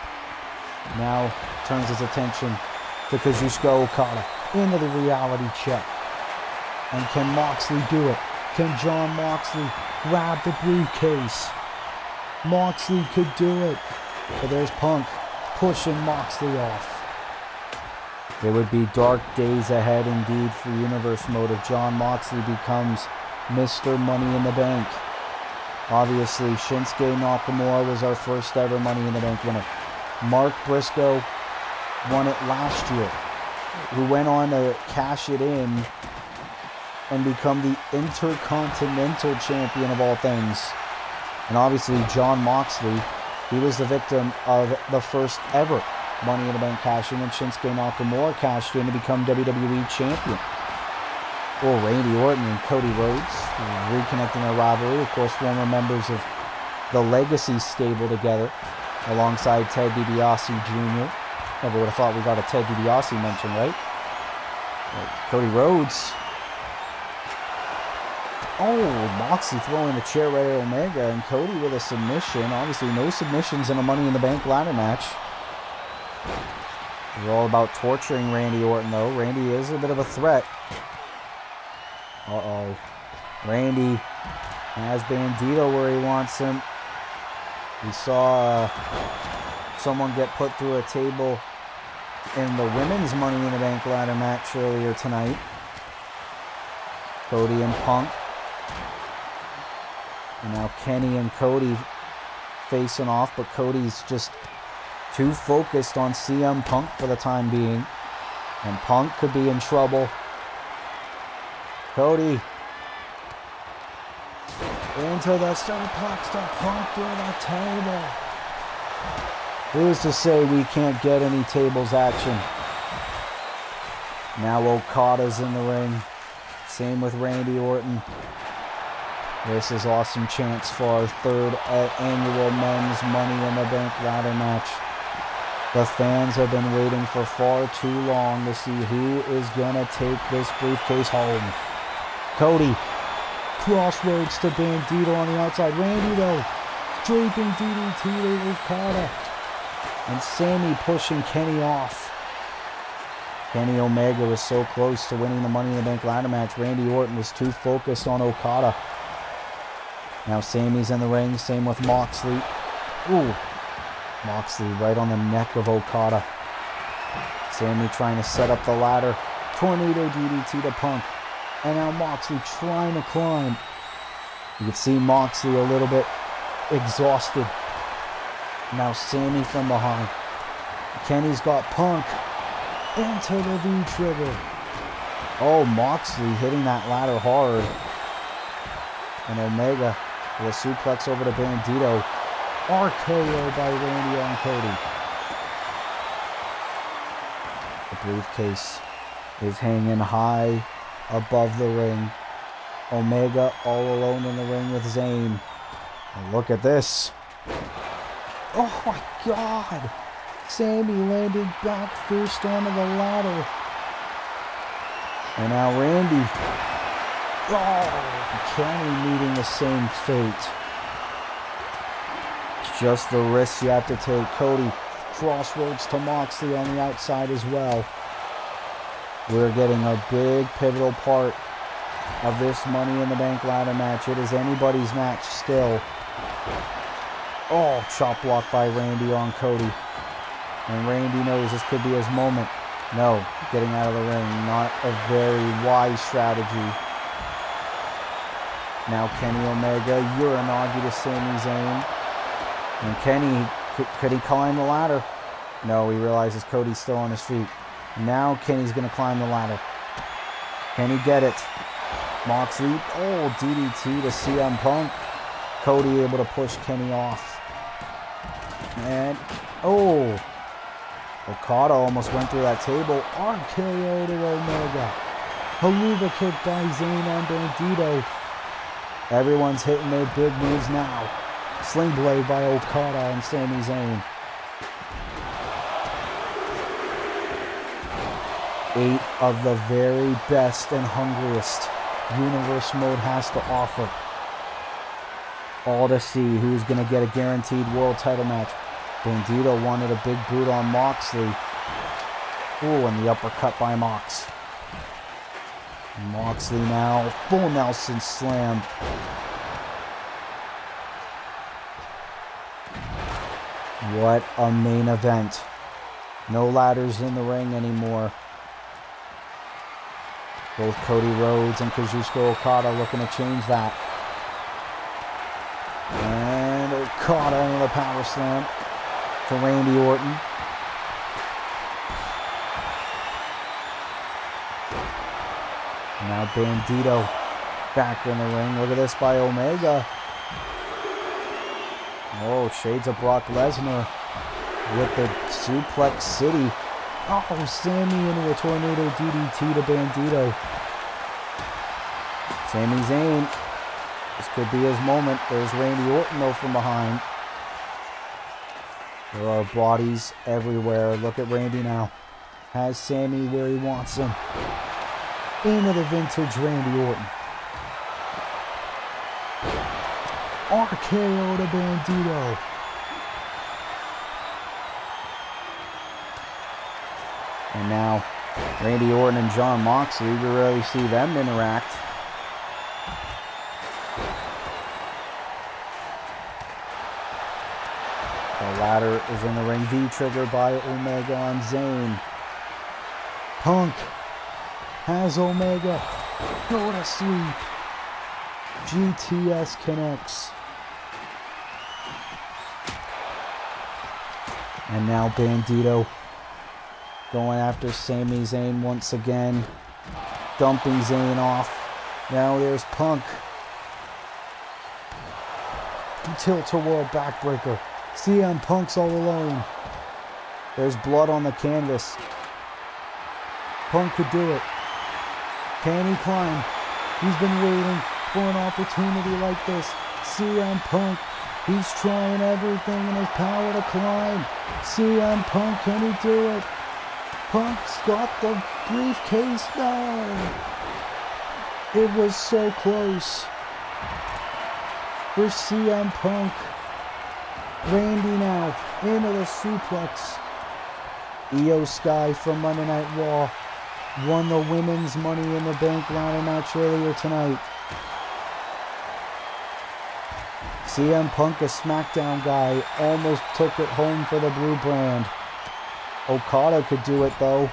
Now turns his attention to Kazuchika Okada into the reality check. And can Moxley do it? Can Jon Moxley grab the briefcase? Moxley could do it. But there's Punk pushing Moxley off. It would be dark days ahead indeed for Universe Mode if Jon Moxley becomes Mr. Money in the Bank. Obviously, Shinsuke Nakamura was our first ever Money in the Bank winner. Mark Briscoe won it last year, who went on to cash it in and become the Intercontinental Champion of all things. And obviously, Jon Moxley, he was the victim of the first ever Money in the Bank cash-in when Shinsuke Nakamura cashed in to become WWE Champion. Well, Randy Orton and Cody Rhodes reconnecting their rivalry. Of course, former members of the Legacy stable together alongside Ted DiBiase Jr. Never would have thought we got a Ted DiBiase mention, right? Cody Rhodes. Oh, Moxley throwing the chair right at Omega, and Cody with a submission. Obviously, no submissions in a Money in the Bank ladder match. We're all about torturing Randy Orton, though. Randy is a bit of a threat. Uh-oh. Randy has Bandito where he wants him. We saw someone get put through a table in the women's Money in the Bank ladder match earlier tonight. Cody and Punk. And now Kenny and Cody facing off, but Cody's just too focused on CM Punk for the time being. And Punk could be in trouble. Cody into the suplex to Punk through the table. Who's to say we can't get any tables action? Now Okada's in the ring. Same with Randy Orton. This is awesome chance for our third annual men's Money in the Bank ladder match. The fans have been waiting for far too long to see who is gonna take this briefcase home. Cody, crossroads to Bandito on the outside. Randy though, draping DDT to Okada. And Sammy pushing Kenny off. Kenny Omega was so close to winning the Money in the Bank ladder match. Randy Orton was too focused on Okada. Now Sammy's in the ring, same with Moxley. Ooh, Moxley right on the neck of Okada. Sammy trying to set up the ladder. Tornado DDT to Punk. And now Moxley trying to climb. You can see Moxley a little bit exhausted. Now Sammy from behind. Kenny's got Punk into the V-trigger. Oh, Moxley hitting that ladder hard. And Omega with a suplex over to Bandito. RKO by Randy on Cody. The briefcase is hanging high above the ring. Omega all alone in the ring with Zayn. And look at this. Oh my God. Sammy landed back first onto the ladder. And now Randy. Oh, Kenny meeting the same fate. It's just the risks you have to take. Cody crossroads to Moxley on the outside as well. We're getting a big pivotal part of this Money in the Bank ladder match. It is anybody's match still. Oh, chop block by Randy on Cody. And Randy knows this could be his moment. No, getting out of the ring. Not a very wise strategy. Now Kenny Omega, Uranagi to Sami Zayn. And Kenny, could he climb the ladder? No, he realizes Cody's still on his feet. Now Kenny's going to climb the ladder. Can he get it? Moxley, oh, DDT to CM Punk. Cody able to push Kenny off. And, oh, Okada almost went through that table. RKO to Omega. Haluva kick by Zayn on Bandito. Everyone's hitting their big moves now. Sling Blade by Okada and Sami Zayn. 8 of the very best and hungriest Universe Mode has to offer. All to see who's going to get a guaranteed world title match. Bandito wanted a big boot on Moxley. Ooh, and the uppercut by Mox. Moxley now, full Nelson slam. What a main event. No ladders in the ring anymore. Both Cody Rhodes and Kazuchika Okada looking to change that. And Okada into the power slam to Randy Orton. Now Bandito back in the ring. Look at this by Omega. Oh, shades of Brock Lesnar with the Suplex City. Oh, Sammy into a tornado DDT to Bandito. Sami Zayn. This could be his moment. There's Randy Orton though from behind. There are bodies everywhere. Look at Randy now. Has Sammy where he wants him. Into the vintage Randy Orton. RKO to Bandito. And now Randy Orton and Jon Moxley, we rarely see them interact. The ladder is in the ring. V-trigger by Omega on Zayn. Punk has Omega. Go to sleep. GTS connects. And now Bandito going after Sami Zayn once again. Dumping Zayn off. Now there's Punk. Tilt-a-whirl backbreaker. CM Punk's all alone. There's blood on the canvas. Punk could do it. Can he climb? He's been waiting for an opportunity like this. CM Punk, he's trying everything in his power to climb. CM Punk, can he do it? Punk's got the briefcase. No! It was so close. For CM Punk. Randy now into the suplex. Io Sky from Monday Night Raw won the women's Money in the Bank ladder match earlier tonight. CM Punk, a SmackDown guy, almost took it home for the blue brand. Okada could do it though.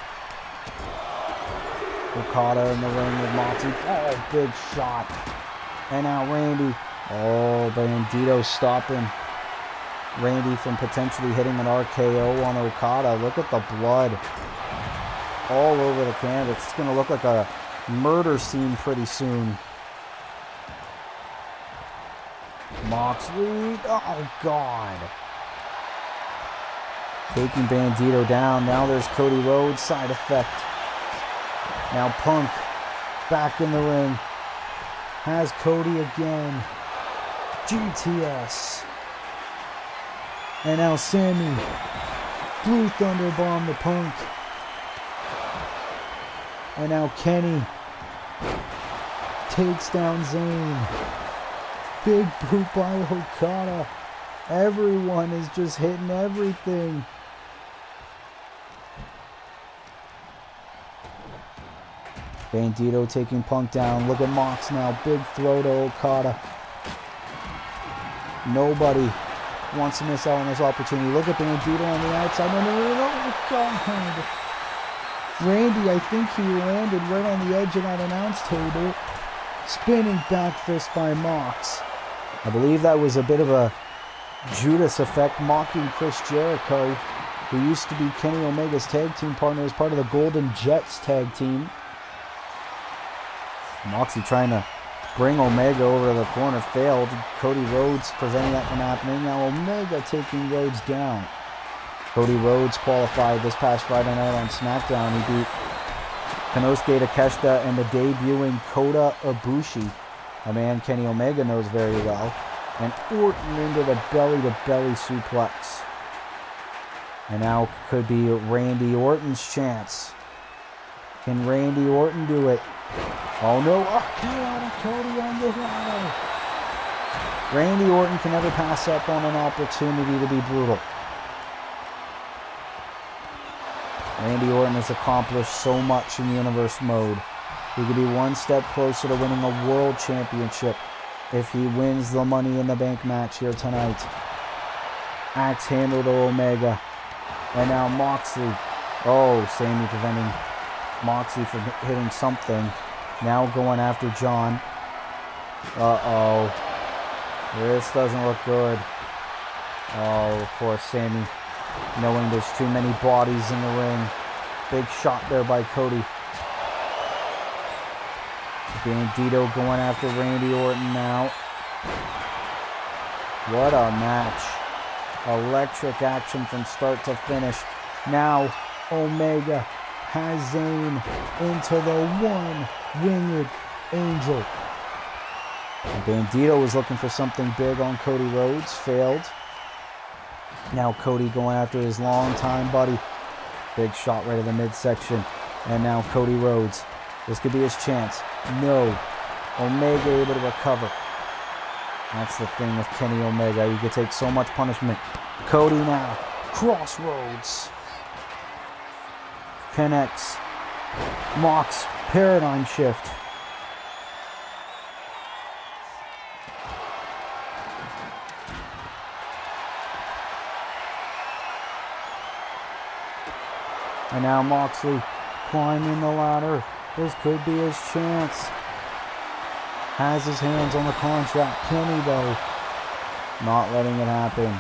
Okada in the ring with Moxley. Oh, big shot. And now Randy. Oh, Bandito stopping Randy from potentially hitting an RKO on Okada. Look at the blood all over the canvas. It's going to look like a murder scene pretty soon. Moxley. Oh, God. Taking Bandito down. Now there's Cody Rhodes. Side effect. Now Punk back in the ring. Has Cody again. GTS. And now Sammy. Blue Thunder Bomb to Punk. And now Kenny takes down Zayn. Big boot by Okada. Everyone is just hitting everything. Bandito taking Punk down. Look at Mox now. Big throw to Okada. Nobody wants to miss out on this opportunity. Look at Bandito on the outside. No, God. Randy, I think he landed right on the edge of that announce table. Spinning back fist by Mox. I believe that was a bit of a Judas effect, mocking Chris Jericho, who used to be Kenny Omega's tag team partner as part of the Golden Jets tag team. Moxley trying to bring Omega over to the corner, failed. Cody Rhodes preventing that from happening. Now Omega taking Rhodes down. Cody Rhodes qualified this past Friday night on SmackDown. He beat Konosuke Takeshita and the debuting Kota Ibushi, a man Kenny Omega knows very well. And Orton into the belly-to-belly suplex. And now could be Randy Orton's chance. Can Randy Orton do it? Oh no, RKO to Cody on the ladder. Randy Orton can never pass up on an opportunity to be brutal. Randy Orton has accomplished so much in Universe mode. He could be one step closer to winning a world championship if he wins the Money in the Bank match here tonight. Axe handle to Omega. And now Moxley. Oh, Sammy preventing Moxley from hitting something. Now going after John. Uh-oh. This doesn't look good. Oh, of course, Sammy, knowing there's too many bodies in the ring. Big shot there by Cody. Bandito going after Randy Orton now. What a match. Electric action from start to finish. Now, Omega has Zayn into the one-winged angel. Bandito was looking for something big on Cody Rhodes. Failed. Now Cody going after his longtime buddy. Big shot right in the midsection. And now Cody Rhodes. This could be his chance. No. Omega able to recover. That's the thing with Kenny Omega. You could take so much punishment. Cody now. Crossroads. Connects. Mox. Paradigm shift. And now Moxley climbing the ladder. This could be his chance. Has his hands on the contract. Can he though? Not letting it happen.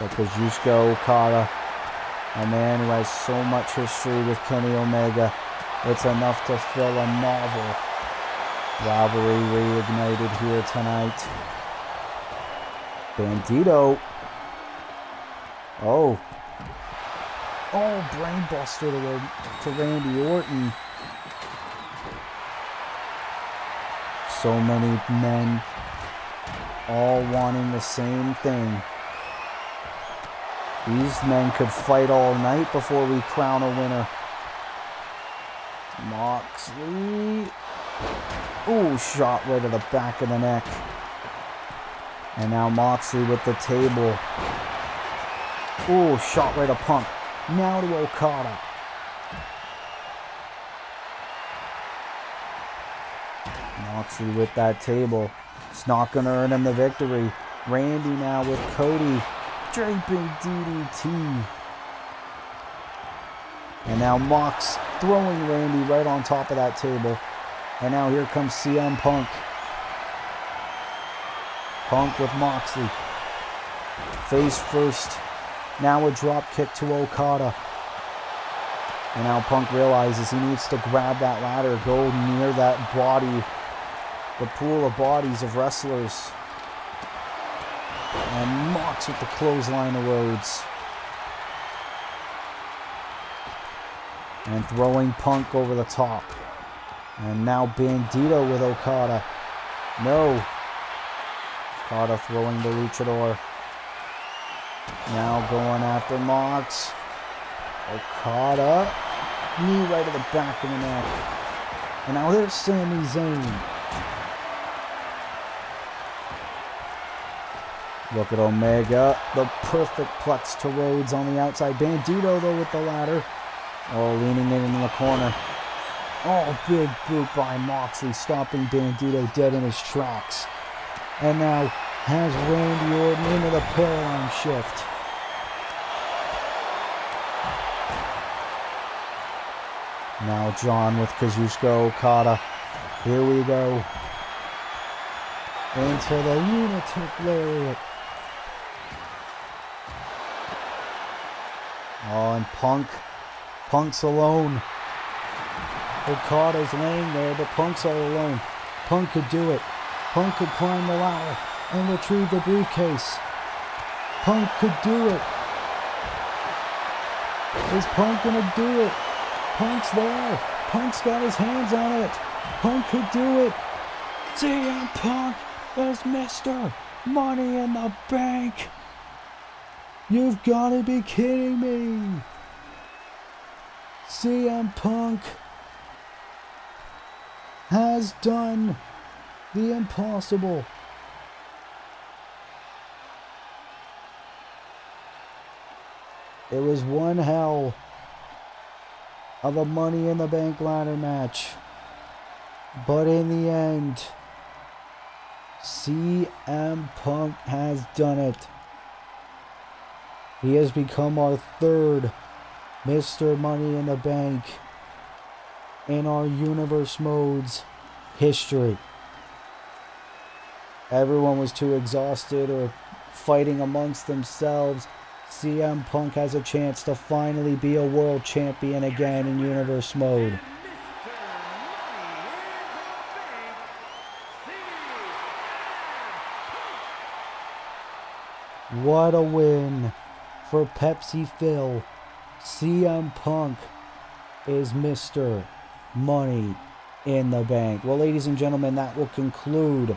But Kazuchika Okada, a man who has so much history with Kenny Omega, it's enough to fill a novel. Rivalry reignited here tonight. Bandito. Oh, brainbuster to Randy Orton. So many men all wanting the same thing. These men could fight all night before we crown a winner. Moxley. Ooh, shot right to the back of the neck. And now Moxley with the table. Ooh, shot right to Punk. Now to Okada. Moxley with that table. It's not going to earn him the victory. Randy now with Cody. Draping DDT. And now Mox throwing Randy right on top of that table. And now here comes CM Punk. Punk with Moxley. Face first. Now a drop kick to Okada. And now Punk realizes he needs to grab that ladder, go near that body, the pool of bodies of wrestlers. And Mox with the clothesline of Rhodes. And throwing Punk over the top. And now Bandito with Okada. No. Okada throwing the luchador. Now going after Mox. Okada. Knee right to the back of the neck. And now there's Sami Zayn. Look at Omega. The perfect plex to Rhodes on the outside. Bandito though with the ladder. Oh, leaning in the corner. Oh, big boot by Moxley, stopping Bandito dead in his tracks. And now has Randy Orton into the paradigm shift. Now John with Kazuchika Okada. Here we go. Into the lunatic lariat. Oh, and Punk's alone. Okada's laying there, but Punk's all alone. Punk could do it. Punk could climb the ladder and retrieve the briefcase. Punk could do it. Is Punk gonna do it? Punk's there. Punk's got his hands on it. Punk could do it. CM Punk is Mr. Money in the Bank. You've got to be kidding me. CM Punk has done the impossible. It was one hell of a Money in the Bank ladder match. But in the end, CM Punk has done it. He has become our third Mr. Money in the Bank in our Universe Modes history. Everyone was too exhausted or fighting amongst themselves. CM Punk has a chance to finally be a world champion again in Universe Mode. What a win for Pepsi Phil. CM Punk is Mr. Money in the Bank. Well, ladies and gentlemen, that will conclude